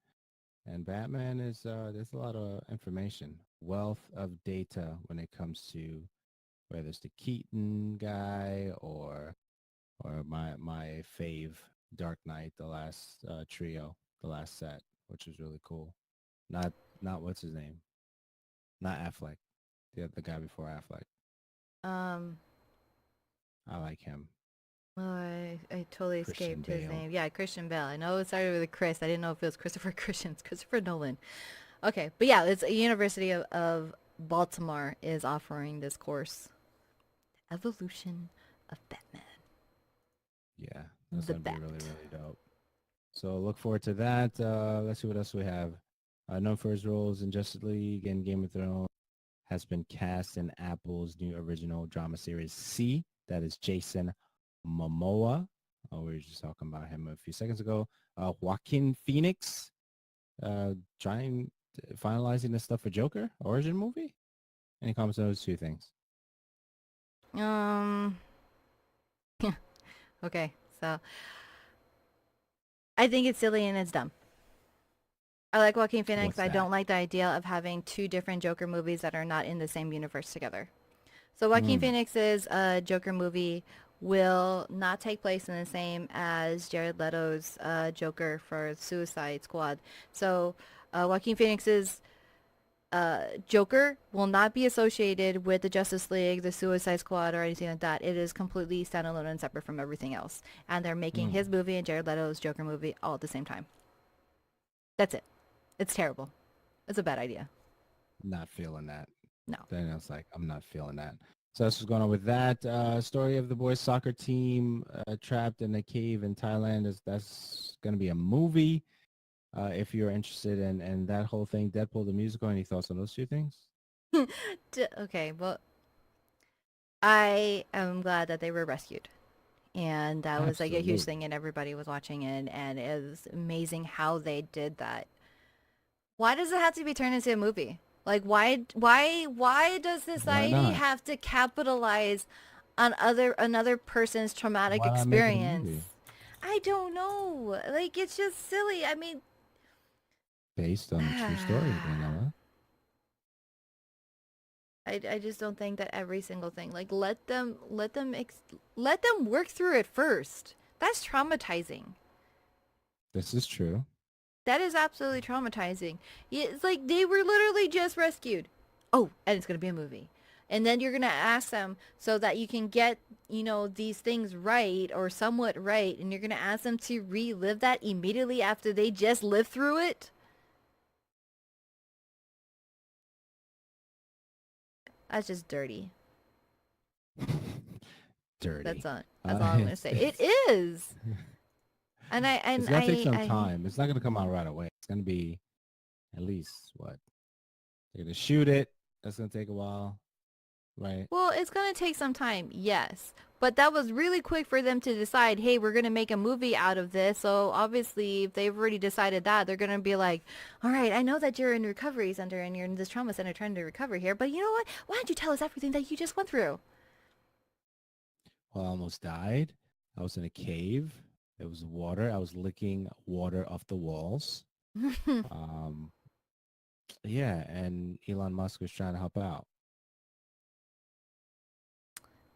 A: Batman is there's a lot of information, wealth of data when it comes to whether it's the Keaton guy or my fave Dark Knight, the last trio, the last set, which was really cool. Not what's his name, not Affleck, the guy before Affleck.
B: Um,
A: I like him.
B: oh, I totally
A: Christian
B: escaped his
A: Bale.
B: name. Yeah, Christian Bale. I know it started with a Chris. I didn't know if it was Christopher Christian. It's Christopher Nolan. Okay, but yeah, it's a University of Baltimore is offering this course, Evolution of Batman.
A: Yeah, that's
B: The
A: gonna be
B: Bat.
A: really, really dope. So look forward to that. Let's see what else we have. Known for his roles in Justice League and Game of Thrones, has been cast in Apple's new original drama series C. That is Jason Momoa. Oh, we were just talking about him a few seconds ago. Joaquin Phoenix, trying finalizing the stuff for Joker origin movie. Any comments on those two things?
B: Um. Okay, so I think it's silly and it's dumb. I like Joaquin Phoenix.
A: What's
B: I
A: that?
B: don't like the idea of having two different Joker movies that are not in the same universe together. So Joaquin
A: Mm.
B: Phoenix's Joker movie will not take place in the same as Jared Leto's Joker for Suicide Squad. So Joaquin Phoenix's Joker will not be associated with the Justice League, the Suicide Squad, or anything like that. It is completely standalone and separate from everything else. And they're making
A: Mm.
B: his movie and Jared Leto's Joker movie all at the same time. That's it. It's terrible. It's a bad idea.
A: Not feeling that.
B: No.
A: Then I was like, I'm not feeling that. So that's what's going on with that. Story of the boys soccer team trapped in a cave in Thailand. That's going to be a movie. If you're interested in that whole thing, Deadpool the musical, any thoughts on those two things?
B: Okay, well, I am glad that they were rescued. And that was like a huge
A: Absolutely.
B: thing and everybody was watching it, and it was amazing how they did that. Why does it have to be turned into a movie? Like why does
A: Why
B: society
A: not?
B: have to capitalize on another person's traumatic
A: Why not make it a
B: experience?
A: movie
B: I don't know. Like it's just silly. I mean,
A: based on a true story, Daniela?
B: I just don't think that every single thing, like let them work through it first. That's traumatizing.
A: This is true.
B: That is absolutely traumatizing. It's like they were literally just rescued. Oh, and it's going to be a movie. And then you're going to ask them so that you can get, you know, these things right or somewhat right. And you're going to ask them to relive that immediately after they just lived through it. That's just dirty.
A: Dirty.
B: That's all I'm going to say. It is.
A: It's gonna take some time. It's not gonna come out right away. It's gonna be at least what? They're gonna shoot it. That's gonna take a while, right?
B: Well, it's going to take some time, yes. But that was really quick for them to decide, hey, we're going to make a movie out of this. So obviously, if they've already decided that, they're going to be like, all right, I know that you're in recovery center and you're in this trauma center trying to recover here. But you know what? Why don't you tell us everything that you just went through?
A: Well, I almost died. I was in a cave. It was water. I was licking water off the walls. Yeah, and Elon Musk was trying to help out.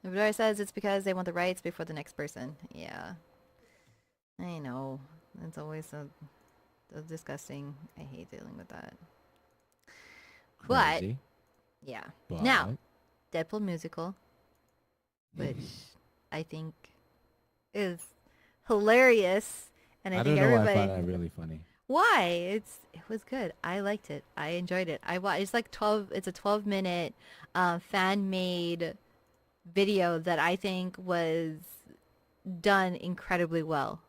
B: Everybody says it's because they want the rights before the next person. Yeah. I know. It's always so disgusting. I hate dealing with that.
A: Crazy,
B: Yeah.
A: but
B: Now, Deadpool musical, which I think is hilarious. And I
A: I
B: think
A: don't know why I
B: everybody...
A: find that really funny.
B: Why? It was good. I liked it. I enjoyed it. It's like 12, it's a 12-minute fan-made video that I think was done incredibly well.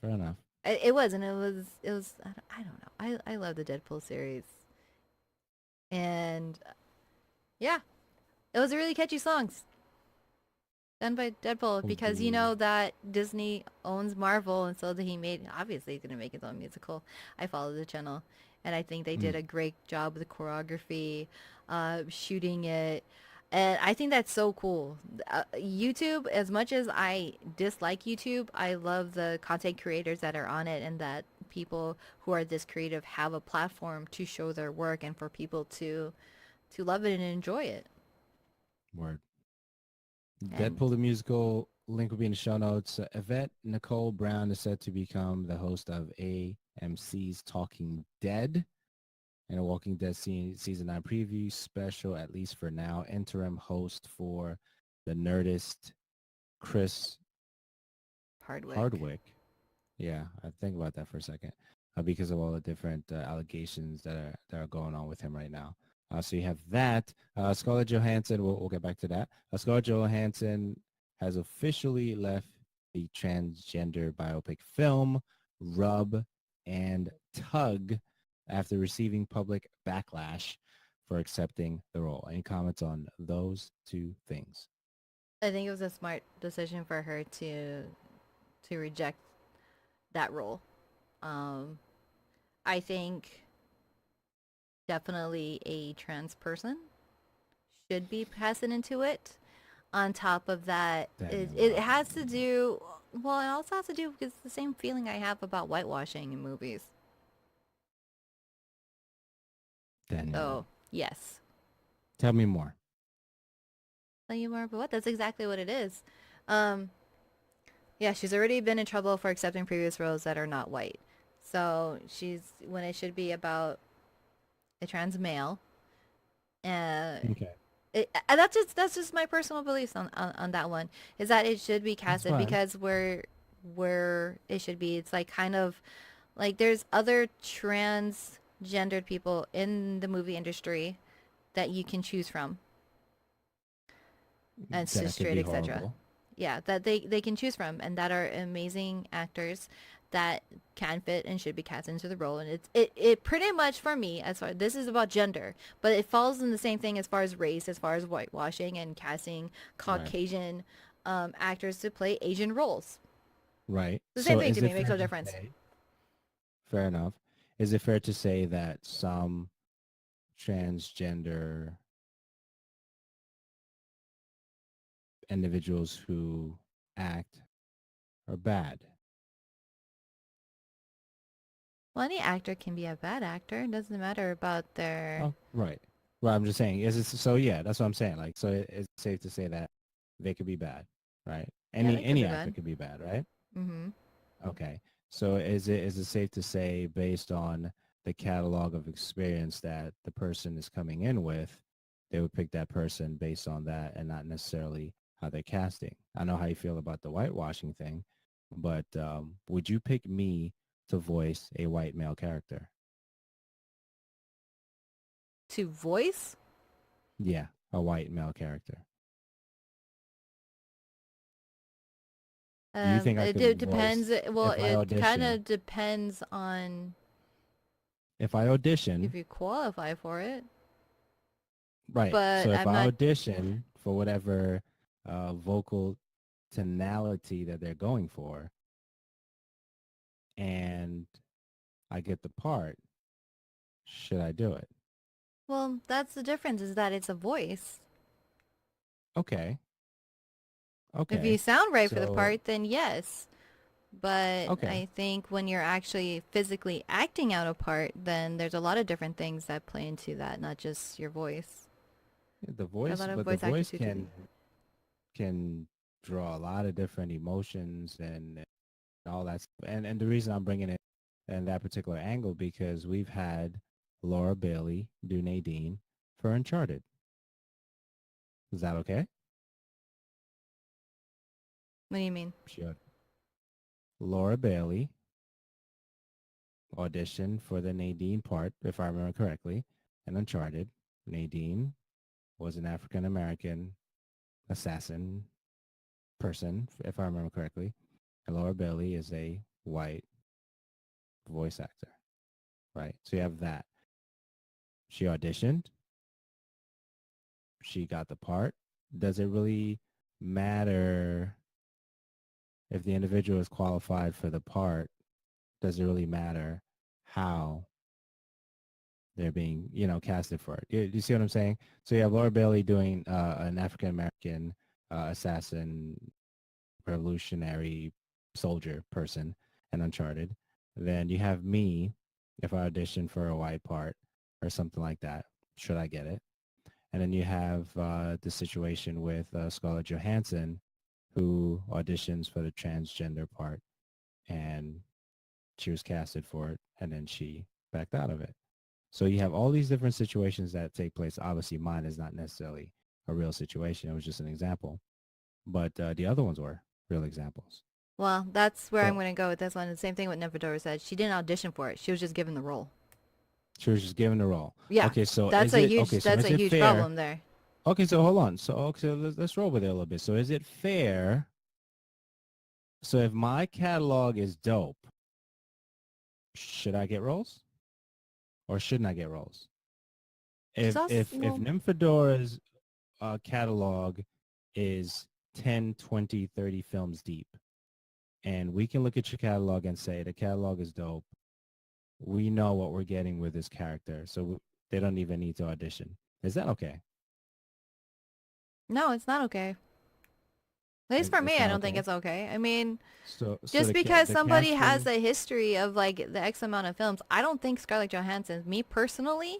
A: Fair enough.
B: It was, and it was, I don't know. I love the Deadpool series. And yeah, it was a really catchy songs. Done by Deadpool, because you know that Disney owns Marvel, and so that obviously he's going to make his own musical. I follow the channel, and I think they did a great job with the choreography, shooting it, and I think that's so cool. YouTube, as much as I dislike YouTube, I love the content creators that are on it, and that people who are this creative have a platform to show their work and for people to love it and enjoy it.
A: Word.
B: And
A: Deadpool the musical link will be in the show notes. Yvette Nicole Brown is set to become the host of AMC's Talking Dead and a Walking Dead season 9 preview special, at least for now. Interim host for the Nerdist, Chris Hardwick. Yeah, I think about that for a second because of all the different allegations that are going on with him right now. So you have that. Scarlett Johansson, we'll get back to that. Scarlett Johansson has officially left the transgender biopic film Rub and Tug after receiving public backlash for accepting the role. Any comments on those two things?
B: I think it was a smart decision for her to reject that role. I think definitely a trans person should be passing into it. On top of that, it has to do, well, it also has to do with the same feeling I have about whitewashing in movies. Oh, yes.
A: Tell me more.
B: Tell you more about what? That's exactly what it is. Yeah, she's already been in trouble for accepting previous roles that are not white. So when it should be about a trans male.
A: Okay.
B: That's just my personal beliefs on that one. Is that it should be casted because where it should be. It's like kind of like there's other transgendered people in the movie industry that you can choose from. And cis, straight, etc. Yeah, that they can choose from, and that are amazing actors that can fit and should be cast into the role. And it pretty much, for me, as far this is about gender, but it falls in the same thing as far as race, as far as whitewashing and casting Caucasian actors to play Asian roles.
A: Right.
B: The same thing to me. It makes no difference.
A: Fair enough. Is it fair to say that some transgender individuals who act are bad?
B: Well, any actor can be a bad actor. It doesn't matter about their...
A: Oh, right. Well, I'm just saying, is it, so yeah, that's what I'm saying. Like, so it's safe to say that they could be bad, right? Any actor could be bad, right?
B: Mm-hmm.
A: Okay. So is it safe to say, based on the catalog of experience that the person is coming in with, they would pick that person based on that and not necessarily how they're casting. I know how you feel about the whitewashing thing, but would you pick me to voice a white male character?
B: To voice?
A: Yeah, a white male character. Do you think I could
B: Depends.
A: voice
B: Well,
A: if I
B: it kind
A: audition?
B: of depends on
A: If I audition,
B: if you qualify for it.
A: right.
B: But
A: So if
B: I'm
A: I
B: not.
A: audition for whatever vocal tonality that they're going for, and I get the part, should I do it?
B: Well, that's the difference, is that it's a voice.
A: Okay.
B: If you
A: Okay.
B: sound right for the
A: So,
B: part, then yes. But
A: okay.
B: I think when you're actually physically acting out a part, then there's a lot of different things that play into that, not just your voice.
A: The
B: There are a
A: voice,
B: lot of
A: but the
B: voice actors
A: voice
B: who do that.
A: can draw a lot of different emotions and all that. And the reason I'm bringing it in that particular angle because we've had Laura Bailey do Nadine for Uncharted. Is that okay?
B: What do you mean?
A: Sure. Laura Bailey auditioned for the Nadine part, if I remember correctly, in Uncharted. Nadine was an African American assassin person, if I remember correctly. And Laura Bailey is a white voice actor, right? So you have that. She auditioned. She got the part. Does it really matter if the individual is qualified for the part? Does it really matter how they're being, casted for it? You see what I'm saying? So you have Laura Bailey doing an African American assassin, revolutionary soldier person in Uncharted. Then you have me if I audition for a white part or something like that. Should I get it? And then you have the situation with Scarlett Johansson, who auditions for the transgender part, and she was casted for it, and then she backed out of it. So you have all these different situations that take place. Obviously, mine is not necessarily a real situation. It was just an example. But the other ones were real examples.
B: Well, that's where I'm
A: So
B: going to go with this one. The same thing what Nefertora said. She didn't audition for it. She was just given the role.
A: she was just given the role.
B: Yeah,
A: Okay, so
B: that's
A: is
B: a
A: it
B: huge
A: okay? So
B: that's
A: is
B: a
A: it
B: huge
A: fair?
B: problem there.
A: Okay, so hold on. So okay, so let's roll with it a little bit. So is it fair? So if my catalog is dope, should I get roles or shouldn't I get roles?
B: She's
A: If
B: also
A: if if
B: well,
A: Nymphodora's catalog is 10, 20, 30 films deep, and we can look at your catalog and say the catalog is dope. We know what we're getting with this character, so they don't even need to audition. Is that okay?
B: no, it's not okay. At least for me,
A: It's
B: I
A: not
B: don't think
A: okay.
B: it's okay. I mean,
A: So
B: just because
A: the
B: somebody has
A: casting,
B: a history of like the X amount of films, I don't think Scarlett Johansson, me personally,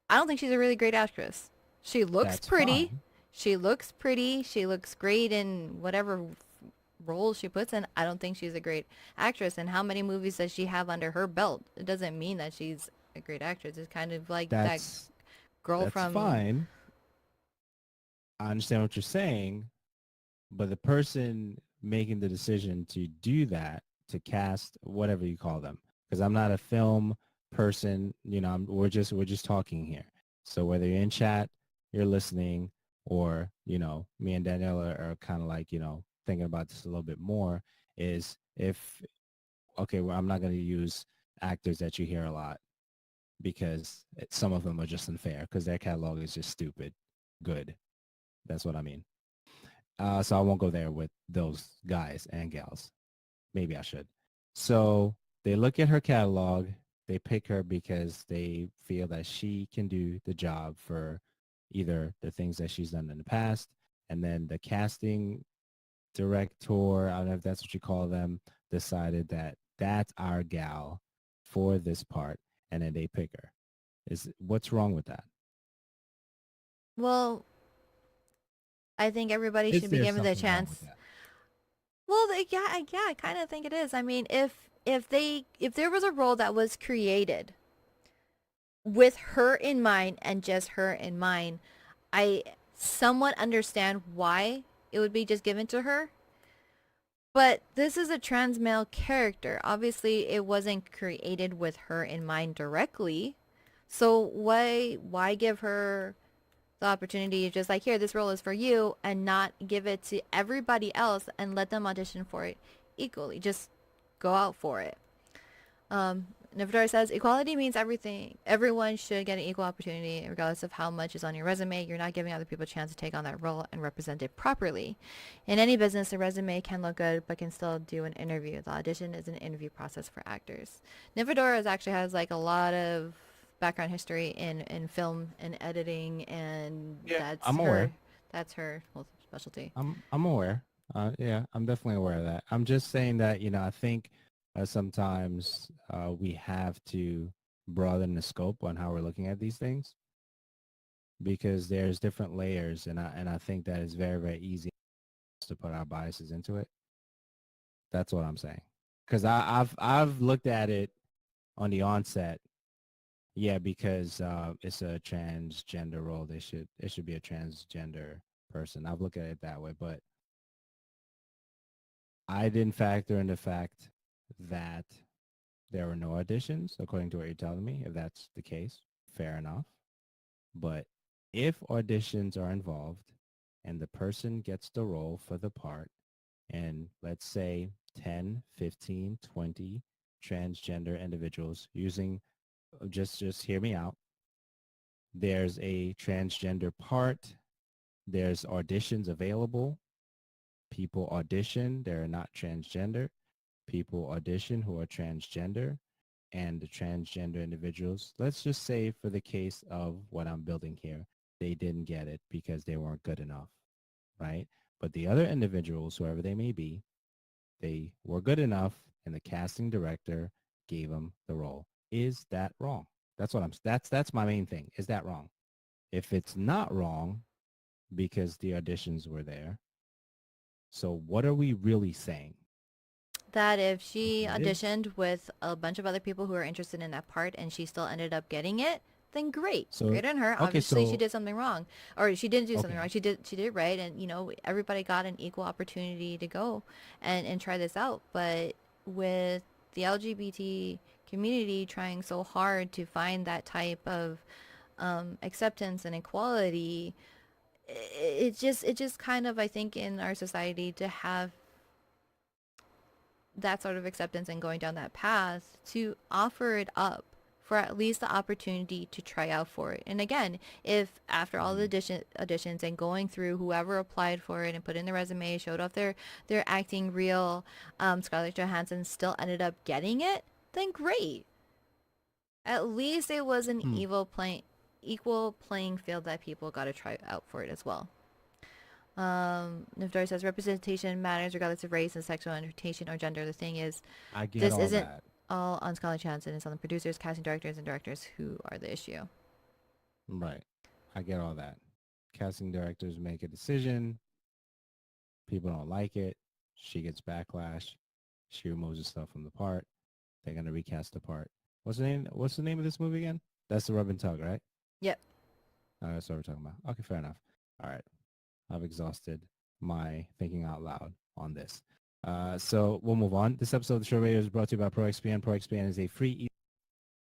B: I don't think she's a really great actress. She looks
A: that's
B: pretty.
A: fine.
B: She looks pretty. She looks great in whatever roles she puts in. I don't think she's a great actress. And how many movies does she have under her belt? It doesn't mean that she's a great actress. It's kind of like that
A: That's
B: girl
A: that's
B: from.
A: fine. I understand what you're saying, but the person making the decision to do that, to cast whatever you call them, because I'm not a film person, we're just talking here. So whether you're in chat, you're listening, or me and Daniela are kind of like thinking about this a little bit more. Is if okay, well, I'm not going to use actors that you hear a lot because some of them are just unfair because their catalog is just stupid good. That's what I mean. So I won't go there with those guys and gals. Maybe I should. So they look at her catalog. They pick her because they feel that she can do the job for either the things that she's done in the past, and then the casting director, I don't know if that's what you call them, decided that that's our gal for this part, and then they pick her. What's wrong with that?
B: Well, I think everybody
A: Is
B: should be
A: there
B: given the
A: something wrong with
B: chance.
A: that?
B: Well, yeah, I kind of think it is. I mean, if there was a role that was created with her in mind and just her in mind, I somewhat understand why it would be just given to her. But this is a trans male character. Obviously, it wasn't created with her in mind directly. So why give her the opportunity to just like, here, this role is for you, and not give it to everybody else and let them audition for it equally? Just go out for it. Navador says, equality means everything. Everyone should get an equal opportunity, regardless of how much is on your resume. You're not giving other people a chance to take on that role and represent it properly. In any business, a resume can look good, but can still do an interview. The audition is an interview process for actors. Navador actually has like a lot of background history in film and editing, and
A: Yeah, I'm aware.
B: that's her whole specialty.
A: I'm aware. Yeah, I'm definitely aware of that. I'm just saying that, I think sometimes we have to broaden the scope on how we're looking at these things, because there's different layers, and I think that it's very, very easy to put our biases into it. That's what I'm saying. Because I've looked at it on the onset. Yeah, because it's a transgender role. It should be a transgender person. I've looked at it that way, but I didn't factor in the fact that there were no auditions, according to what you're telling me. If that's the case, fair enough. But if auditions are involved and the person gets the role for the part, and let's say 10, 15, 20 transgender individuals using, just hear me out. There's a transgender part. There's auditions available. People audition. They're not transgender. People audition who are transgender, and the transgender individuals, let's just say for the case of what I'm building here, they didn't get it because they weren't good enough, right? But the other individuals, whoever they may be, they were good enough, and the casting director gave them the role. Is that wrong? That's my main thing. Is that wrong? If it's not wrong, because the auditions were there, so what are we really saying?
B: That if she
A: It is.
B: auditioned with a bunch of other people who are interested in that part and she still ended up getting it, then great.
A: So,
B: Great on her.
A: okay,
B: Obviously she
A: so,
B: did something wrong. Or she didn't do something
A: okay.
B: wrong. She did it right, and everybody got an equal opportunity to go and try this out. But with the LGBT community trying so hard to find that type of acceptance and equality, it just kind of, I think, in our society, to have that sort of acceptance and going down that path, to offer it up for at least the opportunity to try out for it. And again, if after all the auditions and going through whoever applied for it and put in their resume, showed off their acting reel, Scarlett Johansson still ended up getting it, then great. At least it was an equal playing field that people got to try out for it as well. Nifdori says representation matters regardless of race and sexual orientation or gender. The thing is,
A: I get
B: this
A: all
B: isn't
A: that.
B: all on Scarlett Johansson. It's on the producers, casting directors, and directors who are the issue.
A: Right. I get all that. Casting directors make a decision. People don't like it. She gets backlash. She removes herself from the part. They're gonna recast the part. What's the name? What's the name of this movie again? That's the Rub and Tug, right?
B: Yep.
A: That's what we're talking about. Okay, fair enough. All right. I've exhausted my thinking out loud on this. So we'll move on. This episode of the show radio is brought to you by ProXPN. ProXPN is a free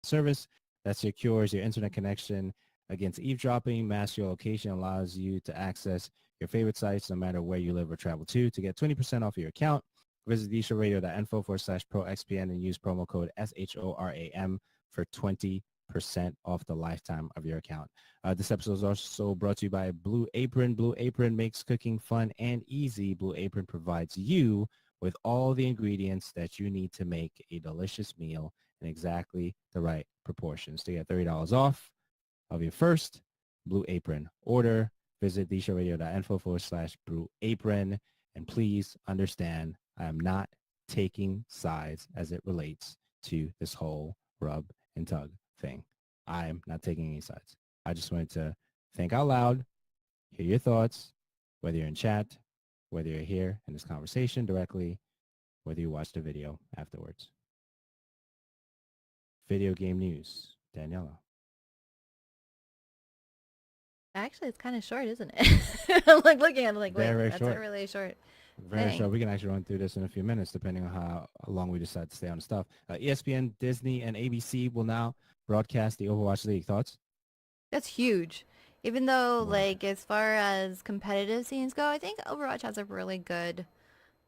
A: service that secures your internet connection against eavesdropping. Masks your location, allows you to access your favorite sites no matter where you live or travel to. To get 20% off your account, visit theshowradio.info/ProXPN and use promo code SHORAM for 20% off the lifetime of your account. This episode is also brought to you by Blue Apron. Blue Apron makes cooking fun and easy. Blue Apron provides you with all the ingredients that you need to make a delicious meal in exactly the right proportions. To get $30 off of your first Blue Apron order, visit theshowradio.info/Blue Apron. And please understand, I am not taking sides as it relates to this whole rub and tug thing. I am not taking any sides. I just wanted to think out loud, hear your thoughts, whether you're in chat, whether you're here in this conversation directly, whether you watch the video afterwards. video game news. Daniela.
B: Actually, it's kind of short, isn't it? I'm like looking at it like, wait,
A: Very
B: that's
A: short.
B: a really short
A: Very
B: thing.
A: short. We can actually run through this in a few minutes, depending on how long we decide to stay on the stuff. ESPN, Disney, and ABC will now broadcast the Overwatch League. Thoughts?
B: That's huge. Even though,
A: Word.
B: like, as far as competitive scenes go, I think Overwatch has a really good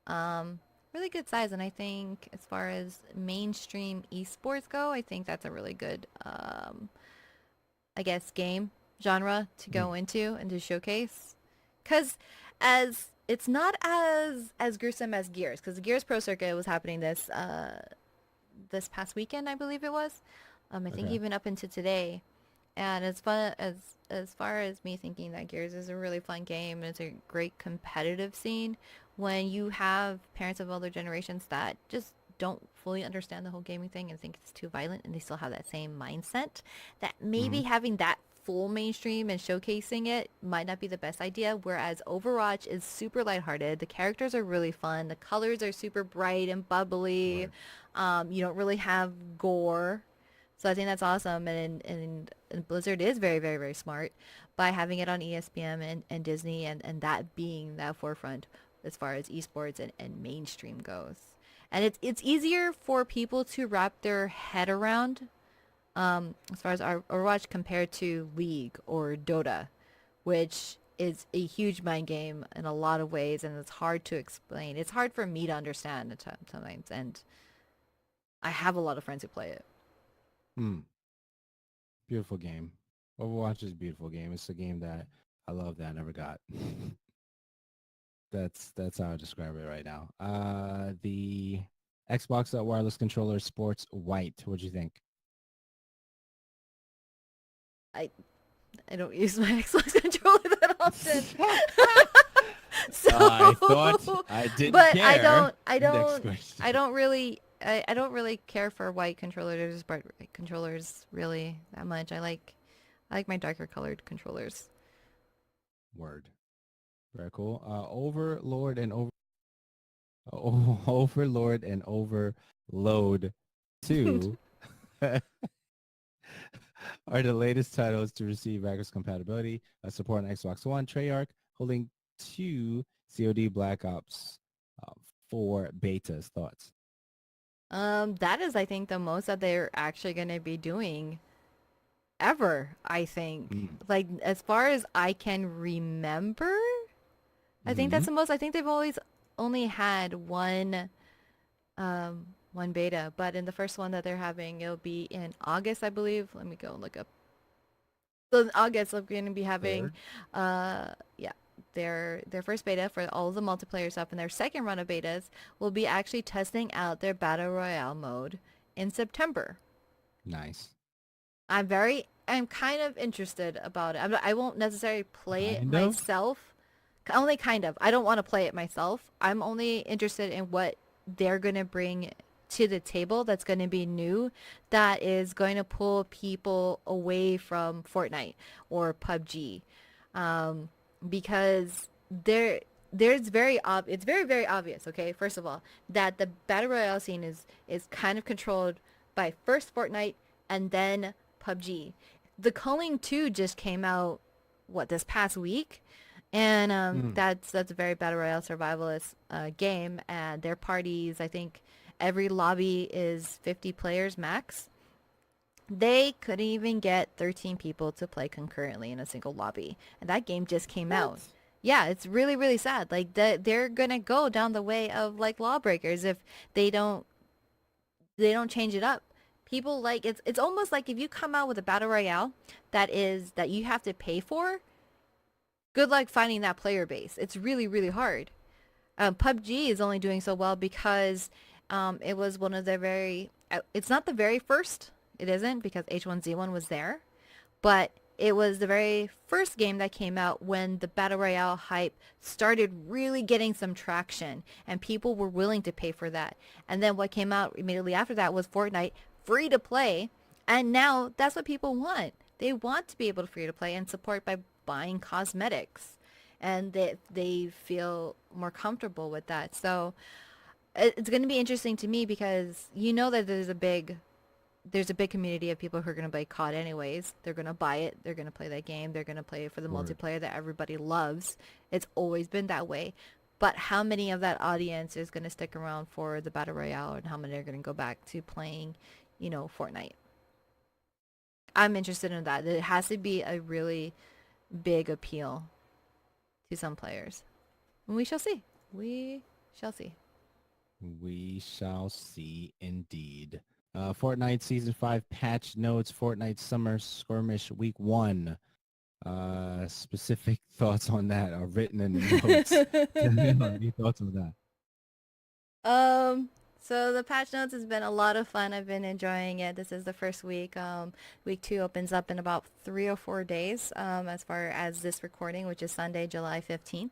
B: size. And I think as far as mainstream esports go, I think that's a really good, I guess, game genre to go into and to showcase. Because as it's not as gruesome as Gears, because the Gears Pro Circuit was happening this past weekend, I believe it was. I think
A: Okay.
B: even up into today. And as fun as far as me thinking that Gears is a really fun game and it's a great competitive scene, when you have parents of older generations that just don't fully understand the whole gaming thing and think it's too violent and they still have that same mindset, that maybe
A: Mhm.
B: having that full mainstream and showcasing it might not be the best idea, whereas Overwatch is super lighthearted. The characters are really fun. The colors are super bright and bubbly.
A: Word.
B: You don't really have gore. So I think that's awesome, and Blizzard is very, very, very smart by having it on ESPN and Disney and that being that forefront as far as esports and mainstream goes. And it's easier for people to wrap their head around as far as our Overwatch compared to League or Dota, which is a huge mind game in a lot of ways, and it's hard to explain. It's hard for me to understand at sometimes, and I have a lot of friends who play it.
A: Mm. Beautiful game. Overwatch is a beautiful game. It's a game that I love that I never got. That's how I describe it right now. The Xbox wireless controller Sports White. What'd you think?
B: I I don't use my Xbox controller that often. So,
A: I thought I didn't
B: but
A: care. Next
B: I
A: question.
B: don't really, I don't really care for white controllers, but controllers really that much. I like my darker colored controllers.
A: Word. Very cool. Overlord and Overlord and Overload 2 are the latest titles to receive backwards compatibility, support on Xbox One. Treyarch holding 2 COD Black Ops 4 betas. Thoughts?
B: That is, I think, the most that they're actually going to be doing ever, I think. Like, as far as I can remember, I think
A: Mm-hmm.
B: that's the most. I think they've always only had one beta, but in the first one that they're having, it'll be in August, I believe. Let me go and look up. So in August, they're going to be having,
A: Third.
B: yeah, their first beta for all of the multiplayer stuff, and their second run of betas will be actually testing out their battle royale mode in September.
A: Nice.
B: I'm kind of interested about it. I won't necessarily play it
A: Kind of.
B: myself. Only kind of. I don't want to play it myself. I'm only interested in what they're going to bring to the table that's going to be new, that is going to pull people away from Fortnite or PUBG. Because it's very, very obvious, okay, first of all, that the Battle Royale scene is kind of controlled by first Fortnite and then PUBG. The Culling 2 just came out, this past week? And
A: Mm.
B: that's a very battle royale survivalist game, and their parties, I think every lobby is 50 players max. They couldn't even get 13 people to play concurrently in a single lobby, and that game just came out.
A: What?
B: Yeah, it's really, really sad. Like they're gonna go down the way of like lawbreakers if they don't change it up. People like it's almost like if you come out with a battle royale that you have to pay for, good luck finding that player base. It's really, really hard. PUBG is only doing so well because it was one of the it's not the very first. It isn't, because H1Z1 was there. But it was the very first game that came out when the Battle Royale hype started really getting some traction and people were willing to pay for that. And then what came out immediately after that was Fortnite, free to play. And now that's what people want. They want to be able to free to play and support by buying cosmetics. And they feel more comfortable with that. So it's going to be interesting to me because you know that there's a big there's a big community of people who are going to buy COD anyways. They're going to buy it. They're going to play that game. They're going to play it for the
A: Word.
B: multiplayer that everybody loves. It's always been that way. But how many of that audience is going to stick around for the Battle Royale, and how many are going to go back to playing, Fortnite? I'm interested in that. It has to be a really big appeal to some players. And we shall see. We shall see.
A: We shall see indeed. Fortnite Season 5 patch notes, Fortnite Summer Skirmish Week 1. Specific thoughts on that are written in the notes. Any thoughts on that?
B: So the patch notes has been a lot of fun. I've been enjoying it. This is the first week. Week 2 opens up in about 3 or 4 days, as far as this recording, which is Sunday, July 15th.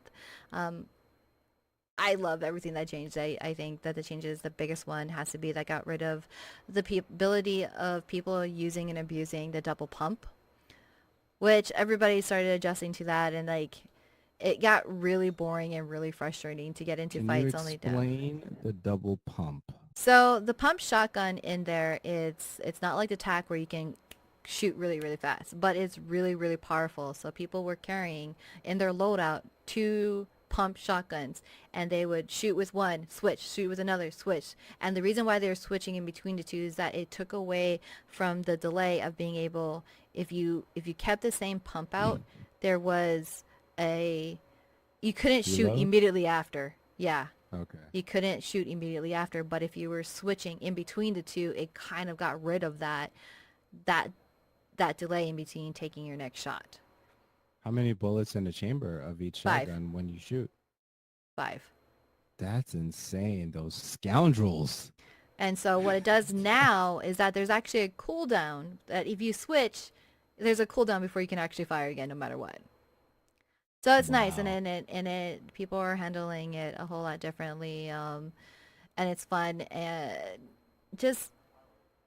B: I love everything that changed. I think that the changes, the biggest one has to be that got rid of the ability of people using and abusing the double pump, which everybody started adjusting to that, and it got really boring and really frustrating to get into fights only down.
A: Explain the double pump.
B: So the pump shotgun in there, it's not like the TAC where you can shoot really, really fast, but it's really, really powerful. So people were carrying in their loadout 2 pump shotguns, and they would shoot with one, switch, shoot with another, switch. And the reason why they were switching in between the two is that it took away from the delay of being able, if you kept the same pump out, there was you couldn't shoot
A: Reload?
B: immediately after. Yeah.
A: Okay.
B: You couldn't shoot immediately after, but if you were switching in between the two, it kind of got rid of that delay in between taking your next shot.
A: How many bullets in the chamber of each
B: 5.
A: shotgun when you shoot?
B: 5.
A: That's insane. Those scoundrels.
B: And so what it does now is that there's actually a cooldown that if you switch, there's a cooldown before you can actually fire again, no matter what. So it's nice,
A: Wow.
B: and people are handling it a whole lot differently, and it's fun, and just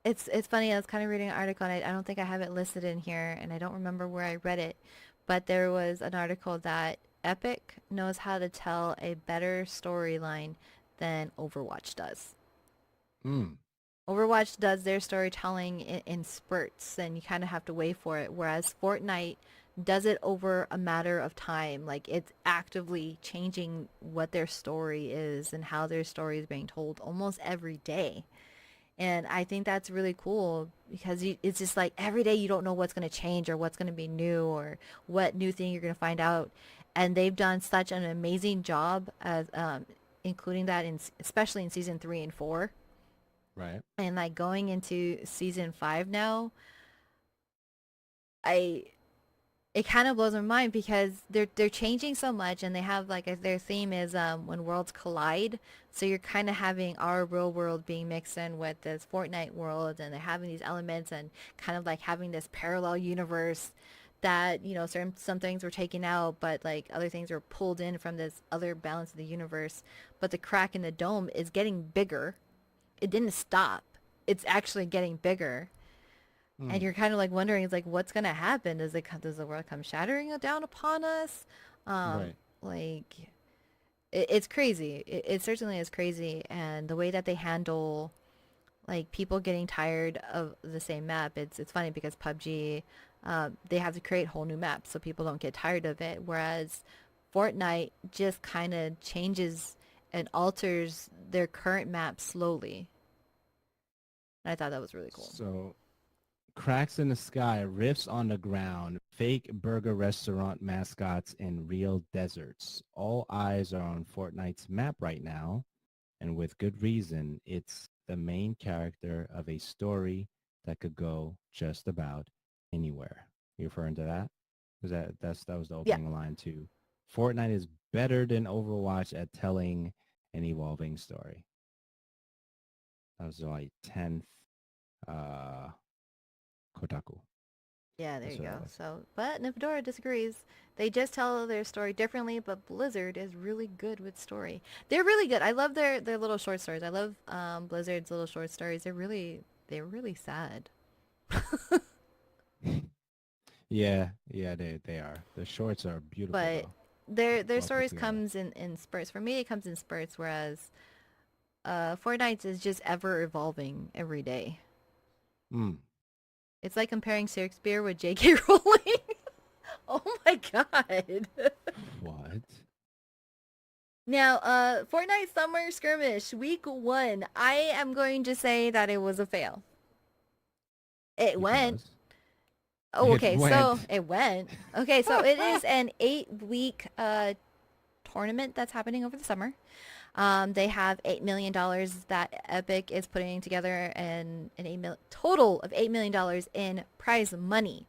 B: it's funny. I was kind of reading an article, and I don't think I have it listed in here, and I don't remember where I read it, but there was an article that Epic knows how to tell a better storyline than Overwatch does. Overwatch does their storytelling in spurts, and you kind of have to wait for it, whereas Fortnite does it over a matter of time. Like, it's actively changing what their story is and how their story is being told almost every day. And I think that's really cool because it's just like every day you don't know what's going to change or what's going to be new or what new thing you're going to find out. And they've done such an amazing job as including that especially in season 3 and 4.
A: Right.
B: And like going into season 5 now, it kind of blows my mind because they're changing so much, and they have their theme is when worlds collide. So you're kind of having our real world being mixed in with this Fortnite world, and they're having these elements and kind of like having this parallel universe that, some things were taken out, but like other things were pulled in from this other balance of the universe. But the crack in the dome is getting bigger. It didn't stop. It's actually getting bigger. And you're kind of like wondering, it's like, what's going to happen? Does the world come shattering down upon us?
A: Right.
B: Like, it's crazy. It certainly is crazy. And the way that they handle, like, people getting tired of the same map, it's funny because PUBG, they have to create whole new maps so people don't get tired of it. Whereas Fortnite just kind of changes and alters their current map slowly. And I thought that was really cool.
A: So, cracks in the sky, rifts on the ground, fake burger restaurant mascots in real deserts. All eyes are on Fortnite's map right now, and with good reason. It's the main character of a story that could go just about anywhere. You referring to that? Because that was the opening line too. Fortnite is better than Overwatch at telling an evolving story. That was like 10th. Kotaku.
B: Yeah, there
A: That's
B: you
A: what it
B: go.
A: was.
B: So, but Nifadora disagrees. They just tell their story differently, but Blizzard is really good with story. They're really good. I love their little short stories. I love Blizzard's little short stories. They're really sad.
A: Yeah, they are. The shorts are beautiful
B: But
A: though.
B: their
A: Well put
B: stories
A: together.
B: comes in spurts. For me, it comes in spurts, whereas Fortnite is just ever evolving every day.
A: Mm.
B: It's like comparing Shakespeare with J.K. Rowling. Oh my god.
A: What?
B: Now, Fortnite Summer Skirmish, week 1. I am going to say that it was a fail. It went.
A: Because
B: Oh,
A: it
B: okay, so
A: went.
B: it went. Okay, so it is an 8-week tournament that's happening over the summer. They have $8 million that Epic is putting together and total of $8 million in prize money.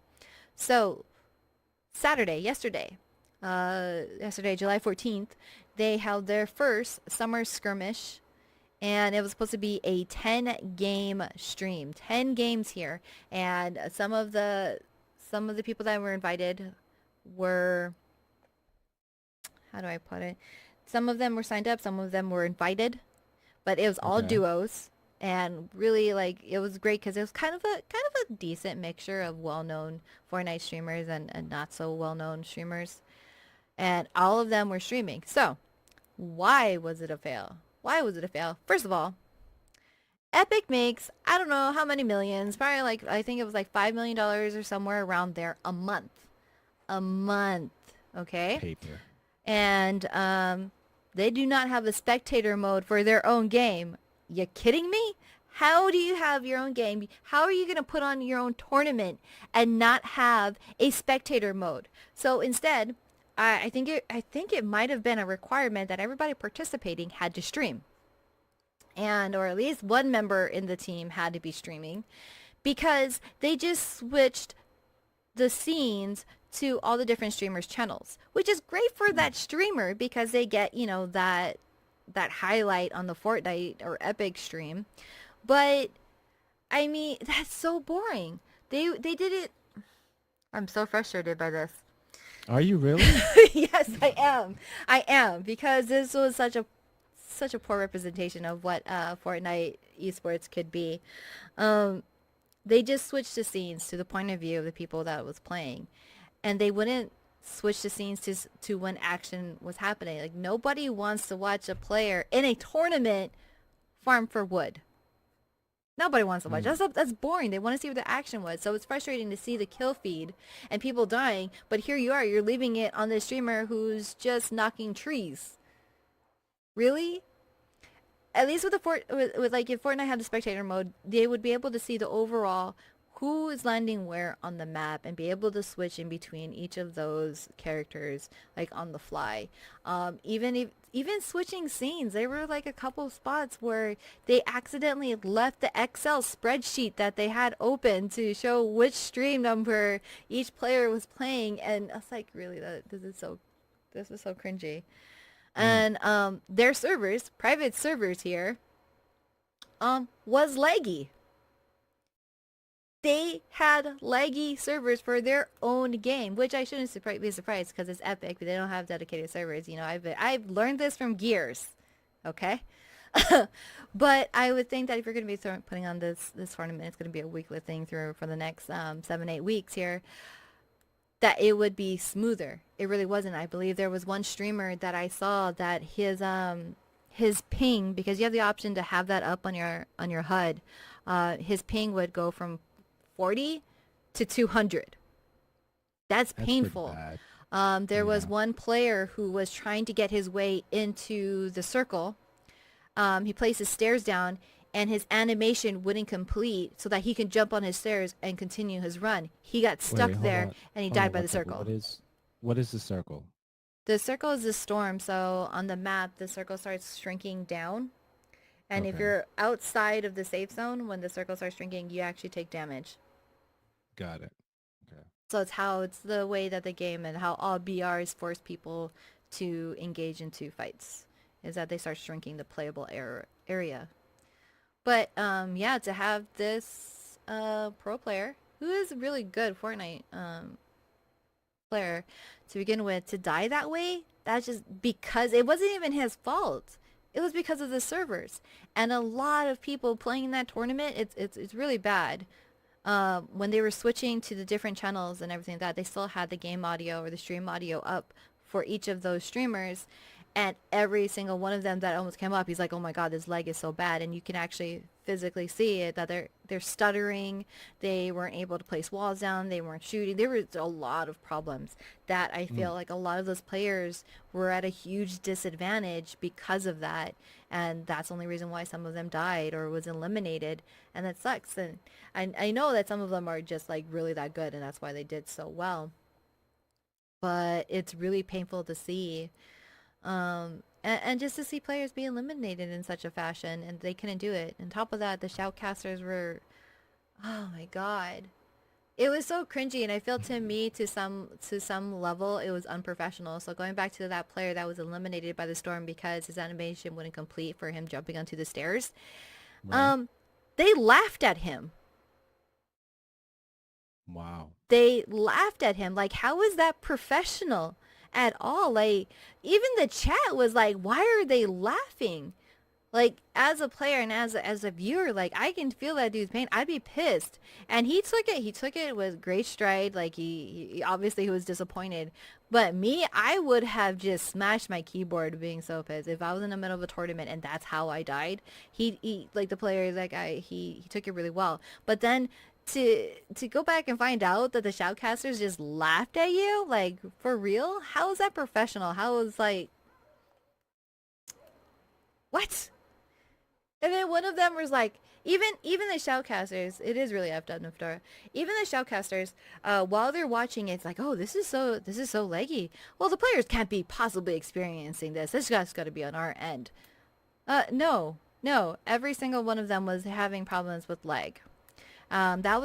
B: So yesterday, July 14th, they held their first summer skirmish, and it was supposed to be a 10-game stream. 10 games here, and some of the people that were invited were, how do I put it? Some of them were signed up, some of them were invited, but it was all
A: Okay.
B: duos, and really, like, it was great because it was kind of a decent mixture of well-known Fortnite streamers and not so well-known streamers, and all of them were streaming. So why was it a fail? First of all, Epic makes, I don't know how many millions, probably like, I think it was like $5 million or somewhere around there a month. Okay?
A: Paper.
B: And they do not have a spectator mode for their own game. You kidding me? How do you have your own game? How are you going to put on your own tournament and not have a spectator mode? So instead, I think it might have been a requirement that everybody participating had to stream. Or at least one member in the team had to be streaming, because they just switched the scenes to all the different streamers' channels, which is great for that streamer because they get, that highlight on the Fortnite or Epic stream. But I mean, that's so boring. They did it. I'm so frustrated by this.
A: Are you really?
B: Yes, I am, because this was such a poor representation of what Fortnite esports could be. They just switched the scenes to the point of view of the people that was playing, and they wouldn't switch the scenes to when action was happening. Like, nobody wants to watch a player in a tournament farm for wood. Nobody wants to watch. That's boring. They want to see what the action was. So it's frustrating to see the kill feed and people dying, but here you are, you're leaving it on the streamer who's just knocking trees. Really? At least with like, if Fortnite had the spectator mode, they would be able to see the overall who is landing where on the map and be able to switch in between each of those characters, like, on the fly. Even switching scenes, there were like a couple spots where they accidentally left the Excel spreadsheet that they had open to show which stream number each player was playing, and I was like, really, this is so cringy. And their servers, private servers here, was laggy. They had laggy servers for their own game, which I shouldn't be surprised because it's Epic, but they don't have dedicated servers. I've learned this from Gears, okay? But I would think that if you're going to be putting on this tournament, it's going to be a weekly thing for the next 7-8 weeks here, that it would be smoother. It really wasn't. I believe there was one streamer that I saw that his ping, because you have the option to have that up on your HUD, his ping would go from 40 to 200. That's painful. There was one player who was trying to get his way into the circle. He placed his stairs down, and his animation wouldn't complete so that he can jump on his stairs and continue his run. He got stuck there, and he died by the circle.
A: What is the circle?
B: The circle is the storm. So on the map, the circle starts shrinking down. And if you're outside of the safe zone, when the circle starts shrinking, you actually take damage.
A: Got it. Okay.
B: So it's the way that the game and how all BRs force people to engage into fights, is that they start shrinking the playable area. But to have this pro player, who is a really good Fortnite player to begin with, to die that way, that's just because it wasn't even his fault. It was because of the servers, and a lot of people playing that tournament. It's really bad. When they were switching to the different channels and everything like that, they still had the game audio or the stream audio up for each of those streamers, and every single one of them that almost came up, he's like, "Oh my God, this lag is so bad," and you can actually physically see it, that they're stuttering. They weren't able to place walls down. They weren't shooting. There was a lot of problems that I feel like a lot of those players were at a huge disadvantage because of that. And that's the only reason why some of them died or was eliminated. And that sucks. And I know that some of them are just like really that good, and that's why they did so well. But it's really painful to see. And just to see players be eliminated in such a fashion, and they couldn't do it. On top of that, the shoutcasters were, oh my god, it was so cringy, and I feel to me to some level it was unprofessional. So going back to that player that was eliminated by the storm because his animation wouldn't complete for him jumping onto the stairs,
A: Right.
B: they laughed at him.
A: Wow.
B: They laughed at him. Like, how is that professional at all? Like, even the chat was like, why are they laughing? Like, as a player and as a viewer, like, I can feel that dude's pain. I'd be pissed. And he took it with great stride. Like, he obviously he was disappointed. But me, I would have just smashed my keyboard being so pissed. If I was in the middle of a tournament and that's how I died, he like, the player, that guy, he took it really well. But then to go back and find out that the shoutcasters just laughed at you, like, for real? How is that professional? How is, like, what? And then one of them was like, even the shoutcasters, it is really effed up, Niftora. Even the shoutcasters, while they're watching, it's like, oh, this is so laggy. Well, the players can't be possibly experiencing this. This guy's got to be on our end. No. Every single one of them was having problems with lag. That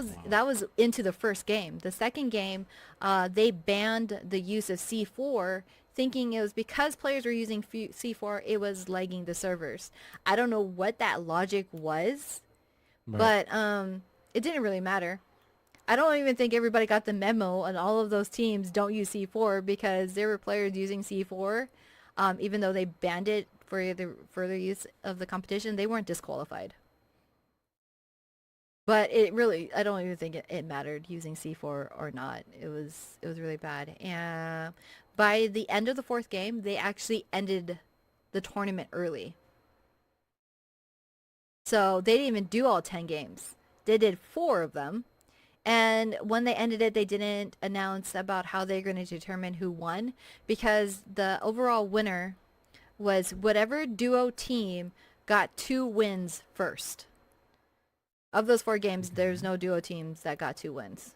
B: was into the first game. The second game, they banned the use of C4, thinking it was because players were using C4, it was lagging the servers. I don't know what that logic was,
A: Right.
B: but it didn't really matter. I don't even think everybody got the memo, and all of those teams don't use C4 because there were players using C4, even though they banned it for the further use of the competition. They weren't disqualified. But it really, I don't even think it mattered using C4 or not. It was really bad. And by the end of the fourth game, they actually ended the tournament early. So they didn't even do all 10 games. They did 4 of them. And when they ended it, they didn't announce about how they're going to determine who won, because the overall winner was whatever duo team got 2 wins first. Of those 4 games, there's no duo teams that got 2 wins.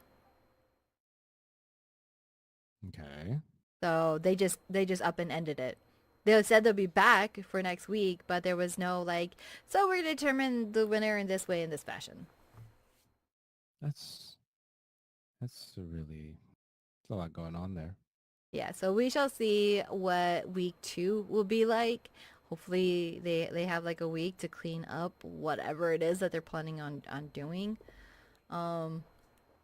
A: Okay.
B: So they just up and ended it. They said they'll be back for next week, but there was no like, so we're going to determine the winner in this way, in this fashion.
A: That's a lot going on there.
B: Yeah, so we shall see what week 2 will be like. Hopefully they have like a week to clean up whatever it is that they're planning on doing.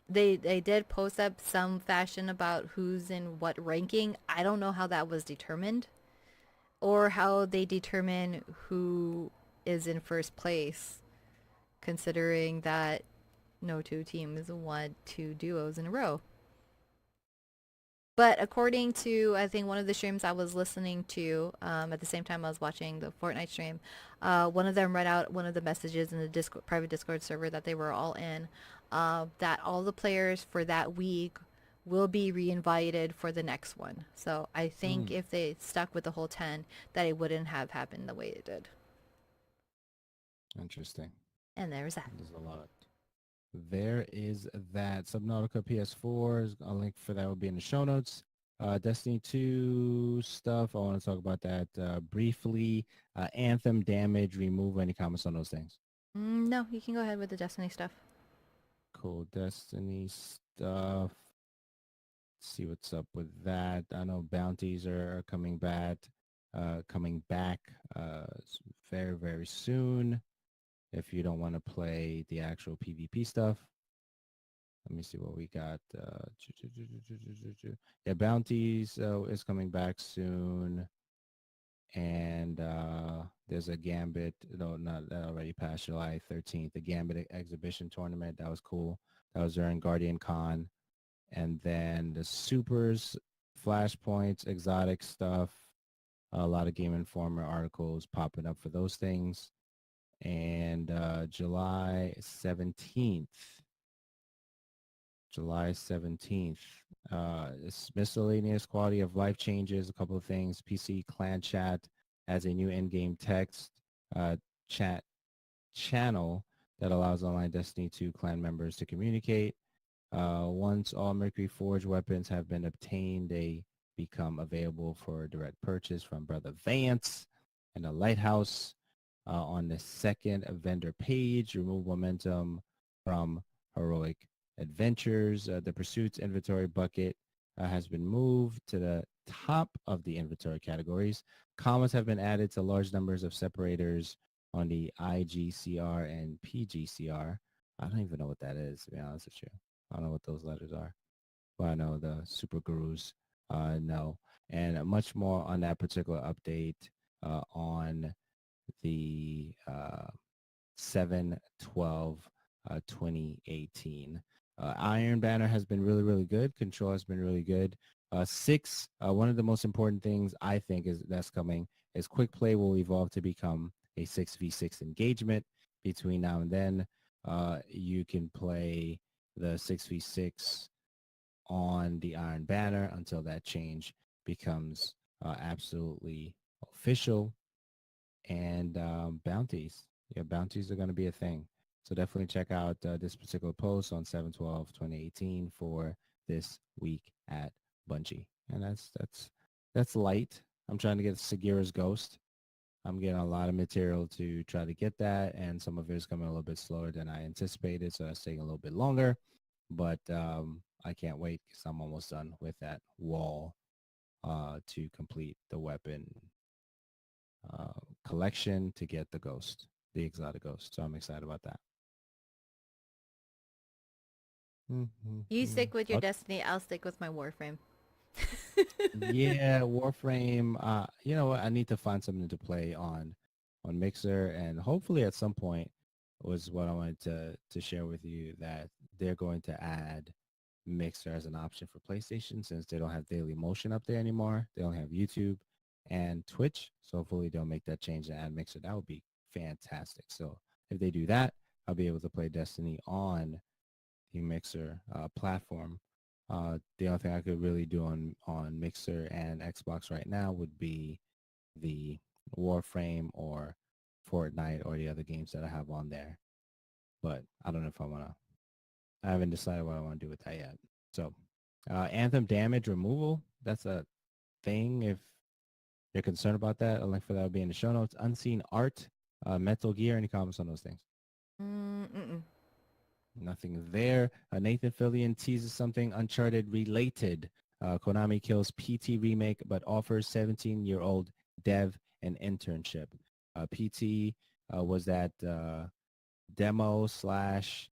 B: They did post up some fashion about who's in what ranking. I don't know how that was determined, or how they determine who is in first place, considering that no 2 teams won 2 duos in a row. But according to, I think, one of the streams I was listening to, at the same time I was watching the Fortnite stream, one of them read out one of the messages in the private Discord server that they were all in, that all the players for that week will be re-invited for the next one. So I think if they stuck with the whole 10, that it wouldn't have happened the way it did.
A: Interesting.
B: And there's that.
A: There's a lot. There is that. Subnautica PS4, a link for that will be in the show notes. Destiny 2 stuff, I want to talk about that briefly. Anthem, damage, remove, any comments on those things?
B: No, you can go ahead with the Destiny stuff.
A: Cool. Destiny stuff. Let's see what's up with that. I know bounties are coming back very, very soon. If you don't want to play the actual PvP stuff. Let me see what we got. Yeah, bounties is coming back soon. And there's a Gambit. No, not that already passed July 13th. The Gambit exhibition tournament. That was cool. That was during Guardian Con. And then the supers, flashpoints, exotic stuff. A lot of Game Informer articles popping up for those things. And July 17th. July 17th. It's miscellaneous quality of life changes, a couple of things. PC clan chat as a new in-game text chat channel that allows online Destiny 2 clan members to communicate. Once all Mercury Forge weapons have been obtained, they become available for direct purchase from Brother Vance and the Lighthouse. On the second vendor page, remove momentum from heroic adventures. The pursuits inventory bucket has been moved to the top of the inventory categories. Commas have been added to large numbers of separators on the IGCR and PGCR. I don't even know what that is, to be honest with you. I don't know what those letters are. But I know the super gurus know. And much more on that particular update on the 7/12/2018. Iron Banner has been really, really good. Control has been really good. Six, one of the most important things I think is that's coming is quick play will evolve to become a 6v6 engagement. Between now and then, you can play the 6v6 on the Iron Banner until that change becomes absolutely official. And bounties. Yeah, bounties are going to be a thing. So definitely check out this particular post on 7/12/2018 for this week at Bungie. And that's light. I'm trying to get Sagira's Ghost. I'm getting a lot of material to try to get that, and some of it is coming a little bit slower than I anticipated, so that's taking a little bit longer. But I can't wait because I'm almost done with that wall to complete the weapon collection to get the ghost, the exotic ghost. So I'm excited about that.
B: You stick with your
A: Okay.
B: Destiny, I'll stick with my Warframe.
A: Yeah, Warframe. You know what? I need to find something to play on Mixer, and hopefully at some point was what I wanted to share with you that they're going to add Mixer as an option for PlayStation since they don't have Daily Motion up there anymore. They only have YouTube and Twitch. So hopefully they'll make that change and add Mixer. That would be fantastic. So if they do that, I'll be able to play Destiny on the Mixer platform. The only thing I could really do on Mixer and Xbox right now would be the Warframe or Fortnite or the other games that I have on there. But I don't know if I haven't decided what I want to do with that yet. So Anthem damage removal, that's a thing if you're concerned about that. A link for that will be in the show notes. Unseen art, Metal Gear, any comments on those things?
B: Mm-mm.
A: Nothing there. Nathan Fillion teases something Uncharted related. Konami kills PT remake but offers 17-year-old dev an internship. PT was that demo slash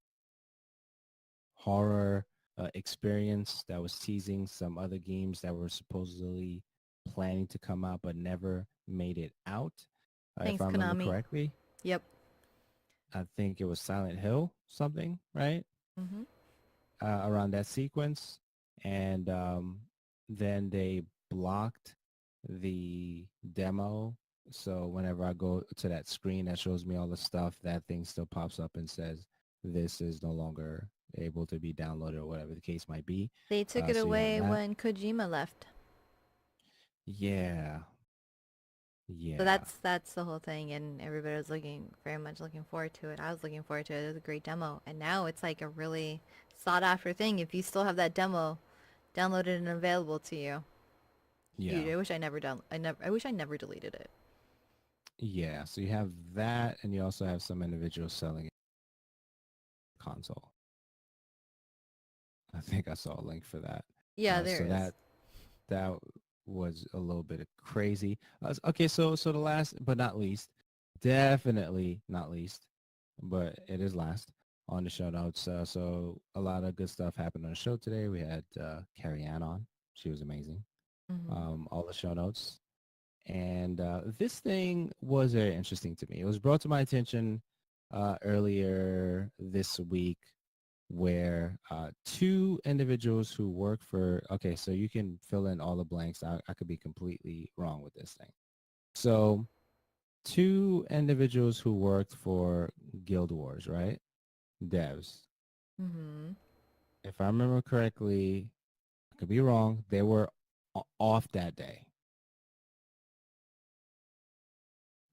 A: horror experience that was teasing some other games that were supposedly planning to come out but never made it out.
B: Thanks,
A: If I remember
B: Konami.
A: correctly,
B: Yep.
A: I think it was Silent Hill something, right?
B: Mm-hmm.
A: Around that sequence. And then they blocked the demo. So whenever I go to that screen that shows me all the stuff, that thing still pops up and says, this is no longer able to be downloaded or whatever the case might be.
B: They took it
A: So you have
B: away
A: that.
B: when Kojima left.
A: Yeah.
B: So
A: Yeah.
B: that's the whole thing, and everybody was very much looking forward to it. I was looking forward to it. It was a great demo, and now it's like a really sought after thing. If you still have that demo downloaded and available to you,
A: Yeah.
B: dude, I wish I never deleted it.
A: Yeah. So you have that, and you also have some individuals selling it console. I think I saw a link for that.
B: Yeah, there
A: so
B: is.
A: that was a little bit crazy. Okay, so the last but not least, definitely not least, but it is last on the show notes. So a lot of good stuff happened on the show today. We had Carrie Ann on. She was amazing.
B: Mm-hmm.
A: All the show notes. And this thing was very interesting to me. It was brought to my attention earlier this week where two individuals who work for, okay, so you can fill in all the blanks. I could be completely wrong with this thing. So two individuals who worked for Guild Wars, right? Devs.
B: Mm-hmm.
A: If I remember correctly, I could be wrong, they were off that day,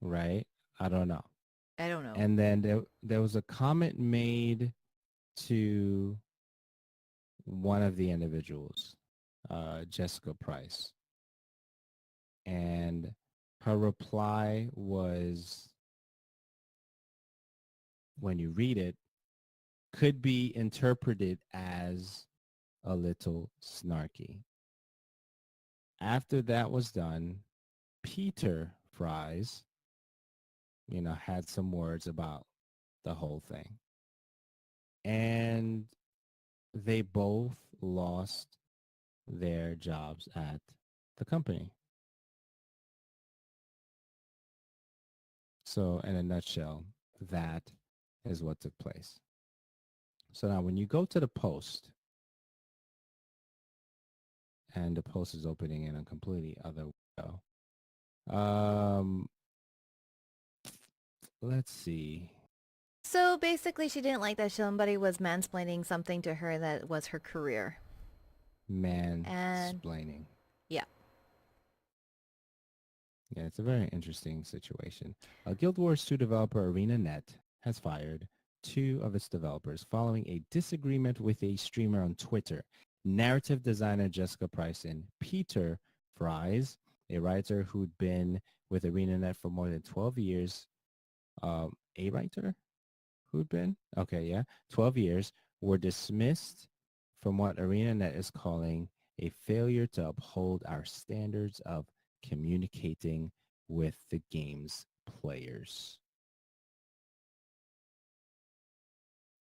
A: right? I don't know.
B: I don't know.
A: And then there was a comment made to one of the individuals, Jessica Price. And her reply was, when you read it, could be interpreted as a little snarky. After that was done, Peter Fries, had some words about the whole thing. And they both lost their jobs at the company. So in a nutshell, that is what took place. So now when you go to the post, and the post is opening in a completely other window. Let's see.
B: So basically, she didn't like that somebody was mansplaining something to her that was her career.
A: Mansplaining.
B: Yeah.
A: Yeah, it's a very interesting situation. Guild Wars 2 developer ArenaNet has fired two of its developers following a disagreement with a streamer on Twitter. Narrative designer Jessica Price and Peter Fries, a writer who'd been with ArenaNet for more than 12 years. A writer who'd been? Okay, yeah. 12 years were dismissed from what ArenaNet is calling a failure to uphold our standards of communicating with the game's players.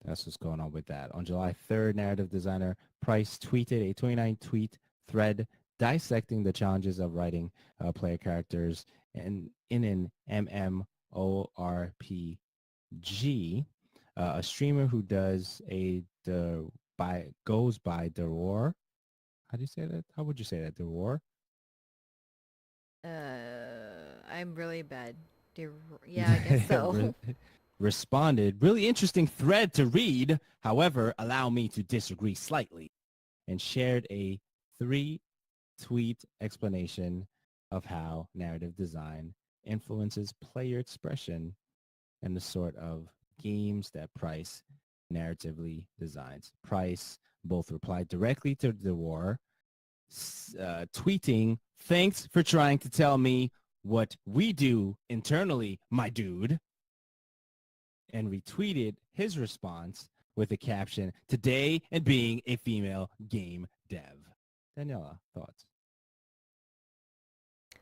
A: That's what's going on with that. On July 3rd, narrative designer Price tweeted a 29-tweet thread dissecting the challenges of writing player characters in an MMORPG. A streamer who goes by Deror. How do you say that? How would you say that? Deror?
B: I'm really bad. Yeah, I guess so.
A: Responded, really interesting thread to read. However, allow me to disagree slightly, and shared a 3-tweet explanation of how narrative design influences player expression and the sort of games that Price narratively designs. Price both replied directly to the war, tweeting, "Thanks for trying to tell me what we do internally, my dude," and retweeted his response with the caption, "Today and being a female game dev." Daniela, thoughts?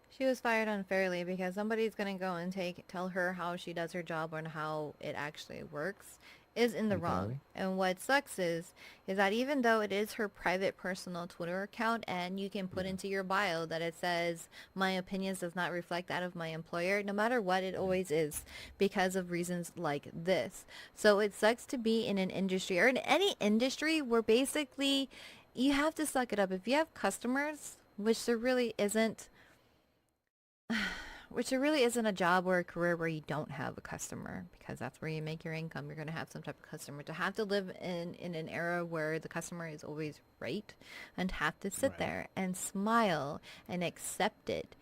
B: She was fired unfairly because somebody's going to go and tell her how she does her job and how it actually works is in the wrong. And what sucks is that even though it is her private personal Twitter account and you can put into your bio that it says my opinions does not reflect that of my employer, no matter what, it always is because of reasons like this. So it sucks to be in an industry or in any industry where basically you have to suck it up. If you have customers, which there really isn't a job or a career where you don't have a customer, because that's where you make your income. You're going to have some type of customer. To have to live in an era where the customer is always right and have to sit there and smile and accept it.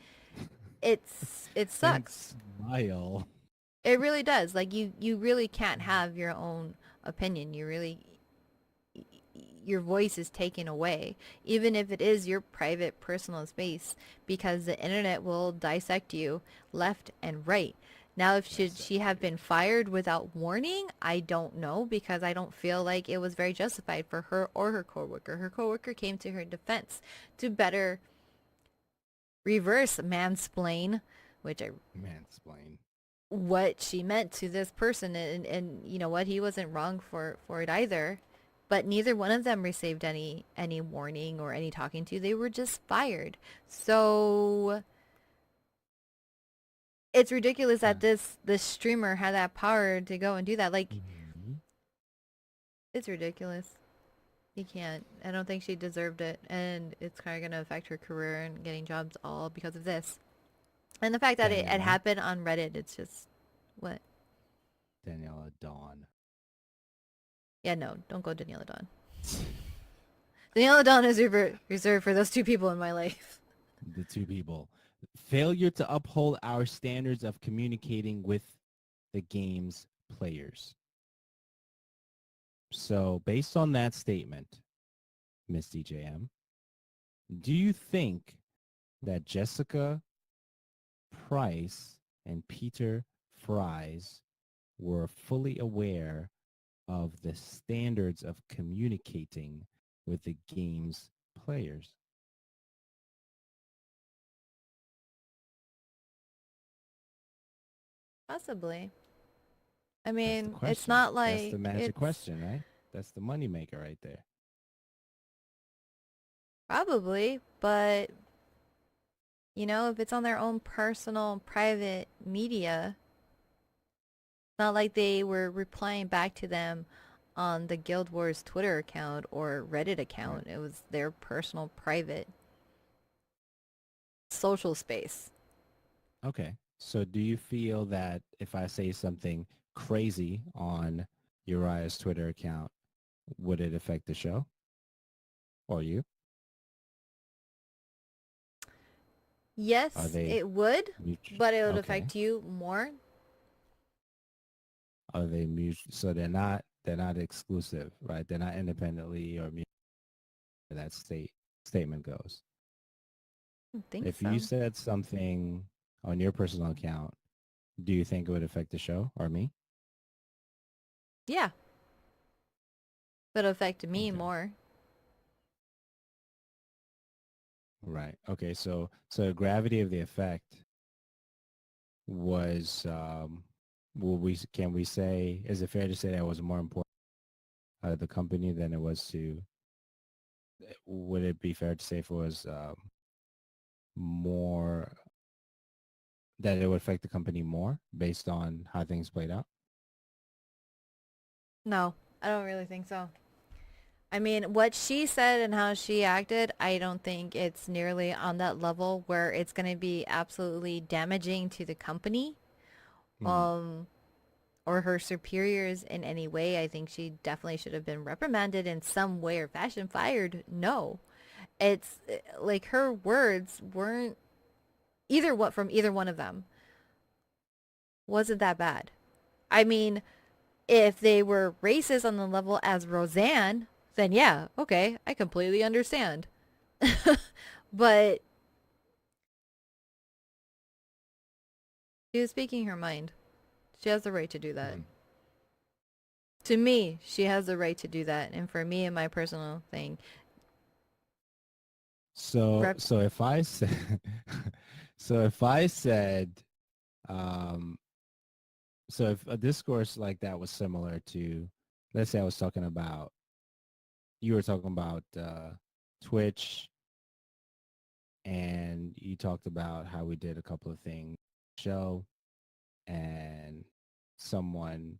B: It sucks.
A: Smile.
B: It really does. Like you really can't have your own opinion. Your voice is taken away, even if it is your private personal space, because the internet will dissect you left and right. Now, if should she have been fired without warning? I don't know, because I don't feel like it was very justified for her or her coworker. Her coworker came to her defense to better reverse mansplain, what she meant to this person, and you know what, he wasn't wrong for it either. But neither one of them received any warning or any talking to. They were just fired. So it's ridiculous that this streamer had that power to go and do that. Like, it's ridiculous. You can't. I don't think she deserved it. And it's kind of going to affect her career and getting jobs all because of this. And the fact that it
A: Daniela.
B: happened on Reddit, it's just, what?
A: Daniela Dawn.
B: Yeah, no, don't go Daniela Dawn. Daniela Dawn is reserved for those two people in my life.
A: The two people. Failure to uphold our standards of communicating with the game's players. So based on that statement, Miss DJM, do you think that Jessica Price and Peter Fries were fully aware of the standards of communicating with the game's players?
B: Possibly. I mean,
A: That's
B: it's not like
A: that's the magic question, right? That's the moneymaker right there.
B: Probably, but you know, if it's on their own personal, private media, it's not like they were replying back to them on the Guild Wars Twitter account or Reddit account. Right. It was their personal, private social space.
A: Okay. So do you feel that if I say something crazy on Uriah's Twitter account, would it affect the show? Or you?
B: Yes, it would, but it would affect you more.
A: Are they mutual? So they're not exclusive, right? They're not independently or mutual. That statement goes.
B: I think
A: if
B: so.
A: you said something on your personal account, do you think it would affect the show or me?
B: Yeah. But it affected me more.
A: Right. Okay. So the gravity of the effect was, can we say, is it fair to say that it was more important to the company than it was to, would it be fair to say if it was more, that it would affect the company more based on how things played out?
B: No, I don't really think so. I mean, what she said and how she acted, I don't think it's nearly on that level where it's going to be absolutely damaging to the company or her superiors in any way. I think she definitely should have been reprimanded in some way or fashion, fired. No. It's like her words weren't from either one of them wasn't that bad. I mean, if they were racist on the level as Roseanne, then yeah, okay, I completely understand. But she was speaking her mind. She has the right to do that. To me, she has the right to do that. And for me and my personal thing.
A: So if I said, so if if a discourse like that was similar to, let's say I was talking about, you were talking about Twitch, and you talked about how we did a couple of things show, and someone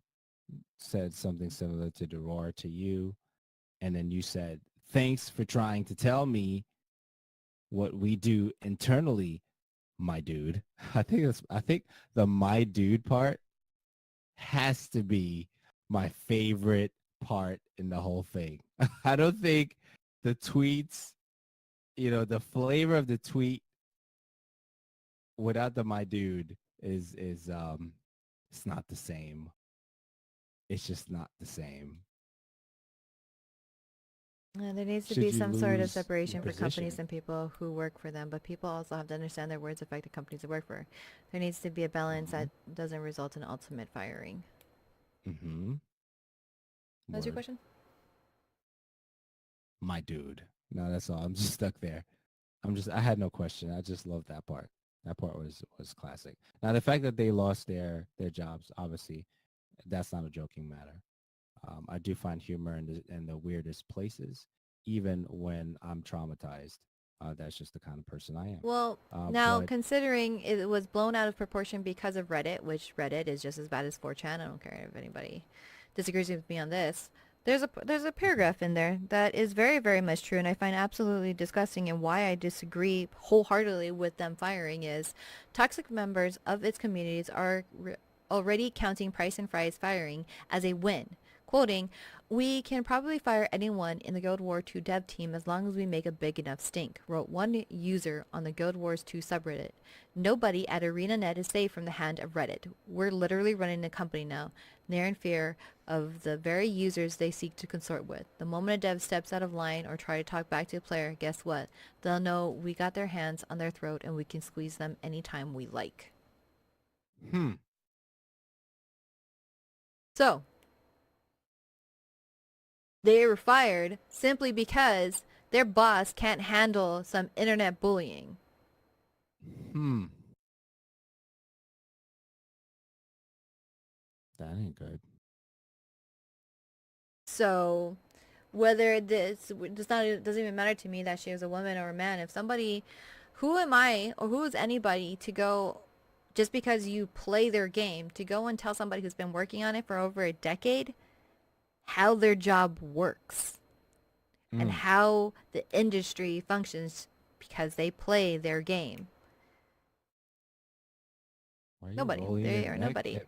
A: said something similar to Doror to you, and then you said, thanks for trying to tell me what we do internally, my dude. I think the my dude part has to be my favorite part in the whole thing. I don't think the tweets, the flavor of the tweet without the my dude is it's not the same. It's just not the same.
B: There needs to be some sort of separation for companies and people who work for them, but people also have to understand their words affect the companies they work for. There needs to be a balance that doesn't result in ultimate firing. What was your question?
A: My dude. No, that's all. I'm just stuck there. I had no question. I just love that part. That part was classic. Now, the fact that they lost their jobs, obviously, that's not a joking matter. I do find humor in the weirdest places, even when I'm traumatized. That's just the kind of person I am.
B: Well, now considering it was blown out of proportion because of Reddit, which Reddit is just as bad as 4chan. I don't care if anybody disagrees with me on this. There's a paragraph in there that is very, very much true, and I find absolutely disgusting, and why I disagree wholeheartedly with them firing is toxic members of its communities are already counting Price and Fry's firing as a win. Quoting, "We can probably fire anyone in the Guild Wars 2 dev team as long as we make a big enough stink," wrote one user on the Guild Wars 2 subreddit. "Nobody at ArenaNet is safe from the hand of Reddit. We're literally running a company now. They're in fear of the very users they seek to consort with. The moment a dev steps out of line or try to talk back to a player, guess what? They'll know we got their hands on their throat and we can squeeze them anytime we like." So, they were fired simply because their boss can't handle some internet bullying.
A: That ain't good.
B: So, whether this it doesn't even matter to me that she was a woman or a man. If somebody, who am I or who is anybody to go, just because you play their game, to go and tell somebody who's been working on it for over a decade how their job works and how the industry functions because they play their game? Nobody. They are nobody.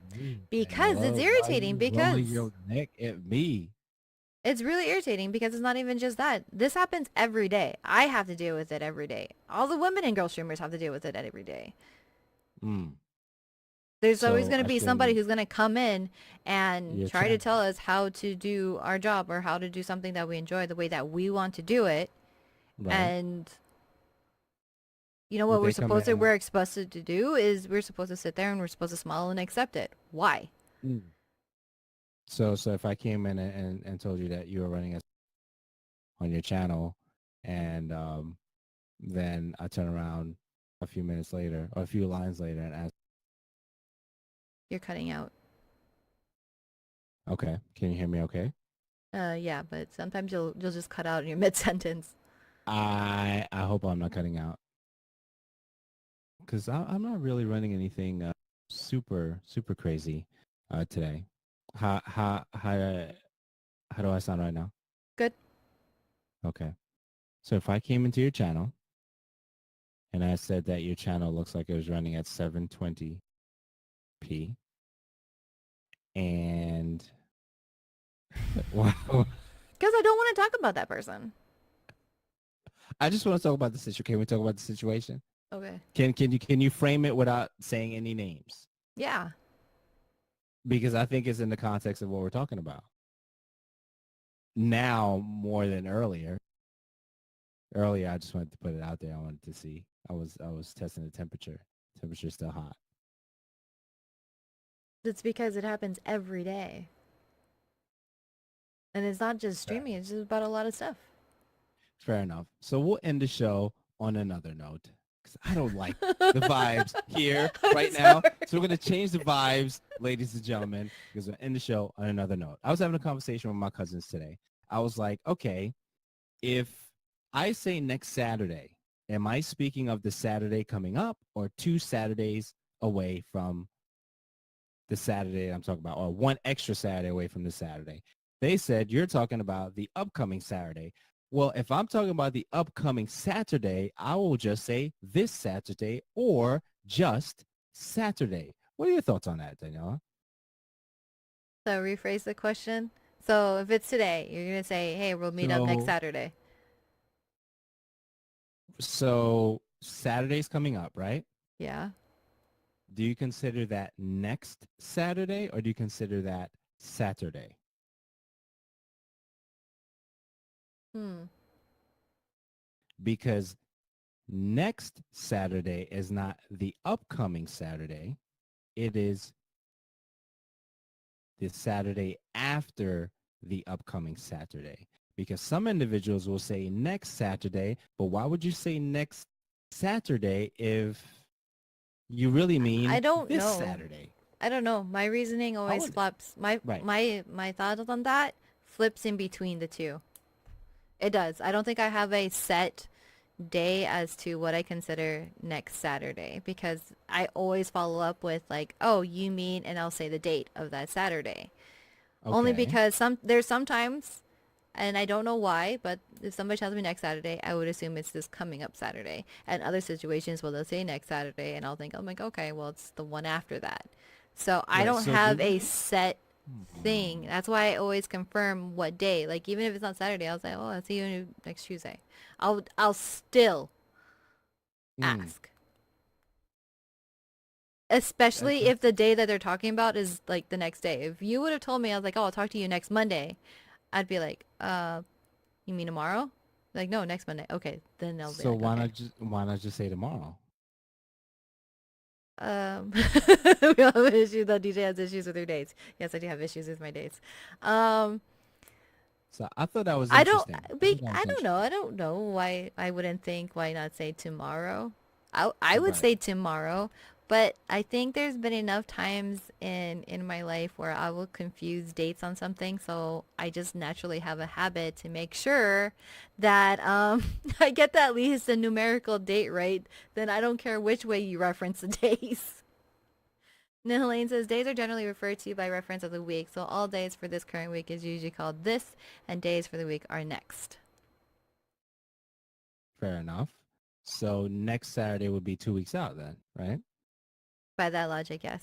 B: Because it's irritating. Because
A: your neck at me.
B: It's really irritating because it's not even just that. This happens every day. I have to deal with it every day. All the women and girl streamers have to deal with it every day. There's always going to be somebody who's going to come in and try to tell us how to do our job or how to do something that we enjoy the way that we want to do it. Right. And you know what we're supposed to do is we're supposed to sit there and we're supposed to smile and accept it. Why?
A: So if I came in and told you that you were running on your channel, and then I turn around a few minutes later or a few lines later and ask,
B: you're cutting out.
A: Okay, can you hear me? Okay.
B: Yeah, but sometimes you'll just cut out in your mid sentence.
A: I hope I'm not cutting out, because I'm not really running anything super crazy today. How do I sound right now?
B: Good.
A: Okay. So if I came into your channel and I said that your channel looks like it was running at 720p, and wow.
B: Because I don't want to talk about that person.
A: I just want to talk about the situation. Can we talk about the situation?
B: Okay.
A: Can you frame it without saying any names?
B: Yeah.
A: Because I think it's in the context of what we're talking about. Now more than earlier. Earlier, I just wanted to put it out there. I wanted to see. I was testing the temperature. Temperature's still hot.
B: It's because it happens every day. And it's not just streaming. It's just about a lot of stuff.
A: Fair enough. So we'll end the show on another note, because I don't like the vibes here right now. So we're going to change the vibes, ladies and gentlemen, because we'll end the show on another note. I was having a conversation with my cousins today. I was like, okay, if I say next Saturday, am I speaking of the Saturday coming up or 2 Saturdays away from the Saturday I'm talking about, or 1 extra Saturday away from the Saturday? They said, you're talking about the upcoming Saturday. Well, if I'm talking about the upcoming Saturday, I will just say this Saturday or just Saturday. What are your thoughts on that, Daniella?
B: So rephrase the question. So if it's today, you're going to say, hey, we'll meet up next Saturday.
A: So Saturday's coming up, right?
B: Yeah.
A: Do you consider that next Saturday or do you consider that Saturday? Because next Saturday is not the upcoming Saturday. It is the Saturday after the upcoming Saturday. Because some individuals will say next Saturday, but why would you say next Saturday if you really mean this Saturday?
B: I don't know. My reasoning always flips. My thoughts on that flips in between the two. It does. I don't think I have a set day as to what I consider next Saturday, because I always follow up with like, oh, you mean, and I'll say the date of that Saturday. Only
A: Okay.
B: because there's sometimes, and I don't know why, but if somebody tells me next Saturday, I would assume it's this coming up Saturday. And other situations, well, they'll say next Saturday, and I'll think, I'm like, okay, well, it's the one after that. So I
A: Right.
B: don't
A: So do
B: have a
A: we?
B: set thing.
A: Hmm.
B: That's why I always confirm what day. Like even if it's not Saturday, I'll say, oh, I'll see you next Tuesday. I'll still
A: Hmm.
B: ask. Especially
A: Okay.
B: if the day that they're talking about is like the next day. If you would have told me, I was like, oh, I'll talk to you next Monday, I'd be like, you mean tomorrow? Like, no, next Monday. Okay, then they'll be
A: So
B: like, okay.
A: why not just say tomorrow?
B: We all have issues. That DJ has issues with her dates. Yes, I do have issues with my dates. Um,
A: So I thought that was
B: I don't,
A: interesting. I thought that
B: I
A: was
B: don't know.
A: interesting.
B: I don't know why I wouldn't think why not say tomorrow. I would
A: Right.
B: say tomorrow, but I think there's been enough times in my life where I will confuse dates on something, so I just naturally have a habit to make sure that I get at least a numerical date right. Then I don't care which way you reference the days. Nihilane says days are generally referred to by reference of the week, so all days for this current week is usually called this, and days for the week are next.
A: Fair enough. So next Saturday would be 2 weeks out then, right?
B: By that logic, yes.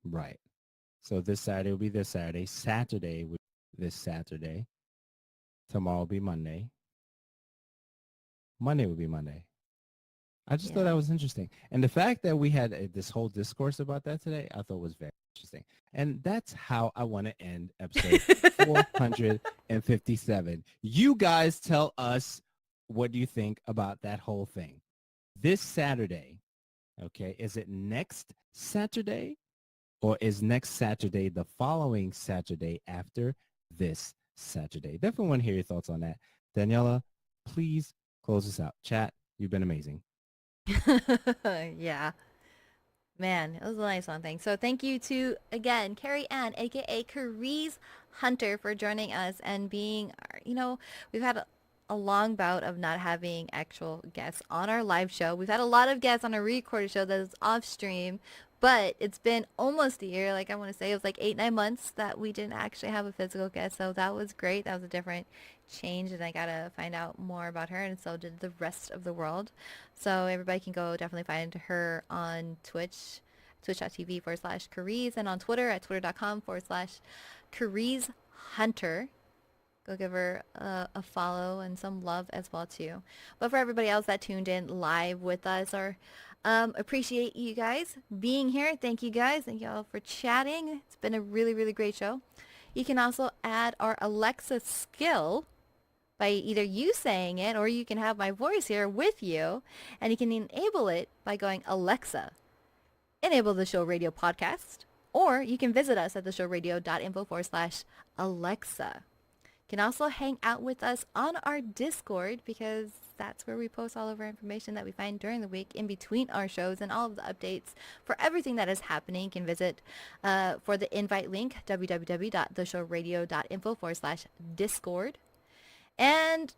A: Right. So this Saturday will be this Saturday. Saturday would be this Saturday. Tomorrow will be Monday. Monday will be Monday. I just thought
B: Yeah.
A: that was interesting. And the fact that we had this whole discourse about that today, I thought was very interesting. And that's how I want to end episode 457. You guys tell us, what do you think about that whole thing? This Saturday, okay, is it next Saturday or is next Saturday the following Saturday after this Saturday? Definitely want to hear your thoughts on that. Daniela, please close us out. Chat, you've been amazing.
B: Yeah. Man, it was a nice one. Thanks. So thank you to, again, Carrie Ann, aka Carize Hunter, for joining us and being, we've had a long bout of not having actual guests on our live show. We've had a lot of guests on a recorded show that is off stream, but it's been almost a year. Like I want to say it was like 8-9 months that we didn't actually have a physical guest. So that was great. That was a different change, and I got to find out more about her, and so did the rest of the world. So everybody can go definitely find her on Twitch, twitch.tv/Carize, and on Twitter at twitter.com/Carize Hunter. Go give her a follow and some love as well too. But for everybody else that tuned in live with us, or appreciate you guys being here. Thank you guys. Thank you all for chatting. It's been a really, really great show. You can also add our Alexa skill by either you saying it or you can have my voice here with you, and you can enable it by going, Alexa, enable the show radio podcast, or you can visit us at theshowradio.info/Alexa. You can also hang out with us on our Discord, because that's where we post all of our information that we find during the week in between our shows, and all of the updates for everything that is happening. You can visit for the invite link, www.theshowradio.info/Discord. And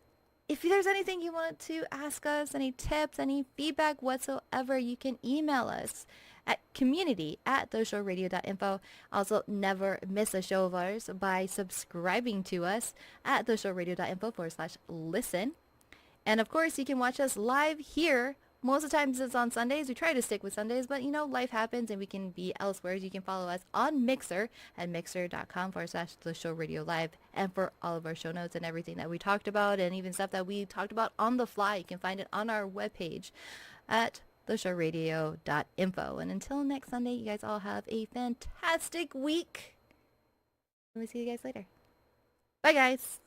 B: if there's anything you want to ask us, any tips, any feedback whatsoever, you can email us at community@theshowradio.info. Also, never miss a show of ours by subscribing to us at theshowradio.info/listen. And of course, you can watch us live here. Most of the times it's on Sundays. We try to stick with Sundays, but life happens and we can be elsewhere. You can follow us on Mixer at mixer.com/The Show Radio Live. And for all of our show notes and everything that we talked about, and even stuff that we talked about on the fly, you can find it on our webpage at theshowradio.info. And until next Sunday, you guys all have a fantastic week. Let me see you guys later. Bye, guys.